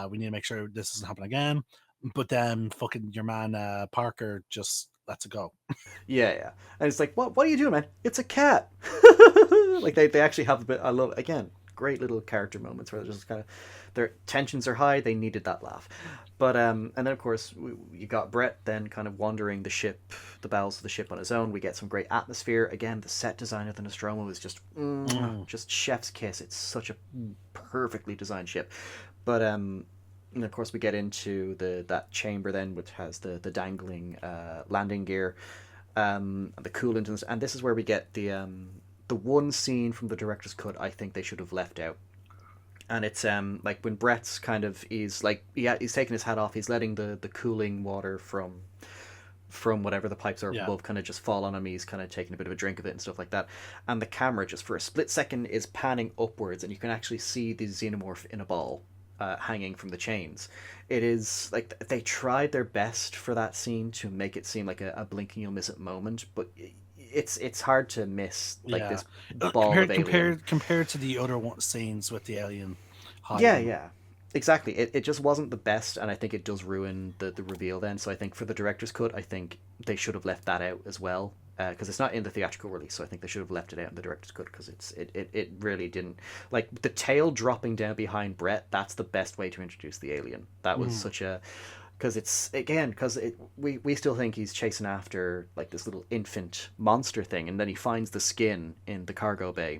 we need to make sure this doesn't happen again. But then fucking your man Parker just lets it go. yeah. And it's like, what are you doing, man? It's a cat. Like they actually have a bit. I love again. Great little character moments where they're just kind of their tensions are high. They needed that laugh, but and then of course you got Brett then kind of wandering the ship, the bowels of the ship on his own. We get some great atmosphere again. The set design of the Nostromo is just chef's kiss. It's such a perfectly designed ship, but and of course we get into that chamber then, which has the dangling landing gear, the coolant, and this is where we get the one scene from the director's cut I think they should have left out. And it's like when Brett's kind of he's like he's taking his hat off, he's letting the cooling water from whatever the pipes are above kind of just fall on him. He's kind of taking a bit of a drink of it and stuff like that. And the camera just for a split second is panning upwards, and you can actually see the xenomorph in a ball hanging from the chains. It is like they tried their best for that scene to make it seem like a blinking you'll miss it moment, but it's hard to miss like this ball of alien. Compared to the other scenes with the alien. Yeah. Exactly. It just wasn't the best, and I think it does ruin the reveal then. So I think for the director's cut, I think they should have left that out as well. Because it's not in the theatrical release, so I think they should have left it out in the director's cut because it really didn't like the tail dropping down behind Brett. That's the best way to introduce the alien. That was Mm. such a because it's again because we still think he's chasing after like this little infant monster thing, and then he finds the skin in the cargo bay,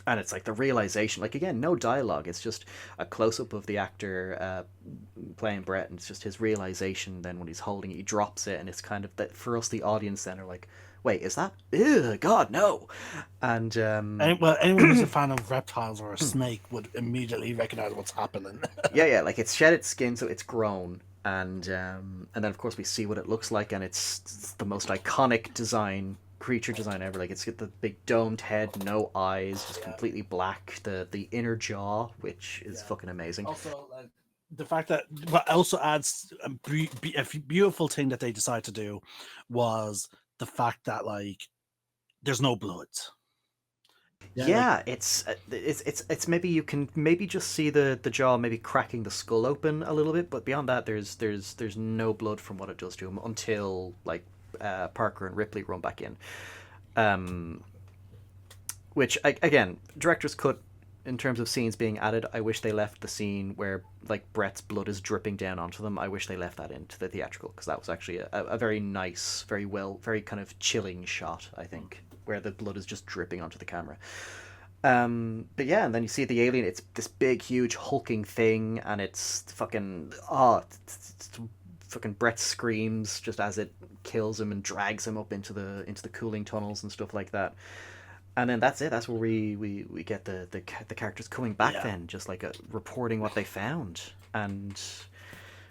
and it's like the realization, like again, no dialogue, it's just a close-up of the actor playing Brett, and it's just his realization then when he's holding it, he drops it, and it's kind of that for us the audience then are like, wait, is that, ew, god no. And Well, anyone who's a fan of reptiles or a snake would immediately recognize what's happening. yeah, like it's shed its skin, so it's grown, and then of course we see what it looks like, and it's the most iconic creature design ever. Like it's got the big domed head, no eyes, just Yeah. completely black. The inner jaw, which is Yeah. fucking amazing. Also, like the fact that what also adds a beautiful thing that they decided to do was the fact that like there's no blood. Yeah, like Yeah, it's maybe you can maybe just see the jaw maybe cracking the skull open a little bit, but beyond that, there's no blood from what it does to him until like Parker and Ripley run back in. Um, which again, director's cut in terms of scenes being added. I wish they left the scene where like Brett's blood is dripping down onto them. I wish they left that into the theatrical because that was actually a very nice, very kind of chilling shot. I think where the blood is just dripping onto the camera. But yeah, and then you see the alien. It's this big, huge, hulking thing, and it's fucking fucking Brett screams just as it kills him and drags him up into the cooling tunnels and stuff like that. And then that's it. That's where we get the characters coming back. yeah, Then just like reporting what they found, and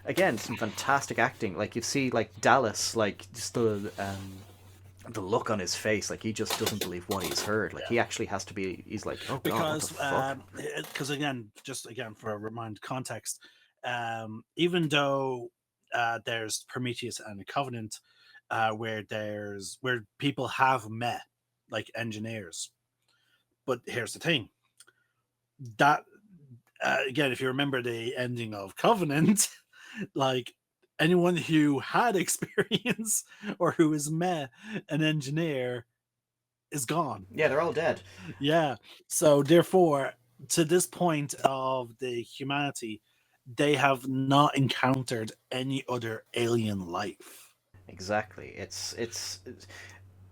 again some fantastic acting. Like you see like Dallas, like just the look on his face, like he just doesn't believe what he's heard. Like yeah. he actually has to be. He's like, oh god, what the Because fuck? again, just again for a remind context, even though there's Prometheus and Covenant, where people have met like engineers, but here's the thing that again, if you remember the ending of Covenant, like anyone who had experience or who has met an engineer is gone. Yeah, they're all dead. Yeah. So therefore, to this point of the humanity, they have not encountered any other alien life. Exactly. It's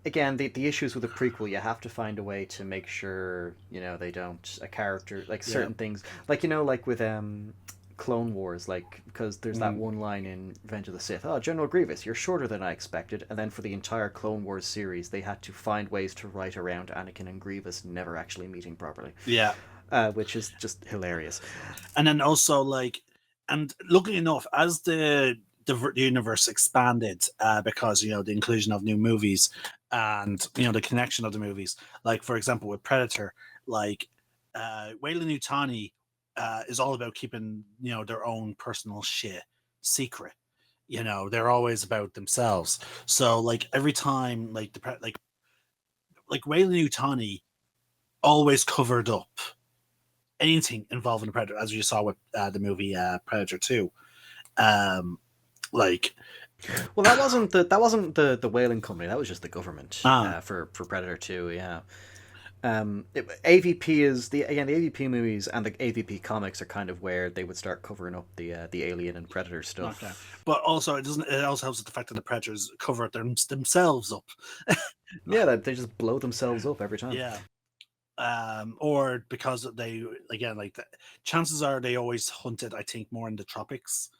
again the issues with the prequel. You have to find a way to make sure they don't a character like Yeah. certain things like like with Clone Wars, like because there's that one line in Revenge of the Sith. Oh, General Grievous, you're shorter than I expected. And then for the entire Clone Wars series, they had to find ways to write around Anakin and Grievous never actually meeting properly, Yeah. which is just hilarious. And then also like, and luckily enough, as the universe expanded, because the inclusion of new movies and the connection of the movies, like for example with Predator, like Weyland-Yutani is all about keeping their own personal shit secret. They're always about themselves. So like every time like like Weyland-Yutani always covered up anything involving the Predator, as you saw with the movie Predator 2. Like, Well, that wasn't the whaling company. That was just the government ah, for Predator 2. Yeah. AVP is the AVP movies and the AVP comics are kind of where they would start covering up the Alien and Predator stuff. okay. But also, it doesn't. It also helps with the fact that the Predators cover themselves up. Yeah, they just blow themselves up every time. Yeah. Or because they again like chances are they always hunted, I think, more in the tropics.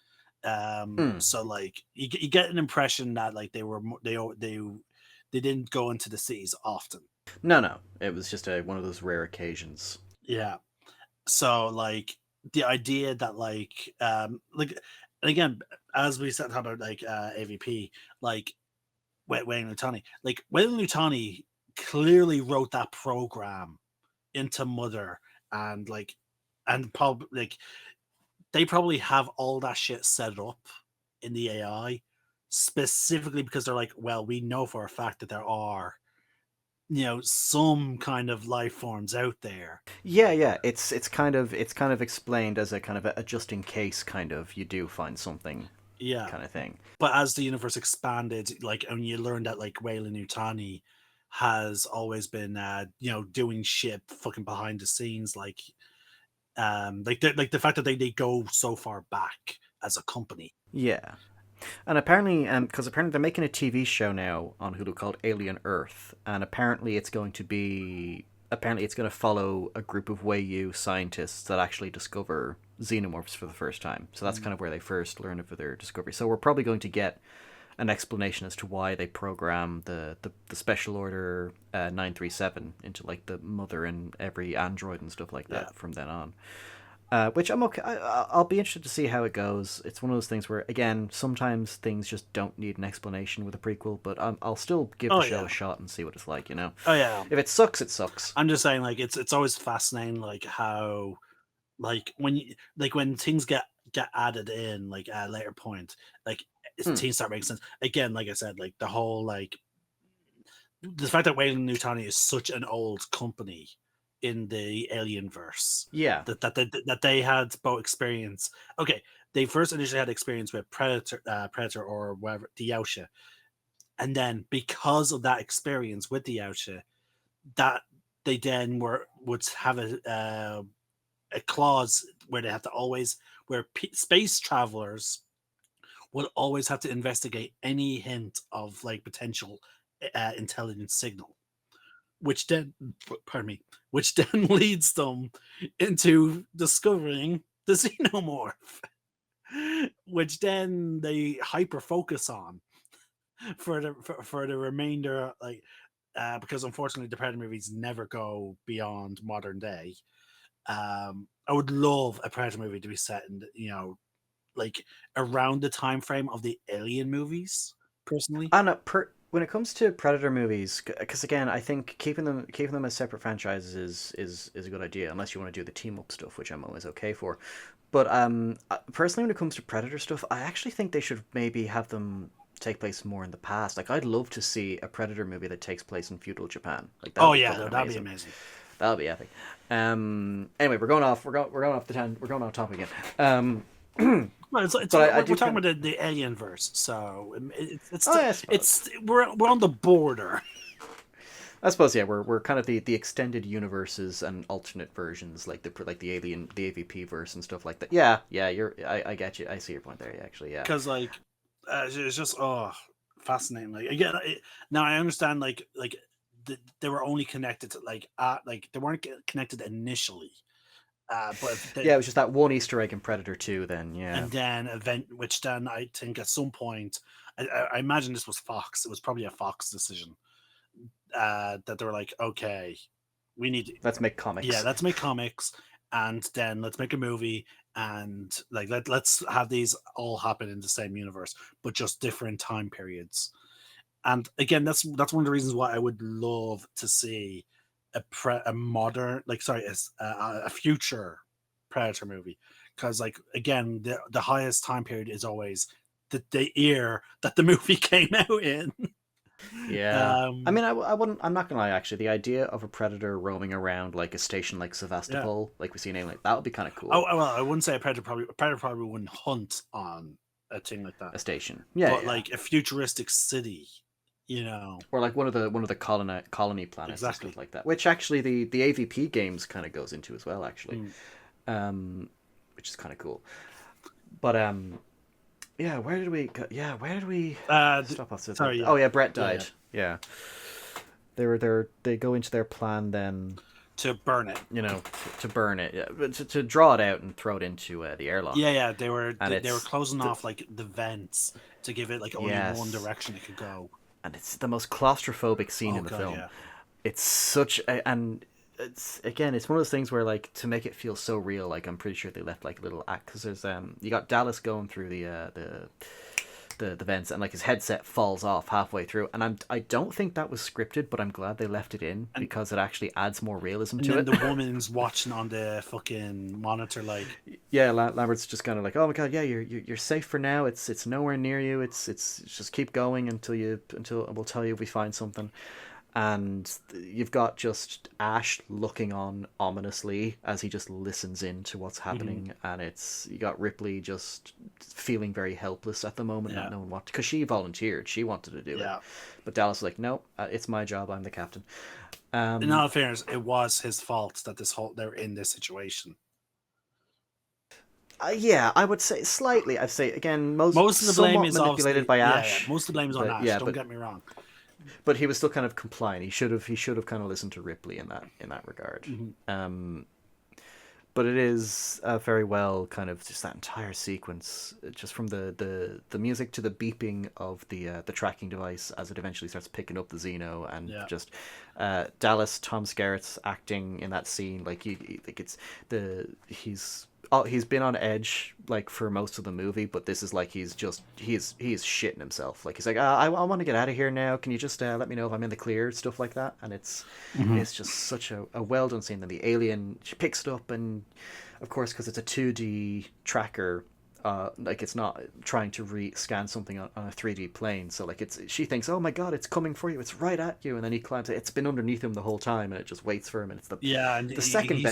Mm. So like you get an impression that like they didn't go into the cities often. No, it was just one of those rare occasions. Yeah. So like the idea that like and again, as we said about like AVP, like Weyland-Yutani, like Weyland-Yutani clearly wrote that program into Mother, and like and probably like they probably have all that shit set up in the AI specifically because they're like, well, we know for a fact that there are some kind of life forms out there. Yeah. It's kind of explained as a kind of a just in case kind of you do find something Yeah. kind of thing. But as the universe expanded, like, and you learn that like Weyland-Yutani has always been doing shit fucking behind the scenes, like the fact that they go so far back as a company. Yeah. And apparently, because apparently they're making a TV show now on Hulu called Alien Earth, and apparently it's going to follow a group of Weyland scientists that actually discover xenomorphs for the first time. So that's kind of where they first learn of their discovery. So we're probably going to get an explanation as to why they program the Special Order 937 into like the mother in every android and stuff like that from then on. Which I'm okay. I'll be interested to see how it goes. It's one of those things where, again, sometimes things just don't need an explanation with a prequel, but I'll still give the show a shot and see what it's like. Oh yeah. If it sucks, it sucks. I'm just saying, like, it's always fascinating, like how, like when things get added in, like at a later point, like things start making sense. Again, like I said, like the whole like the fact that Weyland-Yutani is such an old company in the Alien verse. Yeah. That they had both experience. Okay, they first initially had experience with Predator or whatever, the Yautja, and then because of that experience with the Yautja, that they then would have a clause where they have to always space travelers would always have to investigate any hint of like potential intelligence signal, which then, pardon me, which then leads them into discovering the xenomorph, which then they hyper focus on for the remainder, like because unfortunately the Predator movies never go beyond modern day. I would love a Predator movie to be set in like around the time frame of the Alien movies. Personally, And when it comes to Predator movies, because again, I think keeping them as separate franchises is a good idea, unless you want to do the team up stuff, which I'm always okay for. But personally, when it comes to Predator stuff, I actually think they should maybe have them take place more in the past. Like, I'd love to see a Predator movie that takes place in feudal Japan. Like, oh yeah, that'd be amazing. That'll be epic. Anyway, we're going off topic again. Well, we're talking about the Alien verse, so we're on the border. I suppose we're kind of the extended universes and alternate versions, like the Alien, the AVP verse and stuff like that. Yeah, I get you. I see your point there. Actually, yeah. Because like it's just fascinating. Like again, now I understand like they were only connected to like they weren't connected initially. But it was just that one Easter egg in Predator 2 then, yeah. And then which then I think at some point, I imagine this was Fox. It was probably a Fox decision that they were like, okay, we need let's make comics. Yeah, let's make comics, and then let's make a movie, and like let's have these all happen in the same universe, but just different time periods. And again, that's one of the reasons why I would love to see a modern, like, sorry, a future Predator movie, because like again, the highest time period is always the year that the movie came out in. Yeah, I mean, I wouldn't. I'm not gonna lie. Actually, the idea of a Predator roaming around like a station like Sevastopol, like we see name, like that would be kind of cool. Oh well, I wouldn't say a Predator probably wouldn't hunt on a thing like that. A station, yeah, but like a futuristic city. Or like one of the colony planets, exactly, and stuff like that. Which actually the AVP games kind of goes into as well, actually, which is kind of cool. But yeah, where did we go? Yeah, where did we stop off? Sorry, oh yeah, Brett died. Yeah. They go into their plan then to burn it. To burn it, yeah, to draw it out and throw it into the airlock. Yeah, they were closing off like the vents to give it like only one direction it could go. And it's the most claustrophobic scene in the film. Yeah. It's such and it's one of those things where like to make it feel so real, like I'm pretty sure they left like little act, because there's you got Dallas going through the vents, and like his headset falls off halfway through, and I don't think that was scripted, but I'm glad they left it in because it actually adds more realism to it. And the woman's watching on the fucking monitor, like, yeah, Lambert's just kind of like, oh my god, yeah, you're safe for now. It's nowhere near you. It's just keep going until we'll tell you if we find something. and you've got just Ash looking on ominously as he just listens in to what's happening, and you got Ripley just feeling very helpless at the moment, not Yeah. knowing what, because she volunteered, she wanted to do it, Yeah. but Dallas was like, no, it's my job, I'm the captain. In all fairness, it was his fault that they're in this situation. Yeah, I would say slightly. I'd say again, Most of the blame somewhat is manipulated obviously, by yeah. Ash. Most of the blame is on But Ash. yeah, Don't get me wrong. but he was still kind of compliant. He should have kind of listened to Ripley in that regard. But it is very well kind of just that entire sequence, just from the music to the beeping of the tracking device as it eventually starts picking up the Xeno, and just Dallas Tom Skerritt's acting in that scene, like it's he's been on edge like for most of the movie, but this is like he's shitting himself. Like he's like, I want to get out of here now. Can you just let me know if I'm in the clear? Stuff like that, and it's just such a well done scene. Then the alien, she picks it up, and of course, because it's a 2D tracker, like it's not trying to scan something on a 3D plane. So like she thinks, oh my god, it's coming for you, it's right at you, and then he climbs it. It's been underneath him the whole time, and it just waits for him. And it's the second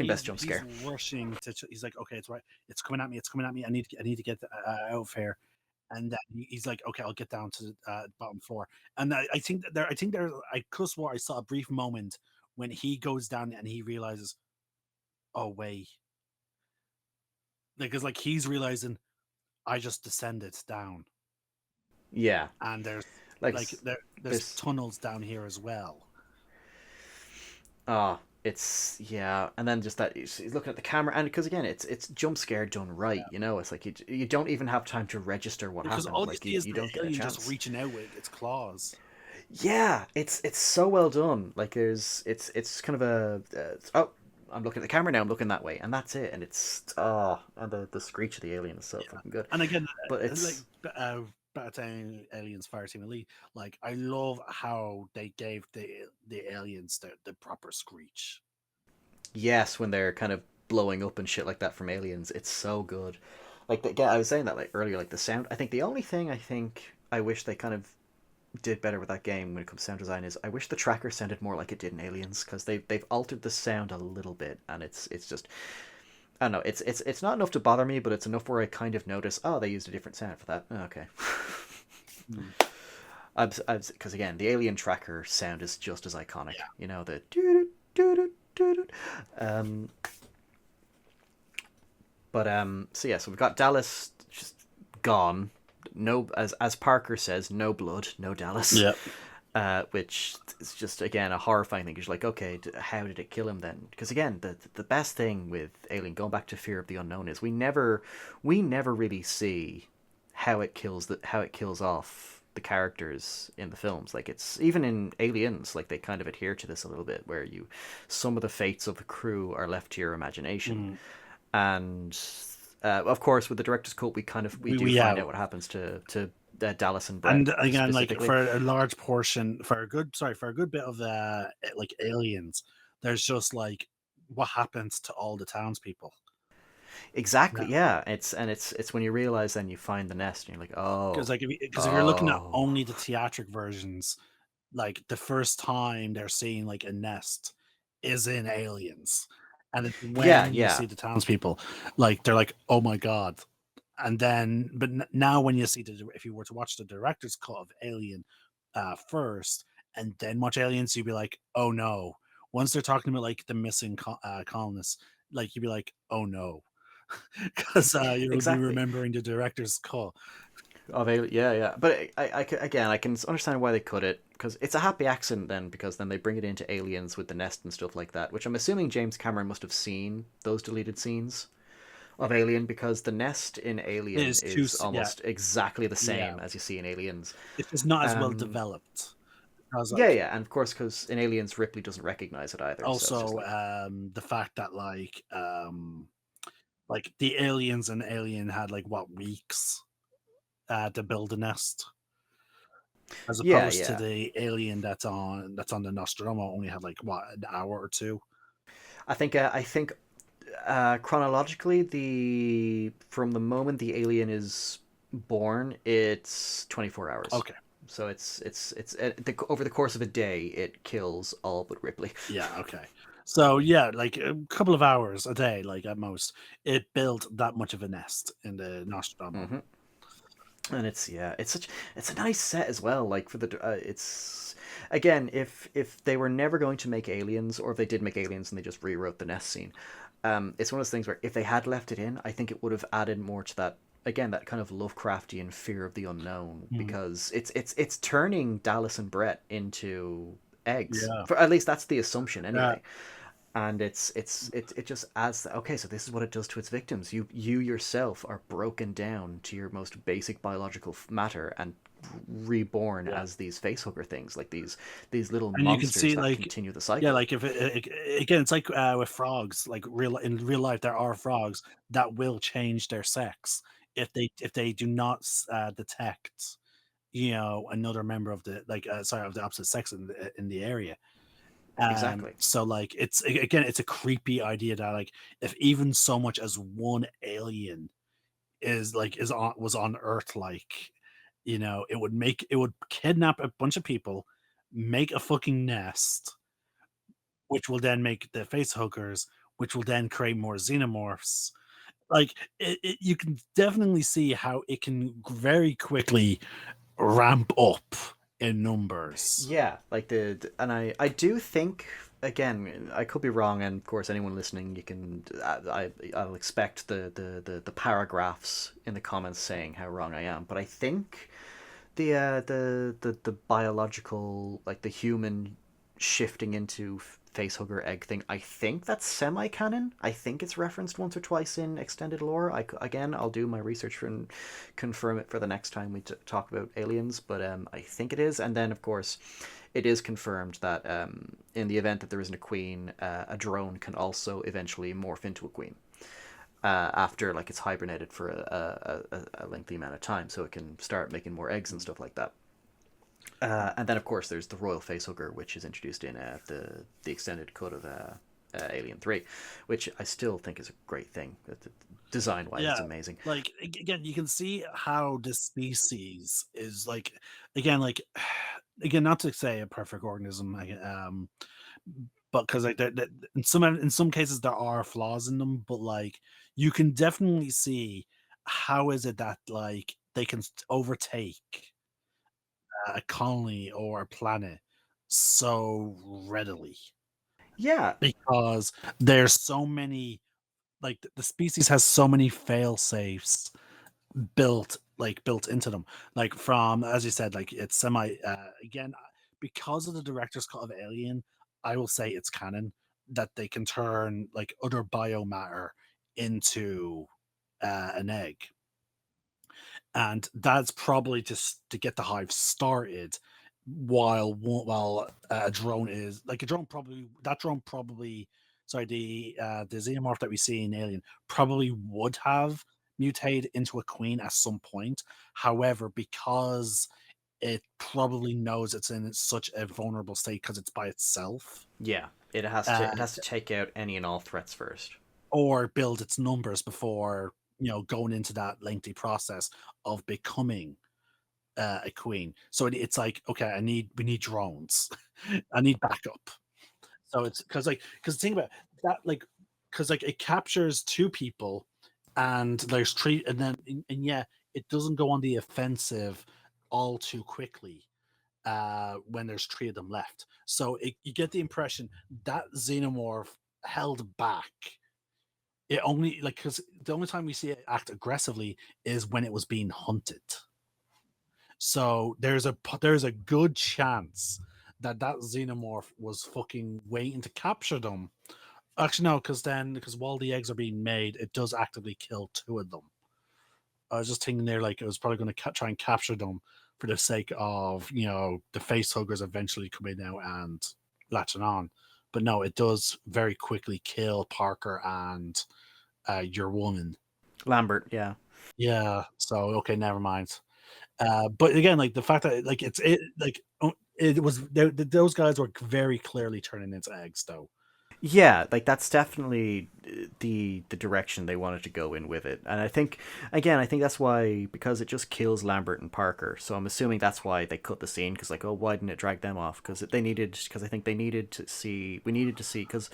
best jump scare. He's rushing to. He's like, okay, it's right. It's coming at me. It's coming at me. I need to get out of here. And he's like, okay, I'll get down to the bottom floor. And I think I could have swore I saw a brief moment when he goes down and he realizes, oh wait, because like he's realizing I just descended down. Yeah, and there's like there's tunnels down here as well. It's and then just that he's looking at the camera, and because again, it's jump scare done right. You know, it's like you don't even have time to register what happened. All like you don't get a chance. Just reaching out with its claws. Yeah, it's so well done. Like it's kind of I'm looking at the camera now. I'm looking that way, and that's it. And it's and the screech of the alien is so fucking good. And again, but it's like Batman Aliens Fireteam Elite. Like I love how they gave the aliens the proper screech. Yes, when they're kind of blowing up and shit like that from aliens, it's so good. Like I was saying that like earlier, like the sound. I think the only thing I wish they kind of did better with that game when it comes to sound design is I wish the tracker sounded more like it did in Aliens, because they've altered the sound a little bit, and it's just I don't know, it's not enough to bother me, but it's enough where I kind of notice, oh, they used a different sound for that. Okay. Because again, the Alien tracker sound is just as iconic. You know, the so we've got Dallas just gone. No, as Parker says, no blood, no Dallas. Yeah. Which is just again a horrifying thing. Because you're like, okay, how did it kill him then? Because again, the best thing with Alien, going back to Fear of the Unknown, is we never really see how it kills off the characters in the films. Like it's even in Aliens, like they kind of adhere to this a little bit, where some of the fates of the crew are left to your imagination, and of course with the director's cut, we find out what happens to Dallas and Brett. And again, like for a large portion, for a good bit of like Aliens, there's just like what happens to all the townspeople. Exactly. Yeah. It's when you realize, then you find the nest, and you're like, oh. Because if you're looking at only the theatric versions, like the first time they're seeing like a nest is in Aliens, and it's when you see the townspeople, like they're like, oh my god. And then, but now when you see if you were to watch the director's cut of Alien first, and then watch Aliens, you'd be like, oh no. Once they're talking about like the missing colonists, like you'd be like, oh no. Because you'll be remembering the director's cut of Alien. Yeah. But I can understand why they cut it, because it's a happy accident then, because then they bring it into Aliens with the nest and stuff like that, which I'm assuming James Cameron must have seen those deleted scenes of Alien, because the nest in Alien is almost exactly the same as you see in Aliens. It's just not as well developed. And of course, because in Aliens, Ripley doesn't recognize it either. Also, so like... the fact that like the aliens and Alien had like what weeks to build a nest, as opposed to the alien that's on the Nostromo only had like what, an hour or two. I think chronologically, from the moment the alien is born, it's 24 hours. Okay. So over the course of a day, it kills all but Ripley. Yeah, okay. So yeah, like a couple of hours a day, like at most, it built that much of a nest in the Nostromo. And it's a nice set as well. Like for the it's again, if they were never going to make aliens, or if they did make aliens and they just rewrote the nest scene, it's one of those things where if they had left it in, I think it would have added more to that, again, that kind of Lovecraftian fear of the unknown, Mm. because it's turning Dallas and Brett into eggs. Yeah. For at least that's the assumption Yeah. anyway. And it just adds that, okay, so this is what it does to its victims. You yourself are broken down to your most basic biological matter and reborn Yeah. as these facehugger things, like these little And you can monsters see that like, continue the yeah, cycle. like if again, it's like with frogs, like in real life, there are frogs that will change their sex if they do not detect, another member of the sorry, of the opposite sex in the area. Exactly. So like again, it's a creepy idea that like if even so much as one alien was on Earth, like, it would kidnap a bunch of people, make a fucking nest, which will then make the face hookers, which will then create more xenomorphs. Like you can definitely see how it can very quickly ramp up in numbers. Yeah, like and I do think, again, I could be wrong, and of course anyone listening, you can I'll expect the paragraphs in the comments saying how wrong I am, but I think the biological, like the human shifting into facehugger egg thing, I think that's semi-canon. I think it's referenced once or twice in extended lore. Again, I'll do my research and confirm it for the next time we talk about aliens, but I think it is. And then of course it is confirmed that in the event that there isn't a queen, a drone can also eventually morph into a queen after like it's hibernated for a lengthy amount of time, so it can start making more eggs and stuff like that. And then, of course, there's the royal facehugger, which is introduced in the extended cut of Alien 3, which I still think is a great thing. Design wise, it's Yeah, amazing. like again, you can see how the species is like, again, like, again, not to say a perfect organism, but because like in some cases there are flaws in them, but like you can definitely see how is it that like they can overtake a colony or a planet so readily, Yeah, because there's so many, like the species has so many fail safes built into them, like from, as you said, like it's semi again, because of the director's cut of Alien, I will say it's canon that they can turn like other biomatter into an egg, and that's probably just to get the hive started, while a drone is like, a drone probably, sorry, the xenomorph that we see in Alien probably would have mutated into a queen at some point. However, because it probably knows it's in such a vulnerable state because it's by itself, yeah. uh, It has to take out any and all threats first. or build its numbers before, going into that lengthy process of becoming a queen. So it's like, okay, we need drones. I need backup. So it's because think about that, like, because like it captures two people, and there's three, and then and yeah, it doesn't go on the offensive all too quickly when there's three of them left. So you get the impression that xenomorph held back. It only, like, because the only time we see it act aggressively is when it was being hunted. So there's a good chance that that xenomorph was fucking waiting to capture them. Actually, no, because while the eggs are being made, it does actively kill two of them. I was just thinking there, like it was probably going to try and capture them for the sake of, the face huggers eventually coming out and latching on. But no, it does very quickly kill Parker and your woman. Lambert, yeah. Yeah. So okay, never mind. But again, like the fact that like it was those guys were very clearly turning into eggs, though. Yeah, like that's definitely the direction they wanted to go in with it. And I think again, I think that's why, because it just kills Lambert and Parker. So I'm assuming that's why they cut the scene, because like, oh, why didn't it drag them off? Because I think they needed to see, we needed to see, because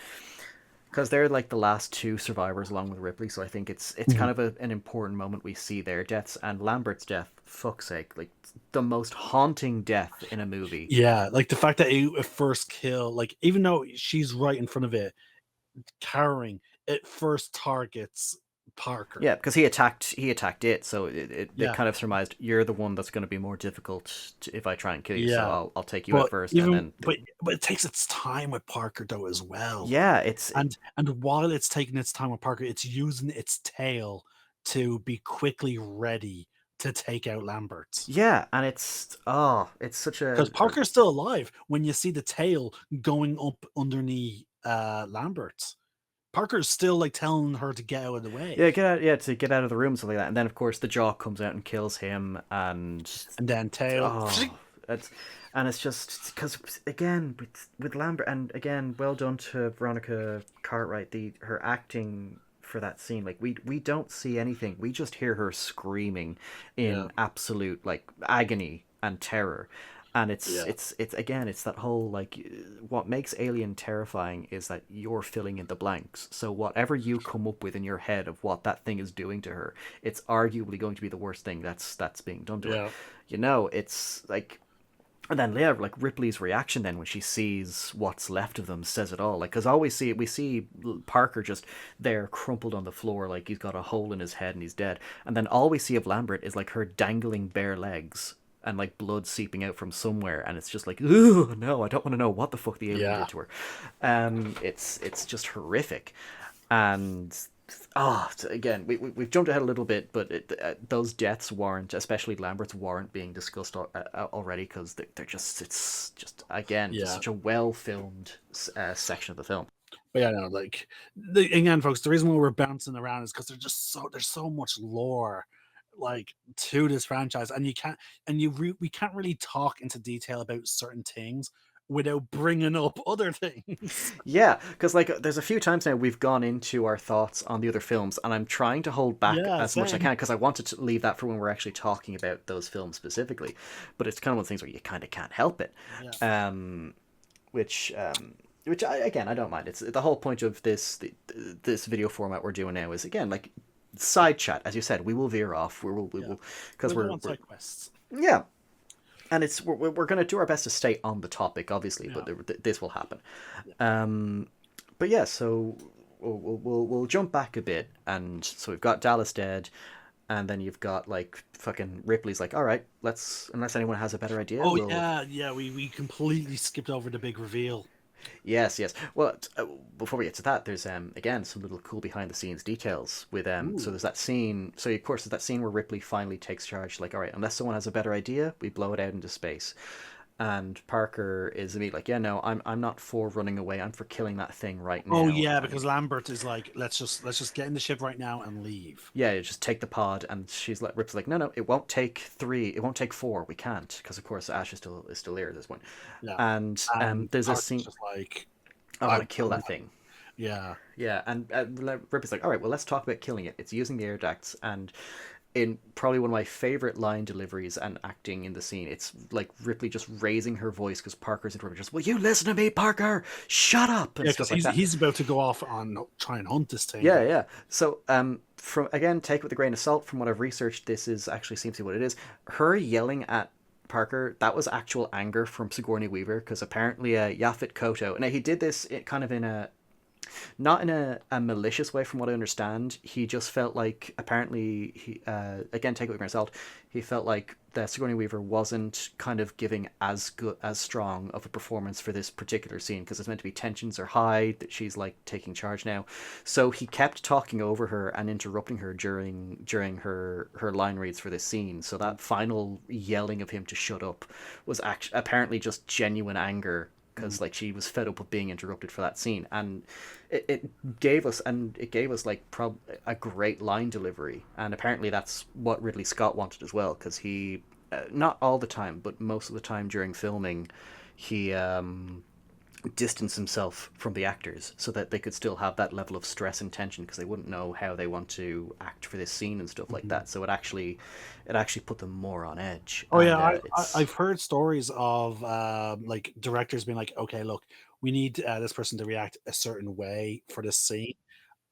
they're like the last two survivors along with Ripley. So I think it's kind of an important moment we see their deaths, and Lambert's death. Fuck's sake, like the most haunting death in a movie. Yeah, like the fact that it first kill, like even though she's right in front of it, cowering, it first targets Parker. Yeah, because he attacked it, so it Yeah, kind of surmised you're the one that's going to be more difficult if I try and kill you. So yeah. I'll take you out But first, and even then but it takes its time with Parker though as well. yeah, And while it's taking its time with Parker, it's using its tail to be quickly ready to take out Lambert. yeah, and it's such Because Parker's still alive when you see the tail going up underneath Lambert. Parker's still like telling her to get out of the way. yeah, to get out of the room, something like that, and then of course the jaw comes out and kills him, and And then tail. oh, it's and it's just because again with Lambert, and again, well done to Veronica Cartwright, the her acting for that scene. Like we don't see anything, we just hear her screaming Yeah. in absolute like agony and terror. And Yeah. it's again, it's that whole like, what makes Alien terrifying is that you're filling in the blanks. So whatever you come up with in your head of what that thing is doing to her, it's arguably going to be the worst thing that's being done to her. Yeah. It's like, and then yeah, like Ripley's reaction then when she sees what's left of them says it all. Like, because all we see Parker just there crumpled on the floor, like he's got a hole in his head and he's dead. And then all we see of Lambert is like her dangling bare legs and like blood seeping out from somewhere, and it's just like, ooh, no, I don't want to know what the fuck the alien Yeah. did to her. It's just horrific, and again, we've jumped ahead a little bit, but those deaths warrant, especially Lambert's, warrant being discussed already, because they're just, it's just again just Yeah. such a well filmed section of the film. But yeah, no, like again, folks, the reason why we're bouncing around is because there's so much lore like to this franchise, and you can't we can't really talk into detail about certain things without bringing up other things. Yeah, because like there's a few times now we've gone into our thoughts on the other films, and I'm trying to hold back Yeah, as much as I same. can because I wanted to leave that for when we're actually talking about those films specifically. But it's kind of one of those things where you kind of can't help it. Yeah, Um, which again, I don't mind. It's the whole point of this video format we're doing now is, again, like side chat, as you said. We will veer off. We yeah. will, because We'll go we're, on we're side quests. yeah, and we're going to do our best to stay on the topic, obviously, Yeah, but this will happen. yeah, But yeah, so we'll jump back a bit, and so we've got Dallas dead, and then you've got like fucking Ripley's like, all right, let's, unless anyone has a better idea, oh we'll. yeah, yeah. We completely skipped over the big reveal. Yes, yes. Well, before we get to that, there's again some little cool behind the scenes details with so Ooh, there's that scene. So of course there's that scene where Ripley finally takes charge. Like, all right, unless someone has a better idea, we blow it out into space. And Parker is immediately like, yeah, no, I'm not for running away. I'm for killing that thing right oh now. yeah, And because Lambert is like, let's just get in the ship right now and leave. yeah, you just take the pod. And she's like, Rip's like, no, no, it won't take 3, it won't take 4. We can't, because of course Ash is still here at this point. Yeah, And and there's a Parker's scene. just like, I want to kill I'm that thing. yeah, Yeah, and Ripley's like, all right, well, let's talk about killing it. It's using the air ducts, and in probably one of my favorite line deliveries and acting in the scene, it's like Ripley just raising her voice because Parker's interrupting. Just, will you listen to me, Parker? Shut up, and yeah, because stuff like that. he's about to go off on try and hunt this thing. Yeah, yeah. So, from again, take it with a grain of salt. From what I've researched, this is actually seems to be what it is. Her yelling at Parker, that was actual anger from Sigourney Weaver, because apparently Yaphet Koto, now he did this kind of in a, not in a malicious way, from what I understand. He just felt like, apparently, he again, take it with a grain of salt, he felt like that Sigourney Weaver wasn't kind of giving as good, as strong of a performance for this particular scene, because it's meant to be tensions are high, that she's like taking charge now. So he kept talking over her and interrupting her during her line reads for this scene. So that final yelling of him to shut up was actually apparently just genuine anger, Mm. because like she was fed up with being interrupted for that scene. And it gave us like a great line delivery, and apparently that's what Ridley Scott wanted as well, because he not all the time but most of the time during filming, he distance himself from the actors so that they could still have that level of stress and tension because they wouldn't know how they want to act for this scene and stuff like that. So it actually put them more on edge. Oh yeah, And I've heard stories of like directors being like, okay, look, we need this person to react a certain way for this scene.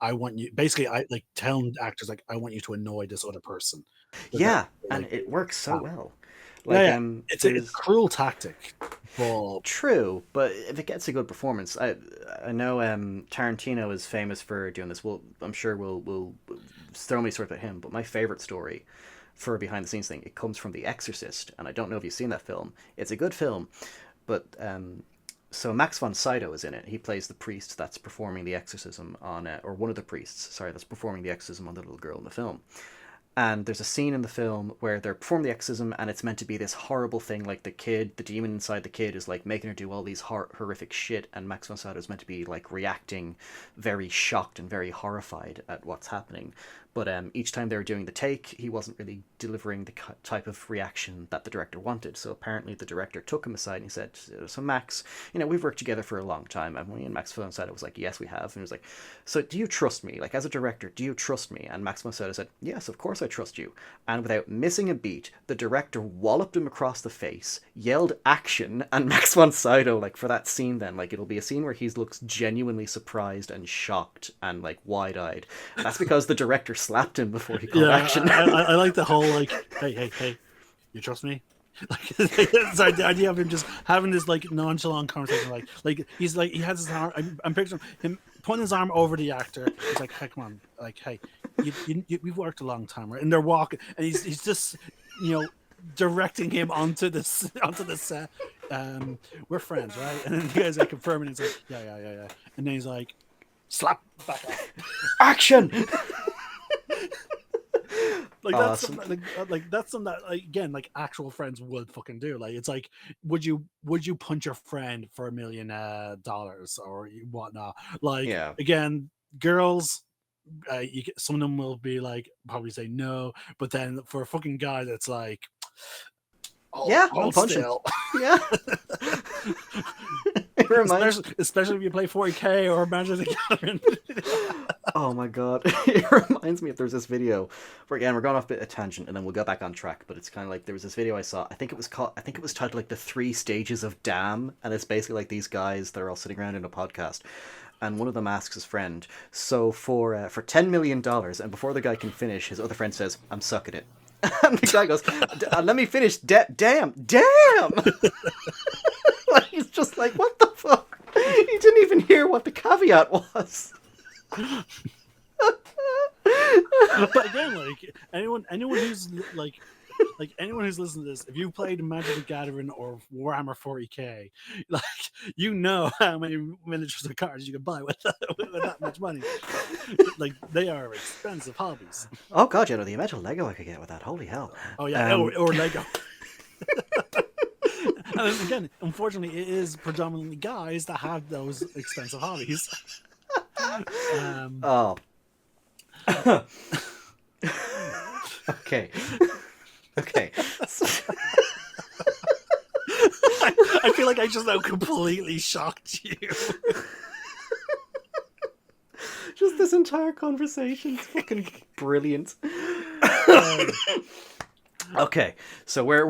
I want you basically, I like telling actors like, I want you to annoy this other person. So that yeah, and like it works so well. yeah, Like yeah. It's a there's cruel tactic, but true, but if it gets a good performance, I know Tarantino is famous for doing this. Well, I'm sure we'll throw me sort of at him. But my favorite story for a behind the scenes thing, it comes from The Exorcist, and I don't know if you've seen that film. It's a good film, but so Max von Sydow is in it. He plays the priest that's performing the exorcism on, or one of the priests, sorry, that's performing the exorcism on the little girl in the film. And there's a scene in the film where they're performing the exorcism, and it's meant to be this horrible thing, like the demon inside the kid is like making her do all these horrific shit, and Max von Sydow is meant to be like reacting very shocked and very horrified at what's happening. But each time they were doing the take, he wasn't really delivering the type of reaction that the director wanted. So apparently the director took him aside and he said, so Max, we've worked together for a long time, haven't we? And Max von Sydow was like, yes, we have. And he was like, so do you trust me? Like, as a director, do you trust me? And Max von Sydow said, yes, of course I trust you. And without missing a beat, the director walloped him across the face, yelled action, and Max von Sydow, like, for that scene then, like, it'll be a scene where he looks genuinely surprised and shocked and, like, wide-eyed. That's because the director slapped him before he called action. I like the whole like, hey, you trust me? Like, sorry, the idea of him just having this like nonchalant conversation, like he's like he has his arm. I'm picturing him putting his arm over the actor. He's like, hey, come on, like, hey, we've worked a long time, right? And they're walking, and he's just directing him onto the set. We're friends, right? And then the guy's like confirming, he's like, yeah. And then he's like, slap back up. Action. Like awesome. That's something that like, again, like actual friends would fucking do. Like it's like, would you punch your friend for $1 million or whatnot? Like Yeah. again, girls, some of them will be like probably say no, but then for a fucking guy that's like, I'll punch him. Yeah. It reminds... especially if you play 40K or Magic the Gathering. Oh my god. It reminds me of there's this video where, again, we're going off a bit of tangent and then we'll go back on track, but it's kind of like there was this video I saw. I think it was titled like The 3 Stages of Damn, and it's basically like these guys that are all sitting around in a podcast. And one of them asks his friend, so for $10 million, and before the guy can finish, his other friend says, I'm sucking it. And the guy goes, let me finish. Damn. Like, he's just like, what the fuck? He didn't even hear what the caveat was. But again, like anyone who's like anyone who's listening to this, if you played Magic the Gathering or Warhammer 40K, like how many miniatures or cards you can buy with that much money. Like they are expensive hobbies. Oh god, the amount of Lego I could get with that, holy hell. Oh yeah, or Lego. And again, unfortunately, it is predominantly guys that have those expensive hobbies. Okay. I feel like I just now completely shocked you. Just this entire conversation is fucking brilliant. Okay, so we're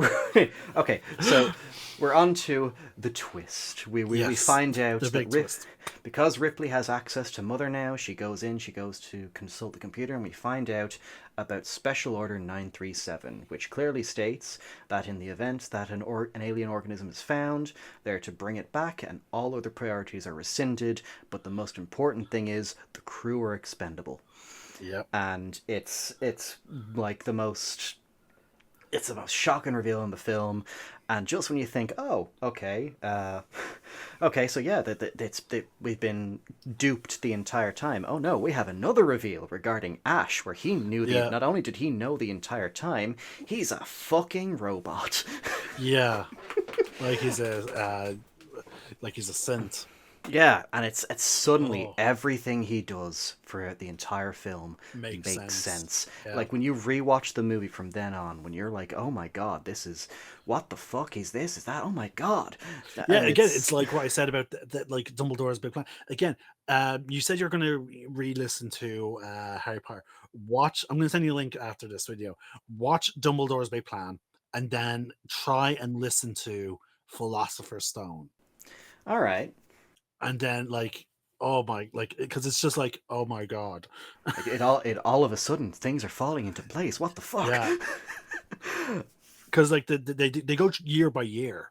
on to the twist. We find out that because Ripley has access to Mother now, she goes to consult the computer, and we find out about Special Order 937, which clearly states that in the event that an alien organism is found, they're to bring it back, and all other priorities are rescinded, but the most important thing is the crew are expendable. Yep. And it's like the most shocking reveal in the film, and just when you think, so yeah, we've been duped the entire time. Oh no, we have another reveal regarding Ash, where he knew not only did he know the entire time, he's a fucking robot. Yeah, like he's a synth. Yeah, and it's suddenly Oh, everything he does for the entire film makes makes sense. sense. Yeah. Like when you rewatch the movie from then on, when you're like, "Oh my god, this is what the fuck is this? Is that? Oh my god!" Yeah, And again, it's it's like what I said about like Dumbledore's big plan. Again, you said you're going to re-listen to Harry Potter. Watch. I'm going to send you a link after this video. Watch Dumbledore's big plan, and then try and listen to Philosopher's Stone, all right. and then like, oh my, like, because it's just like, oh my god, Like it all of a sudden things are falling into place. What the fuck? yeah, because like they go year by year,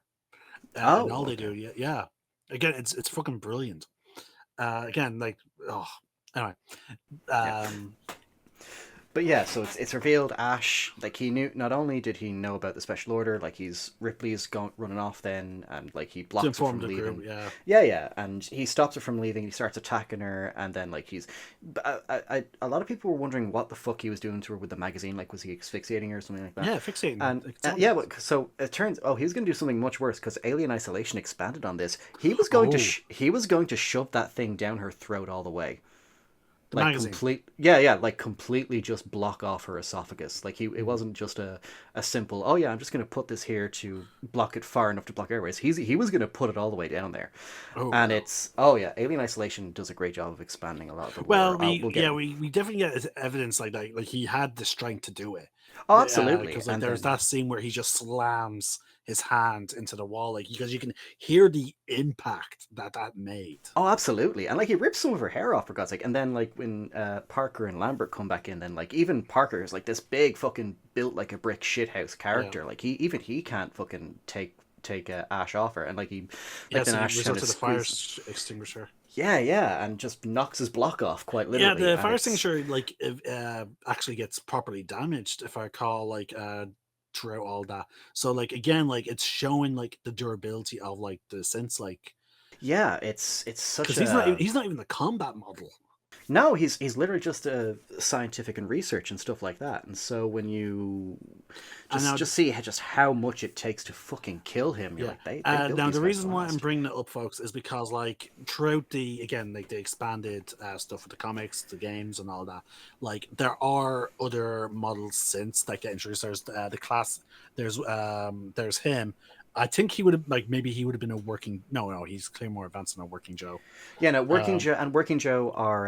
and Oh, all they okay. do, yeah, yeah. Again, it's fucking brilliant. Again, like, oh, anyway. Yeah. Um, But yeah, so it's revealed Ash, like he knew, not only did he know about the special order, like he's Ripley's going running off then, and like he to blocks her inform from the group, leaving. yeah. Yeah, and he stops her from leaving. He starts attacking her, and then like he's, a lot of people were wondering what the fuck he was doing to her with the magazine. Like, was he asphyxiating her or something like that? Yeah, fixating. And Like, it's on. yeah, but so it turns, oh, he was going to do something much worse because Alien Isolation expanded on this. Oh, He was going to shove that thing down her throat all the way, the like magazine. complete, yeah, like completely just block off her esophagus. Like it Mm. wasn't just a simple, oh yeah, I'm just going to put this here to block it far enough to block airways. He was going to put it all the way down there. Oh And wow. it's, oh yeah, Alien Isolation does a great job of expanding a lot of the Well, lore. We'll get in. we definitely get evidence like that. Like he had the strength to do it. Oh, absolutely. Because like And there's then, that scene where he just slams his hand into the wall, like because you can hear the impact that made. oh, absolutely. And like he rips some of her hair off for God's sake. And then like when Parker and Lambert come back in, then like even Parker is like this big fucking built like a brick shithouse Yeah. character. Like he can't fucking take Ash off her. And like he Yeah. like then So he Ash kind resorts of to the fire squeezes. extinguisher. Yeah, and just knocks his block off quite Yeah, literally. the And fire it's extinguisher like actually gets properly damaged if I recall, like throughout all that. So like again, like it's showing like the durability of like the sense, like yeah, it's such because a he's not even the combat model. no. He's literally just a scientific and research and stuff like that. And so when you And now, just see just how much it takes to fucking kill him, you're yeah. like they built Now these the guys to reason why I'm last. bringing it up, folks, is because like throughout the again like the expanded stuff with the comics, the games, and all that, like there are other models since that get introduced. There's the class. There's him. I think he would have like maybe he would have been a working. No, he's clearly more advanced than a working Joe. Yeah, no, Um, Working Joe are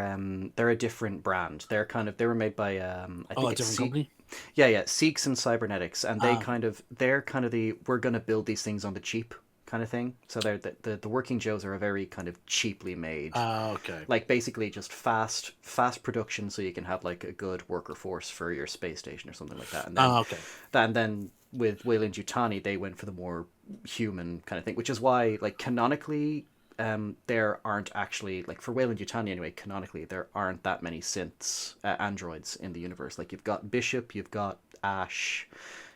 they're a different brand. They're kind of they were made by I oh, think a it's different company. yeah, Seeks and Cybernetics, and Ah, they're kind of the we're gonna build these things on the cheap kind of thing. So they're the Working Joes are a very kind of cheaply made, okay. like basically just fast production, so you can have like a good worker force for your space station or something like that. Okay. Then with Weyland-Yutani, they went for the more human kind of thing, which is why like canonically there aren't actually like for Weyland-Yutani anyway. Canonically, there aren't that many synths androids in the universe. Like you've got Bishop, you've got Ash,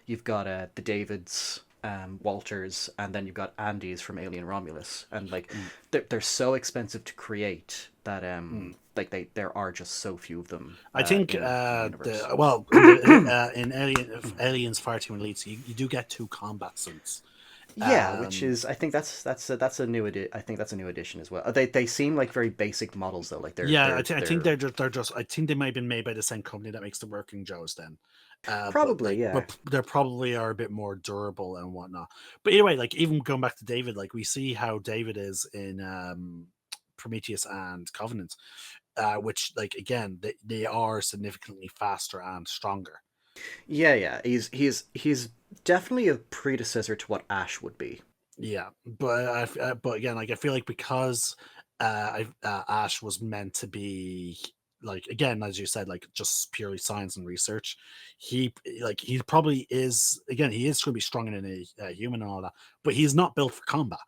you've got the Davids, Walters, and then you've got Andes from Alien Romulus, and like Mm, they're so expensive to create that mm. like there are just so few of them I think in the universe. the well in the in Aliens Fireteam Elites, you do get two combat suits. Yeah, which Um, is I think that's a I think that's a new addition as well. They seem like very basic models though. Like yeah, I think they're they're just I think they might have been made by the same company that makes the Working Joes. Then, probably yeah. but they probably are a bit more durable and whatnot. But anyway, like even going back to David, like we see how David is in Prometheus and Covenant, which like again they are significantly faster and stronger. Yeah. He's definitely a predecessor to what Ash would be. Yeah, but but again, like I feel like because Ash was meant to be like again, as you said, like just purely science and research. He probably is again. He is going to be stronger than a human and all that, but he's not built for combat.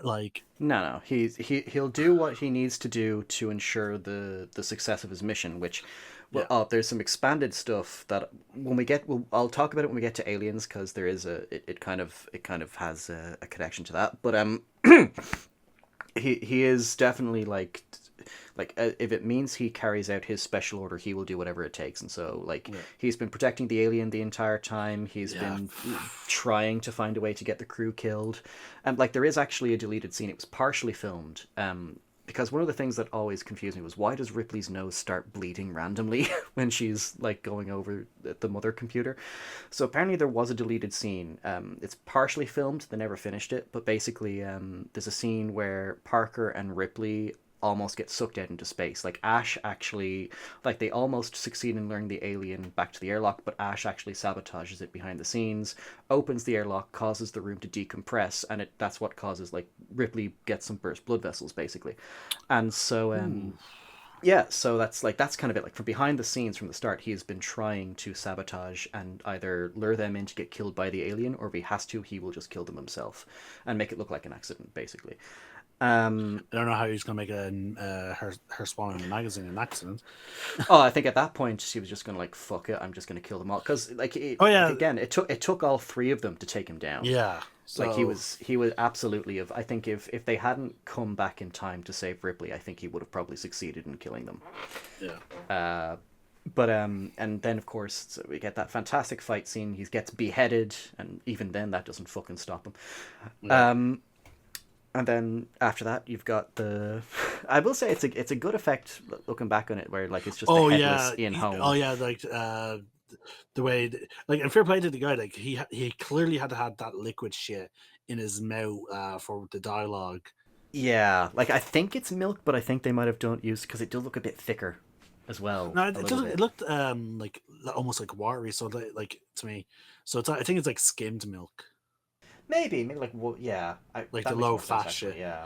Like No. He'll do what he needs to do to ensure the success of his mission. Which, well, yeah, oh, there's some expanded stuff that when we get, I'll talk about it when we get to Aliens because there is it kind of has a connection to that. But he is definitely if it means he carries out his special order, he will do whatever it takes. And so Yeah. he's been protecting the alien the entire time. He's Yeah. been trying to find a way to get the crew killed. And there is actually a deleted scene. It was partially filmed. Because one of the things that always confused me was, why does Ripley's nose start bleeding randomly when she's going over the mother computer? So apparently there was a deleted scene. It's partially filmed. They never finished it, but basically there's a scene where Parker and Ripley almost get sucked out into space. Ash actually, they almost succeed in luring the alien back to the airlock, but Ash actually sabotages it behind the scenes, opens the airlock, causes the room to decompress, and that's what causes Ripley gets some burst blood vessels basically. And so yeah, so that's kind of it. From behind the scenes from the start, he's been trying to sabotage and either lure them in to get killed by the alien, or if he has to, he will just kill them himself and make it look like an accident basically. I don't know how he's gonna make her spawn in a magazine an accident. I think at that point she was just gonna fuck it. I'm just gonna kill them all because again, it took all three of them to take him down. Yeah, so... he was absolutely. I think if they hadn't come back in time to save Ripley, I think he would have probably succeeded in killing them. Yeah. But and then of course so we get that fantastic fight scene. He gets beheaded, and even then that doesn't fucking stop him. Yeah. And then after that, you've got the. I will say it's a good effect looking back on it, where it's just the headless Ian Holm. Oh yeah, the way and fair play to the guy, he clearly had to have that liquid shit in his mouth for the dialogue. Yeah, I think it's milk, but I think they might have don't use because it does look a bit thicker as well. No, it looked almost watery. So to me, so I think it's skimmed milk. Maybe yeah, the low fat shit. Yeah,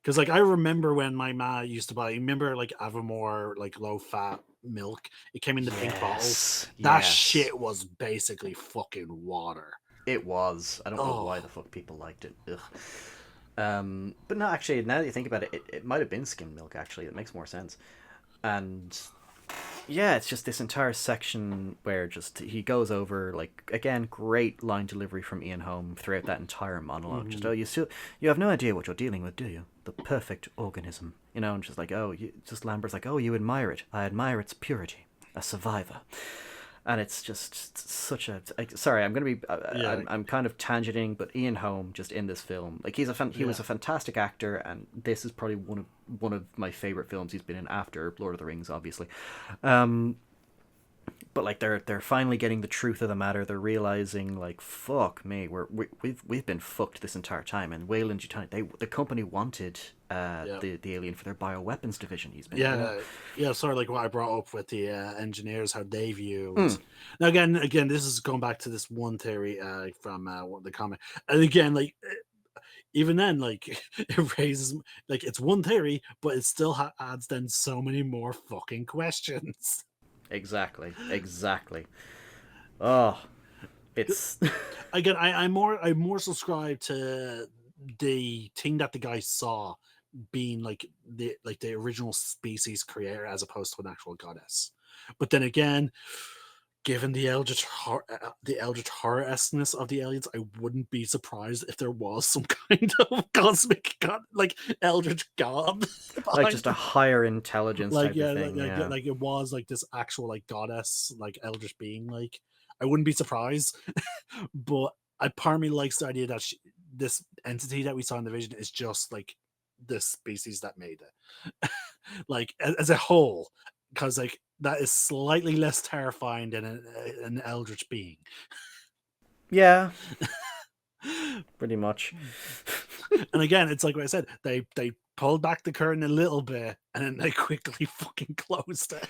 because I remember when my ma used to buy. Remember Avamore low fat milk. It came in the pink bottles. That shit was basically fucking water. It was. I don't know why the fuck people liked it. Ugh. But no, actually, now that you think about it, it might have been skimmed milk. Actually, it makes more sense. And yeah, it's just this entire section where just he goes over again, great line delivery from Ian Holm throughout that entire monologue. Mm-hmm. Just you have no idea what you're dealing with, do you? The perfect organism, and just Lambert's you admire it. I admire its purity. A survivor. And it's just such a. Sorry, I'm going to be. I'm kind of tangenting, but Ian Holm just in this film, he was a fantastic actor, and this is probably one of my favorite films he's been in after Lord of the Rings, obviously. But they're finally getting the truth of the matter. They're realizing fuck me, we've been fucked this entire time. And Weyland-Yutani, the company wanted the alien for their bioweapons division. He's been sort of what I brought up with the engineers, how they viewed. Now again, this is going back to this one theory from the comic, and again even then it raises it's one theory, but it still adds then so many more fucking questions. Exactly. Oh, it's again. I'm more subscribed to the thing that the guy saw being the original species creator as opposed to an actual goddess. But then again, given the eldritch horror-esqueness of the aliens, I wouldn't be surprised if there was some kind of cosmic god, eldritch god, just a higher intelligence type of thing. It was this actual goddess, eldritch being. I wouldn't be surprised, but part of me likes the idea that this entity that we saw in the vision is just the species that made it, as a whole, because that is slightly less terrifying than an eldritch being. Yeah. Pretty much. And again, it's what I said, they pulled back the curtain a little bit and then they quickly fucking closed it.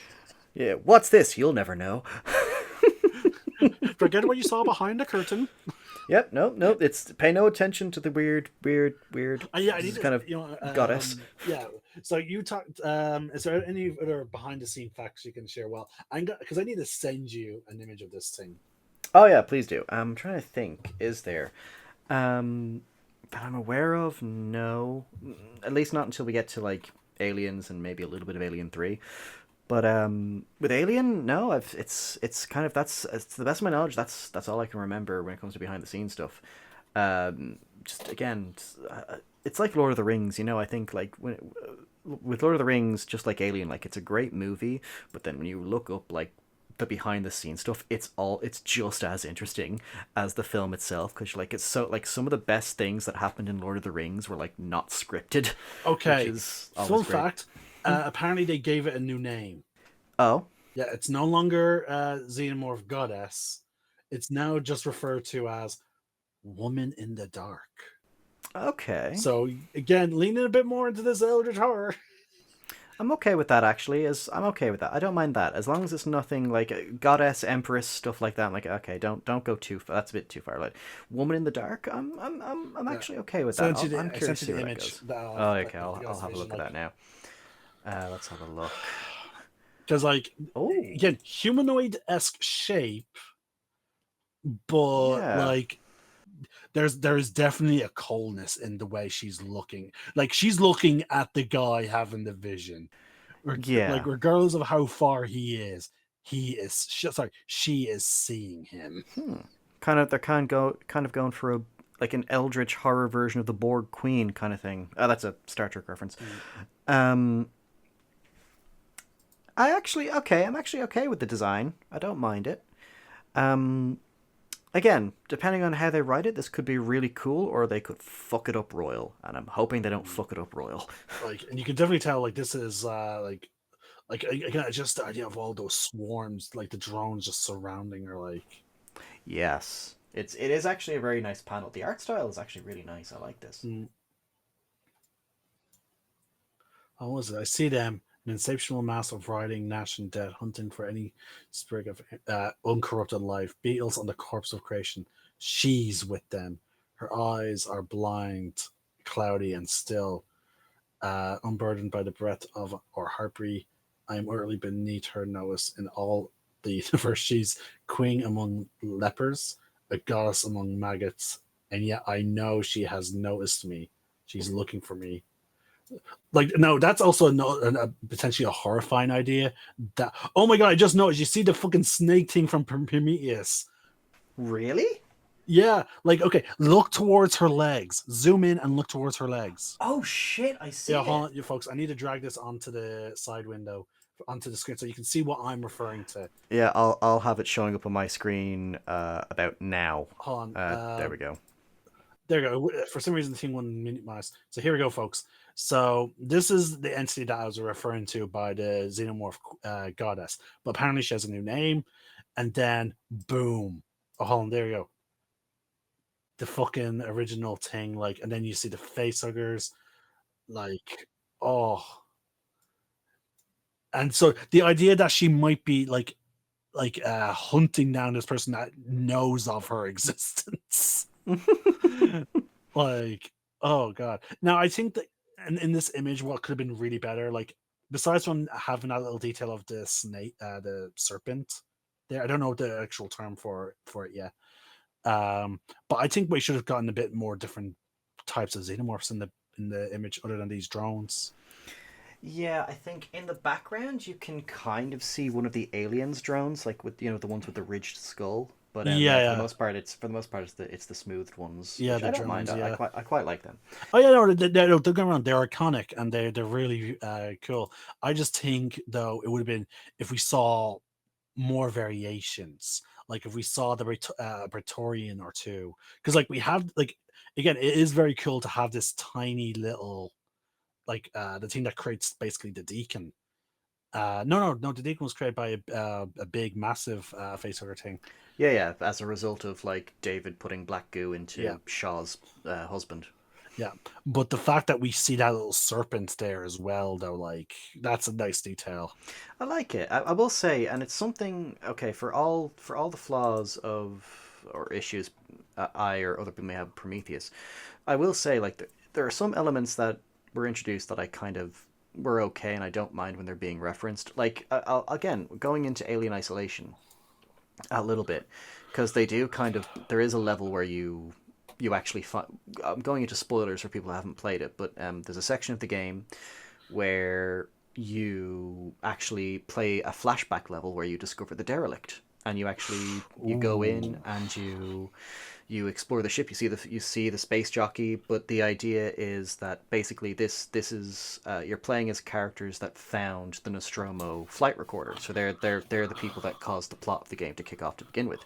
Yeah, what's this? You'll never know. Forget what you saw behind the curtain. Yep, no, it's pay no attention to the weird. I need kind of goddess. Yeah. So you talked. Is there any other behind the scene facts you can share? Well, because I need to send you an image of this thing. Oh yeah, please do. I'm trying to think. Is there, that I'm aware of? No, at least not until we get to Aliens and maybe a little bit of Alien 3. But with Alien, no, it's kind of it's to the best of my knowledge. That's all I can remember when it comes to behind the scenes stuff. Just again, it's like Lord of the Rings, you know. I think like with Lord of the Rings, just like Alien, like it's a great movie, but then when you look up like the behind the scenes stuff, it's just as interesting as the film itself, because like it's so like some of the best things that happened in Lord of the Rings were like not scripted, which Okay, is fun always great. fact. Apparently, they gave it a new name. Oh, Yeah, it's no longer Xenomorph Goddess. It's now just referred to as Woman in the Dark. okay. So again, leaning a bit more into this eldritch horror. I'm okay with that actually. As I'm okay with that. I don't mind that as long as it's nothing like goddess, empress stuff like that. I'm like, okay, don't go too far. That's a bit too far. Like Woman in the Dark. I'm Yeah. actually okay with that. Sent you I'm I curious sent to you see the where that image goes. of Oh, like okay. the I'll God's have a vision, look at like that now. Let's have a look. because like Oh, again humanoid esque shape, but yeah, like there's definitely a coldness in the way she's looking. Like she's looking at the guy having the vision. Like yeah. regardless of how far she is seeing him. Hmm. Kind of they're kind of going for a like an eldritch horror version of the Borg Queen kind of thing. Oh, that's a Star Trek reference. Mm. Um, I'm actually okay with the design. I don't mind it. Um, again, depending on how they write it, this could be really cool, or they could fuck it up royal, and I'm hoping they don't fuck it up royal. Like, and you can definitely tell like this is again just the idea of all those swarms, like the drones just surrounding her. Like, Yes, it is actually a very nice panel. The art style is actually really nice. I like this. mm, how was it? I see them, an insatiable mass of riding, gnashing dead, hunting for any sprig of uncorrupted life, beetles on the corpse of creation. She's with them. Her eyes are blind, cloudy, and still, unburdened by the breath of or heartbreath. I am utterly beneath her notice in all the universe. She's queen among lepers, a goddess among maggots, and yet I know she has noticed me. She's looking for me. Like, no, that's also a potentially a horrifying idea. That, oh my god, I just noticed. You see the fucking snake thing from Prometheus? Really? Yeah, like okay, look towards her legs. Zoom in and look towards her legs. Oh shit! I Yeah, see hold it. on, you folks. I need to drag this onto the side window, onto the screen, so you can see what I'm referring to. Yeah, I'll have it showing up on my screen about now. Hold on. There we go. There you go. For some reason, the thing wouldn't minimize. So here we go, folks. So this is the entity that I was referring to by the Xenomorph goddess. But apparently, she has a new name, and then boom. Oh, hold on. There you go. The fucking original thing, like, and then you see the face huggers, like, oh, and so the idea that she might be like hunting down this person that knows of her existence. Like, oh god. Now I think that in this image, what could have been really better, like besides from having that little detail of the snake, the serpent. There, I don't know the actual term for it yet. But I think we should have gotten a bit more different types of xenomorphs in the image, other than these drones. Yeah, I think in the background you can kind of see one of the aliens drones, like with the ones with the ridged skull. But Yeah, yeah, yeah, for the most part it's the smoothed ones, yeah. which The I don't mind. drones, yeah. I quite like them. Oh yeah, no, don't get me wrong. They're iconic and they're really cool. I just think though it would have been if we saw more variations, like if we saw the Praetorian or two, because like we have like again, it is very cool to have this tiny little like the thing that creates basically the Deacon. No, the Deacon was created by a big, massive facehugger thing. Yeah, yeah. As a result of like David putting black goo Yeah, into Shaw's husband. yeah. But the fact that we see that little serpent there as well, though, like that's a nice detail. I like it. I will say, and it's something okay for all the flaws of or issues I or other people may have with Prometheus. I will say like there are some elements that were introduced that I kind of were okay, and I don't mind when they're being referenced. Like again, going into Alien Isolation a little bit because they do kind of there is a level where you actually find. I'm going into spoilers for people who haven't played it, but there's a section of the game where you actually play a flashback level where you discover the derelict, and you go in and you explore the ship. You see the space jockey, but the idea is that basically this is you're playing as characters that found the Nostromo flight recorder. So they're the people that caused the plot of the game to kick off to begin with.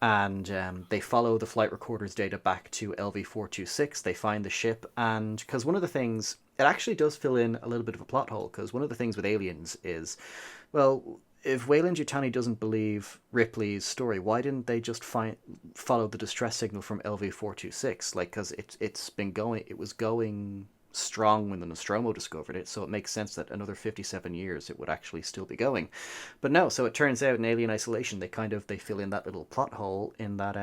And they follow the flight recorder's data back to LV-426. They find the ship, and because one of the things, it actually does fill in a little bit of a plot hole, because one of the things with aliens is, well, if Weyland-Yutani doesn't believe Ripley's story, why didn't they just follow the distress signal from LV-426? Like, because it was going strong when the Nostromo discovered it, so it makes sense that another 57 years it would actually still be going. But no, so it turns out in Alien Isolation they fill in that little plot hole in that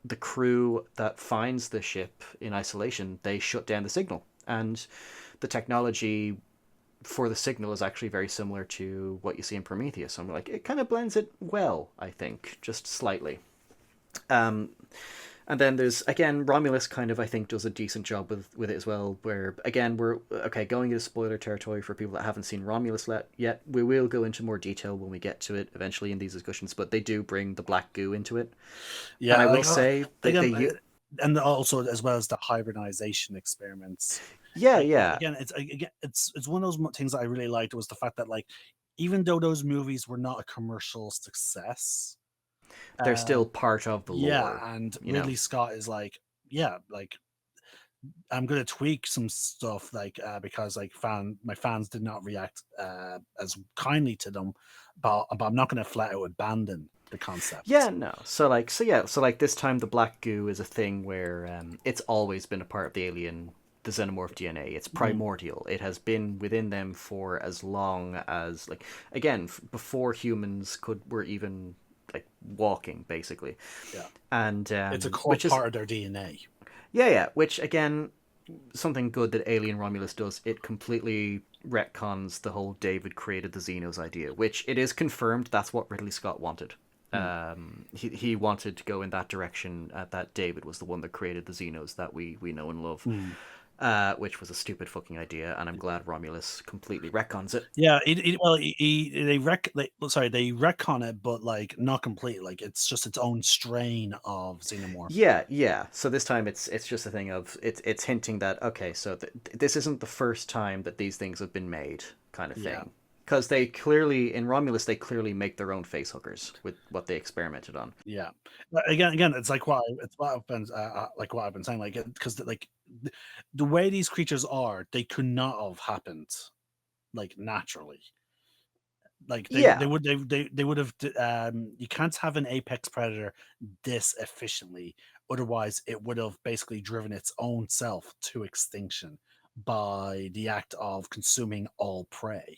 the crew that finds the ship in isolation, they shut down the signal, and the technology for the signal is actually very similar to what you see in Prometheus. So I'm like, it kind of blends it well, I think, just slightly. And then there's, again, Romulus kind of, I think, does a decent job with it as well, where, again, we're, okay, going into spoiler territory for people that haven't seen Romulus yet. We will go into more detail when we get to it eventually in these discussions, but they do bring the black goo into it. Yeah, and I will say... and also as well as the hybridization experiments. Yeah. Again, it's one of those things that I really liked, was the fact that, like, even though those movies were not a commercial success, they're still part of the lore. Yeah, and Ridley Scott is like, I'm gonna tweak some stuff, like, because like my fans did not react as kindly to them, but I'm not gonna flat out abandon the concept. Yeah, no. So this time the black goo is a thing where it's always been a part of the alien, the xenomorph DNA. It's primordial. It has been within them for as long as, like, again, before humans were even like walking, basically. Yeah. And it's a core part of their DNA. Yeah. Which, again, something good that Alien Romulus does, it completely retcons the whole David created the Xenos idea, which it is confirmed that's what Ridley Scott wanted. He wanted to go in that direction, that David was the one that created the Xenos that we know and love. Which was a stupid fucking idea, and I'm glad Romulus completely retcons it. Yeah, they retcon it, but like not completely. Like, it's just its own strain of Xenomorph. Yeah. So this time it's just a thing of it's hinting that, okay, so this isn't the first time that these things have been made, kind of thing. Because they clearly, in Romulus, they clearly make their own facehuggers with what they experimented on. Yeah, again, it's like what I've been saying, like, because like the way these creatures are, they could not have happened like naturally. Like they would have. You can't have an apex predator this efficiently, otherwise it would have basically driven its own self to extinction by the act of consuming all prey.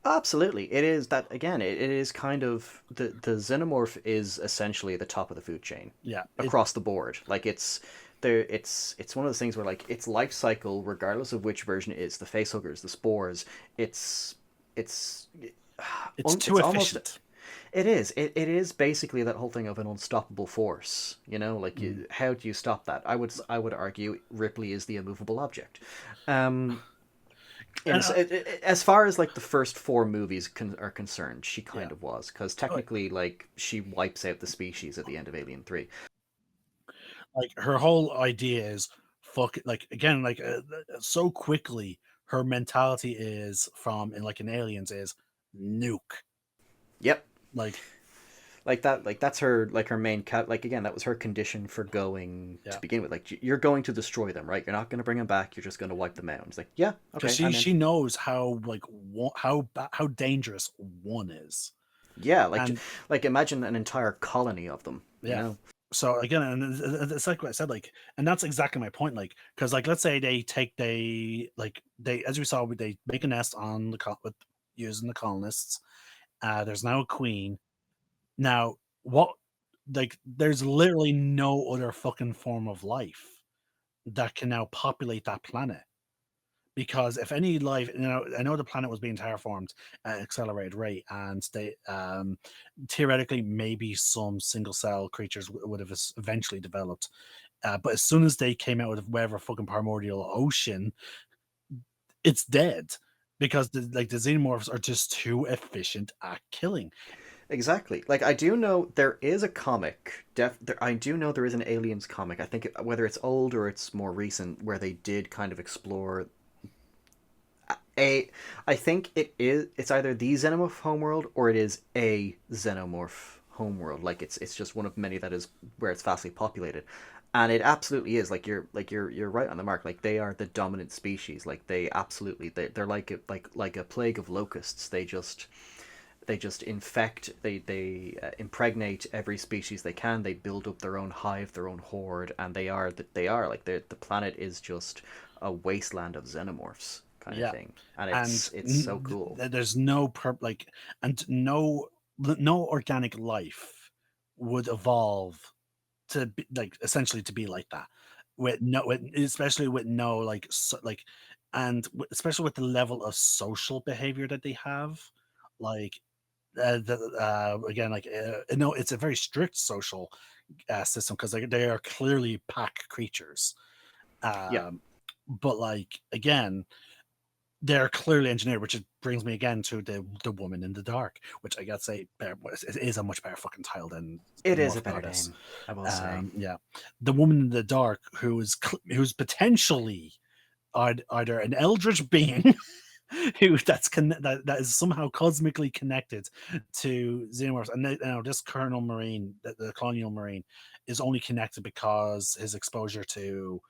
Absolutely, it is that, again. It is kind of the xenomorph is essentially the top of the food chain. Yeah, across the board. Like, it's one of those things where, like, its life cycle, regardless of which version it is, the facehuggers, the spores, it's too efficient. It is. It is basically that whole thing of an unstoppable force. You know, like, how do you stop that? I would argue Ripley is the immovable object. As far as like the first 4 movies are concerned, she kind of was, because technically, like, she wipes out the species at the end of Alien 3. Like, her whole idea is fuck. Like, again, like, so quickly her mentality is in Aliens is nuke. Yep. Like that, like, that's her, like, her main like, again, that was her condition for going to begin with. Like, you're going to destroy them, right? You're not going to bring them back. You're just going to wipe them out. It's like, yeah, okay. She knows how, like, how dangerous one is. Yeah, like imagine an entire colony of them. Yeah. You know? So again, and it's like what I said, like, and that's exactly my point. Like, because, like, let's say they as we saw, they make a nest on with using the colonists. There's now a queen. Now, there's literally no other fucking form of life that can now populate that planet. Because if any life, I know the planet was being terraformed at an accelerated rate, and they theoretically maybe some single cell creatures would have eventually developed. But as soon as they came out of whatever fucking primordial ocean, it's dead, because the xenomorphs are just too efficient at killing. Exactly. Like I do know there is a comic. I do know there is an Aliens comic. I think whether it's old or it's more recent, where they did kind of explore a. I think it is. It's either the Xenomorph homeworld or it is a Xenomorph homeworld. Like it's just one of many that is where it's vastly populated, and it absolutely is. You're right on the mark. Like they are the dominant species. Like they absolutely they're like a plague of locusts. They just infect, they impregnate every species they can. They build up their own hive, their own horde, and they are like the planet is just a wasteland of xenomorphs kind of Yeah, thing, and and it's so cool. there's no like, and no organic life would evolve to be like essentially to be like that, with no especially with no like and especially with the level of social behavior that they have, like again, like no, it's a very strict social system because they are clearly pack creatures, Yeah, um but like again, they're clearly engineered, which brings me again to the woman in the dark, which I gotta say it is a much better fucking title than it is a Morph better Goddess. name, I will say. Yeah, the woman in the dark who's potentially either an eldritch being that is somehow cosmically connected to Xenomorphs, and this Colonel Marine, the Colonial Marine, is only connected because his exposure to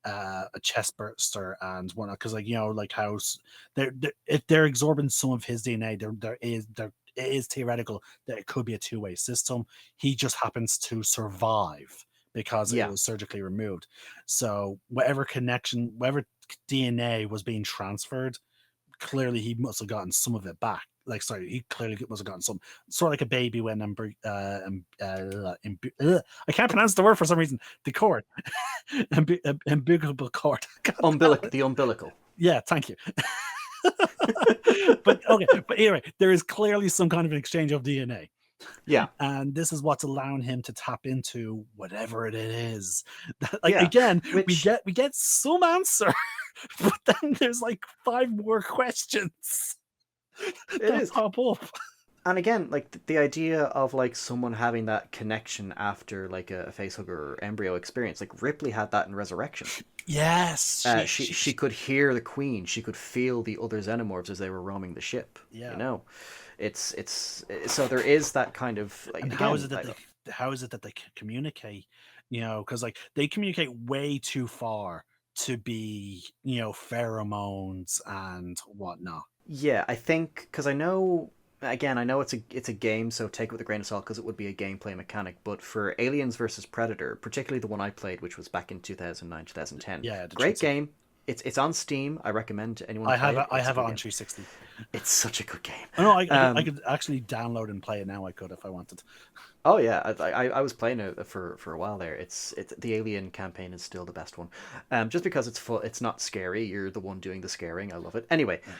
a chest burster and whatnot. Because like like how if they're absorbing some of his DNA, it is theoretical that it could be a two-way system. He just happens to survive because it Yeah, was surgically removed. So whatever connection, whatever DNA was being transferred, clearly he must have gotten some of it back. Like, sorry, he clearly must have gotten some, sort of like a baby when I can't pronounce the word for some reason. The cord, umbilical cord. God damn it. the umbilical. Yeah, thank you. But okay, but anyway, there is clearly some kind of an exchange of DNA, Yeah, and this is what's allowing him to tap into whatever it is. Like yeah. again, Which we get some answer, but then there's like five more questions it that is. pop up. And again, like the idea of like someone having that connection after like a facehugger or embryo experience, like Ripley had that in Resurrection. Yes, She could hear the queen. She could feel the other xenomorphs as they were roaming the ship. You yeah. know, it's so there is that kind of like And again. how is it that they communicate? Because like they communicate way too far to be pheromones and whatnot. Yeah, I think because I know again I know it's a game, so take it with a grain of salt because it would be a gameplay mechanic. But for Aliens versus Predator, particularly the one I played, which was back in 2009 2010, Yeah, the great 360. game. It's on Steam. I recommend to anyone play it. I It's a have it good on game. 360. It's such a good game. Oh no, I Um, could actually download and play it now. I could if I wanted. Oh yeah, I was playing it for a while there. It's the Alien campaign is still the best one, just because it's full. It's not scary. You're the one doing the scaring. I love it. Anyway, Yeah.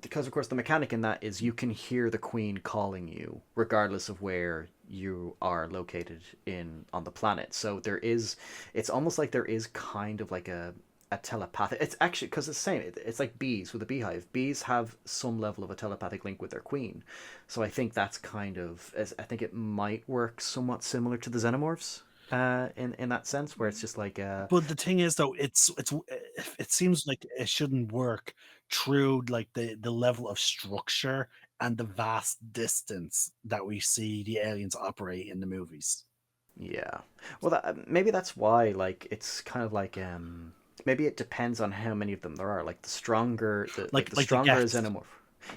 because of course the mechanic in that is you can hear the Queen calling you regardless of where you are located in on the planet. So there is, it's almost like there is kind of like a telepathic. It's actually because it's the same. It's like bees with a beehive. Bees have some level of a telepathic link with their queen, so I think that's kind of. I think it might work somewhat similar to the xenomorphs, in that sense, where it's just like But the thing is, though, it seems like it shouldn't work through like the level of structure and the vast distance that we see the aliens operate in the movies. yeah. Well, maybe that's why like it's kind of like maybe it depends on how many of them there are. Like the Like the stronger a guest. xenomorph.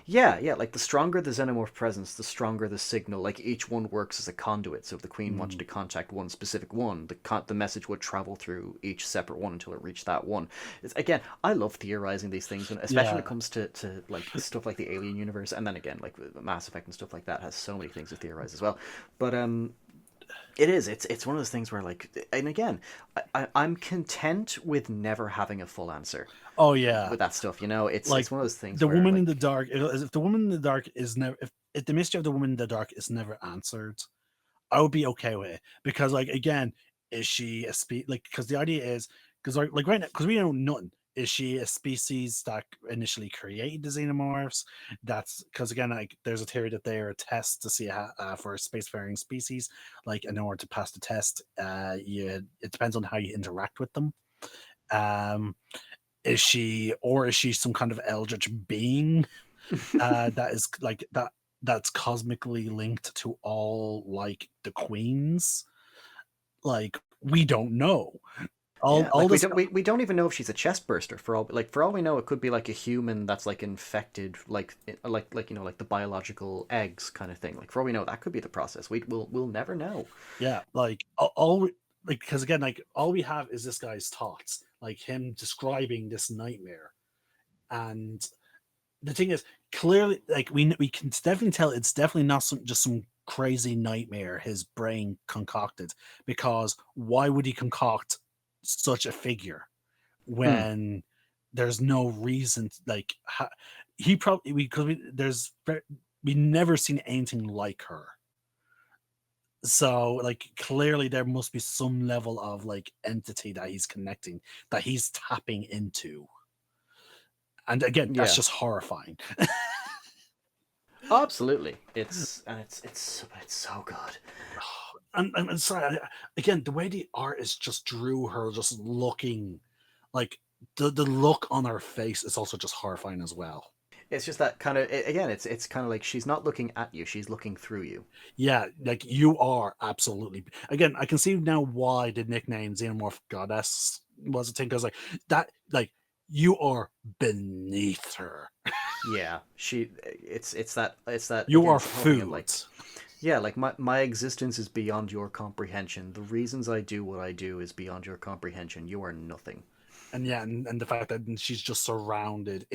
Yeah, yeah, like the stronger the xenomorph presence, the stronger the signal. Like each one works as a conduit. So if the queen wanted Mm, to contact one specific one, the message would travel through each separate one until it reached that one. Again, I love theorizing these things, especially when it yeah, comes to like stuff like the Alien universe, and then again like Mass Effect and stuff like that has so many things to theorize as well. But it is. It's one of those things where like, and again, I'm content with never having a full answer oh yeah. with that stuff. You know, Like it's one of those things the where woman in the like, dark. If the woman in the dark is never, if the mystery of the woman in the dark is never answered, I would be okay with it because, like, again, is she a speed? Like, because the idea is because like right now, because we know nothing. Is she a species that initially created the xenomorphs? That's because again, like there's a theory that they are a test to see how, for a spacefaring species. Like in order to pass the test, it depends on how you interact with them. Um, is she some kind of eldritch being that is like that's cosmically linked to all like the queens? Like we don't know. Yeah, All like this we don't even know if she's a chest burster for all we know. It could be like a human that's like infected, like you know, like the biological eggs kind of thing. Like for all we know, that could be the process. We'll never know. Yeah, like all like because again, like all we have is this guy's thoughts, like him describing this nightmare. And the thing is, clearly, like we can definitely tell it's definitely not just some crazy nightmare his brain concocted. Because why would he concoct such a figure Hmm. when there's no reason? Like he probably because we never seen anything like her. So like clearly there must be some level of like entity that he's connecting, that he's tapping into. And again, that's Yeah. just horrifying. Oh, absolutely. It's so good. And sorry, again, the way the artist just drew her just looking like the look on her face is also just horrifying as well. It's just that kind of again. It's kind of like she's not looking at you; she's looking through you. Yeah, like you are absolutely. Again, I can see now why the nickname Xenomorph Goddess was a thing, because like that, like you are beneath her. Yeah, she. It's that You again. are It's the whole thing of food. like, yeah, like my existence is beyond your comprehension. The reasons I do what I do is beyond your comprehension. You are nothing. And yeah, and the fact that she's just surrounded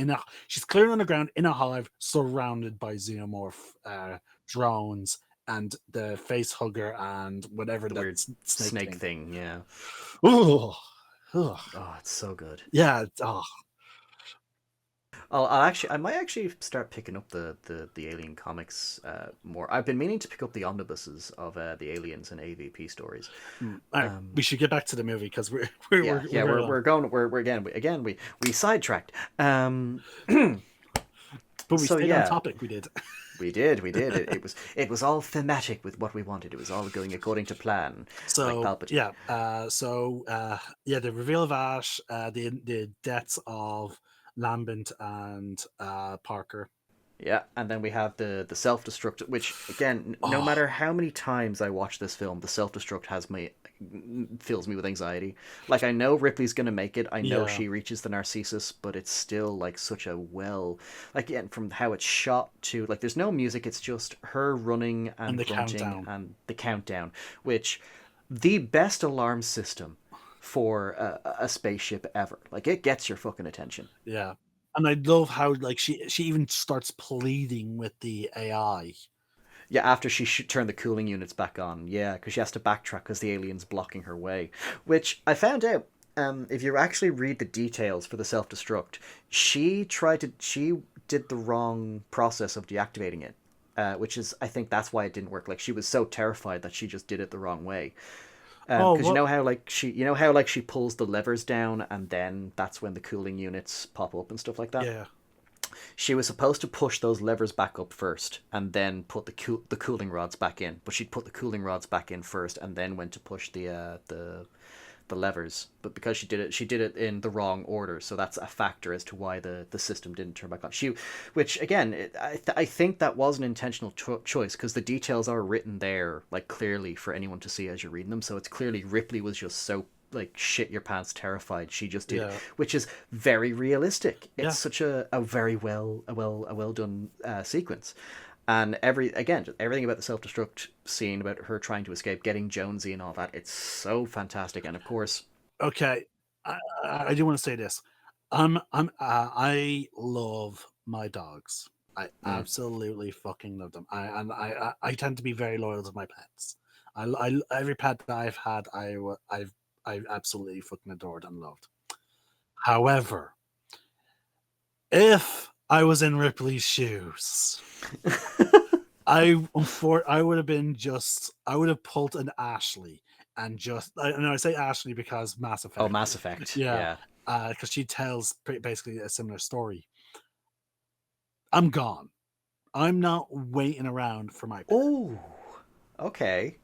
she's clearly on the ground in a hive, surrounded by xenomorph drones and the face hugger and whatever The that weird snake snake thing. thing. Yeah. Oh, Oh, it's so good. yeah. Oh, I might actually start picking up the Alien comics more. I've been meaning to pick up the omnibuses of the Aliens and AVP stories. all right, we should get back to the movie because we're Yeah, very long. we're again we sidetracked. But we So stayed on yeah, topic. We did. we did. It was all thematic with what we wanted. It was all going according to plan, like So Palpatine. yeah, yeah, the reveal of Ash, the deaths of Lambent and Parker. Yeah, and then we have the self destruct, which again, no Oh, matter how many times I watch this film, the self destruct fills me with anxiety. Like I know Ripley's gonna make it, I know yeah, she reaches the Narcissus, but it's still like such a like again from how it's shot to like there's no music, it's just her running and and the grunting countdown. and the countdown, which the best alarm system for a spaceship ever. Like it gets your fucking attention. Yeah. And I love how like she even starts pleading with the AI. Yeah, after she should turn the cooling units back on. Yeah, because she has to backtrack because the alien's blocking her way. Which I found out. If you actually read the details for the self destruct, she did the wrong process of deactivating it, which is I think that's why it didn't work. Like she was so terrified that she just did it the wrong way. Oh, Because what? you know how like she pulls the levers down and then that's when the cooling units pop up and stuff like that. Yeah. She was supposed to push those levers back up first and then put the cooling rods back in, but she'd put the cooling rods back in first and then went to push the levers. But because she did it in the wrong order, so that's a factor as to why the system didn't turn back on. Which again, I think that was an intentional choice because the details are written there like clearly for anyone to see as you're reading them. So it's clearly Ripley was just so like shit your pants terrified she just did it, Yeah. which is very realistic. Yeah. It's such a very well done sequence. And everything about the self-destruct scene, about her trying to escape, getting Jonesy and all that, it's so fantastic. And of course, Okay. I do want to say this. I love my dogs. I mm, absolutely fucking love them. I tend to be very loyal to my pets. Every pet that I've had, I've absolutely fucking adored and loved. However, if I was in Ripley's shoes, I would have been just I would have pulled an Ashley and just I say Ashley because Mass oh, Effect. Mass Effect, Yeah. yeah, because she tells basically a similar story. I'm gone. I'm not waiting around for my pick. Oh, okay.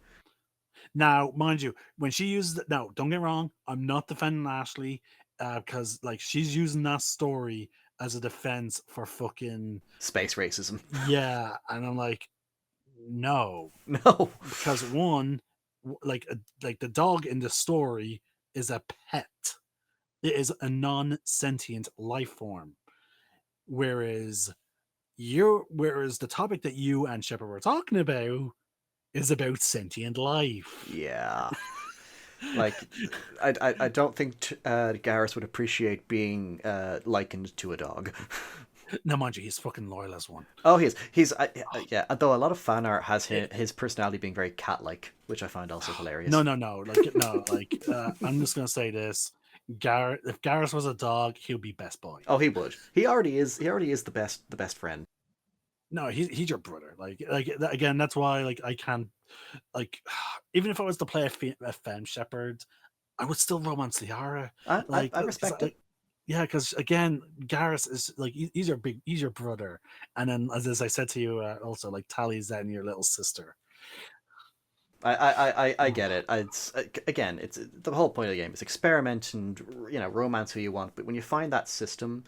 Now, mind you, when she uses it, no, don't get me wrong, I'm not defending Ashley, because like she's using that story as a defense for fucking Space racism. yeah, and I'm like, no, No. because one, like the dog in the story is a pet. It is a non-sentient life form, whereas whereas the topic that you and Shepard were talking about is about sentient life. Yeah. Like, I don't think Garruss would appreciate being likened to a dog. Now, mind you, he's fucking loyal as one. Oh, he's yeah. Though a lot of fan art has his personality being very cat-like, which I find also hilarious. No, I'm just gonna say this: if Garruss was a dog, he would be best boy. Oh, he would. He already is. He already is the best friend. No, he's your brother. Again, that's why I can't even if I was to play a femme shepherd, I would still romance Liara. I respect it. Yeah, because again, Garruss is he's your brother, and then as I said to you, also like Tally's then your little sister. I get it. It's again, it's the whole point of the game. It's experiment and romance who you want. But when you find that system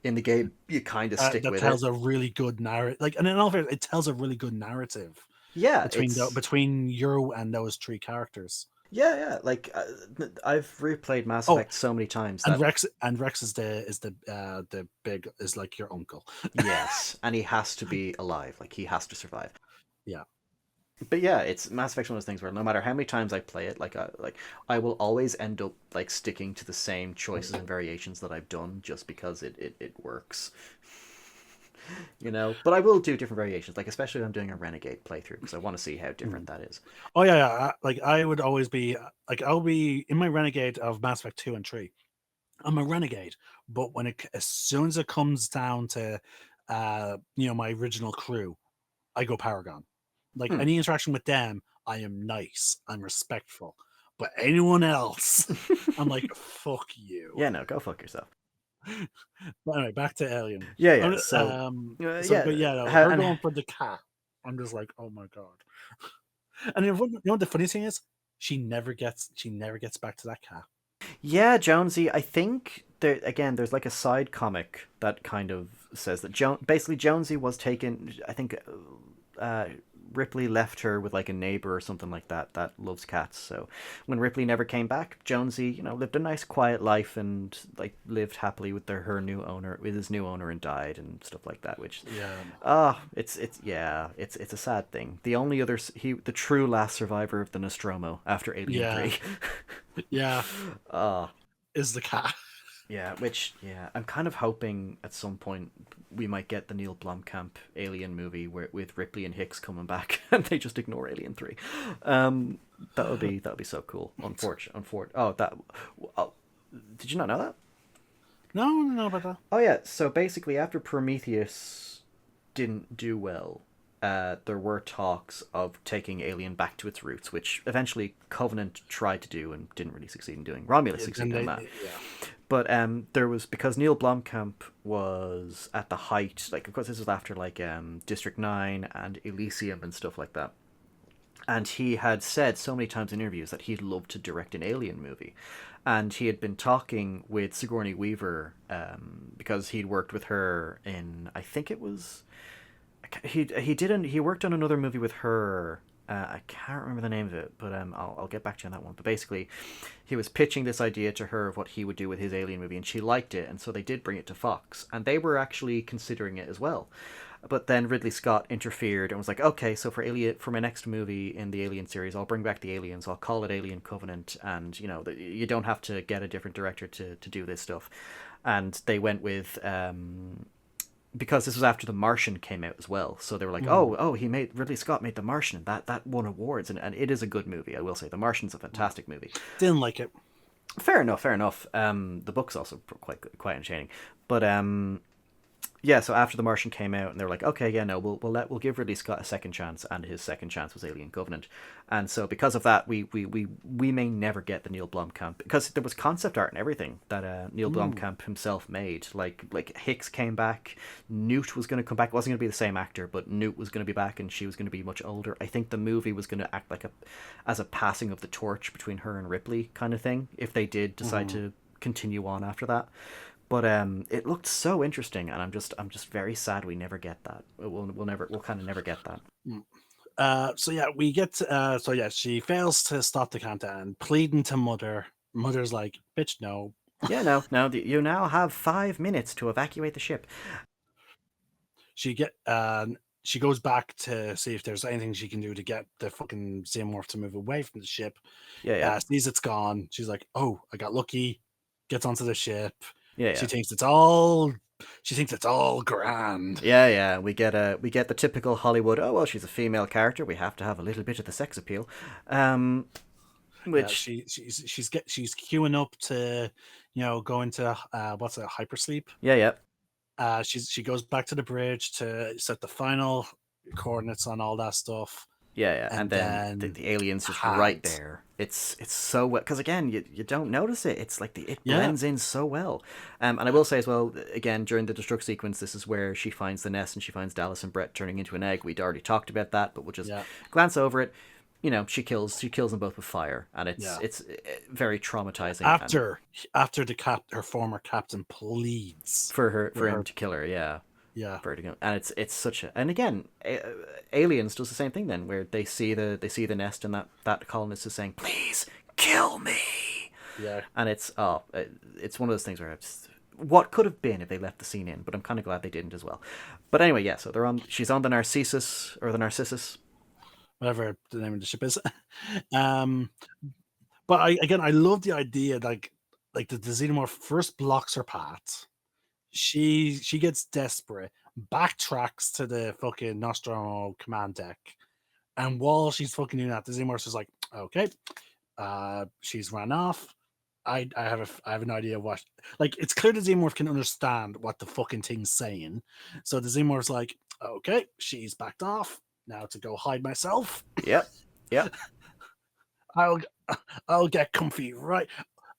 in the game, you kind of stick with it. That tells a really good narrative. And in all fairness, it tells a really good narrative. Yeah, between you and those three characters. Yeah. Like I've replayed Mass Effect so many times. And Rex is the big is like your uncle. Yes, and he has to be alive. Like he has to survive. Yeah. But yeah, it's Mass Effect's one of those things where no matter how many times I play it, I will always end up like sticking to the same choices and variations that I've done just because it works. But I will do different variations, like especially if I'm doing a Renegade playthrough because I want to see how different that is. Oh yeah. I would always be I'll be in my Renegade of Mass Effect 2 and 3. I'm a Renegade, but as soon as it comes down to my original crew, I go Paragon. Like any interaction with them, I am nice, I'm respectful. But anyone else, I'm like, fuck you. Yeah, no, go fuck yourself. But anyway, back to Alien. Yeah. Her going for the cat. I'm just like, oh my god. And what the funny thing is, she never gets back to that cat. Yeah, Jonesy. I think there's like a side comic that kind of says that basically Jonesy was taken. I think Ripley left her with like a neighbor or something like that loves cats. So when Ripley never came back, Jonesy, lived a nice quiet life and like lived happily with his new owner and died and stuff like that. Which it's a sad thing. The only other the true last survivor of the Nostromo after Alien 3. Yeah. Is the cat. Yeah, I'm kind of hoping at some point we might get the Neil Blomkamp Alien movie with Ripley and Hicks coming back, and they just ignore Alien 3. That would be so cool. Unfortunate. Did you not know that? No, I don't know about that. Oh yeah, so basically after Prometheus didn't do well, there were talks of taking Alien back to its roots, which eventually Covenant tried to do and didn't really succeed in doing. Romulus succeeded in that. Yeah. But there was, because Neil Blomkamp was at the height, like of course this was after like District 9 and Elysium and stuff like that. And he had said so many times in interviews that he'd love to direct an Alien movie. And he had been talking with Sigourney Weaver because he'd worked with her in, I think it was, he worked on another movie with her. I can't remember the name of it, but I'll get back to you on that one. But basically, he was pitching this idea to her of what he would do with his Alien movie, and she liked it, and so they did bring it to Fox, and they were actually considering it as well. But then Ridley Scott interfered and was like, okay, so for my next movie in the Alien series, I'll bring back the aliens, I'll call it Alien Covenant, and you don't have to get a different director to do this stuff. And they went with because this was after The Martian came out as well, so they were like, Ridley Scott made The Martian, and that won awards, and it is a good movie, I will say. The Martian's a fantastic movie. Didn't like it. Fair enough. The book's also quite entertaining, but Yeah, so after The Martian came out, and they were like, okay, yeah, no, we'll give Ridley Scott a second chance, and his second chance was Alien Covenant, and so because of that, we may never get the Neil Blomkamp, because there was concept art and everything that Neil Blomkamp himself made. Like Hicks came back, Newt was going to come back. It wasn't going to be the same actor, but Newt was going to be back, and she was going to be much older. I think the movie was going to act like as a passing of the torch between her and Ripley kind of thing, if they did decide to continue on after that. But it looked so interesting, and I'm just very sad we never get that. We'll kind of never get that. So yeah, we get so yeah, she fails to stop the countdown, pleading to Mother. Mother's like, "Bitch, no." Yeah, no. You now have 5 minutes to evacuate the ship. She goes back to see if there's anything she can do to get the fucking Xenomorph to move away from the ship. Yeah. Sees it's gone. She's like, "Oh, I got lucky." Gets onto the ship. Yeah. She thinks it's all grand. Yeah. We get the typical Hollywood. Oh well, she's a female character. We have to have a little bit of the sex appeal. Which she's queuing up to, go into what's it, hypersleep. Yeah. She goes back to the bridge to set the final coordinates on all that stuff. Yeah, and then the alien's just right there. It's so well, because again, you don't notice it. It's like it blends in so well. And I will say as well, again, during the destruct sequence, this is where she finds the nest and she finds Dallas and Brett turning into an egg. We'd already talked about that, but we'll just glance over it. She kills them both with fire, and it's very traumatizing. After her former captain pleads for him to kill her, yeah. And it's such a, and again, Aliens does the same thing then, where they see the nest, and that colonist is saying, "Please kill me." Yeah, and it's one of those things where what could have been if they left the scene in, but I'm kind of glad they didn't as well. But anyway, yeah. So she's on the Narcissus, whatever the name of the ship is. But I love the idea, like the Xenomorph first blocks her path. She gets desperate, backtracks to the fucking Nostromo command deck, and while she's fucking doing that, the Xenomorph is like, "Okay, she's run off. I have an idea what." Like, it's clear the Xenomorph can understand what the fucking thing's saying, so the Xenomorph's like, "Okay, she's backed off. Now to go hide myself." Yep. I'll get comfy right.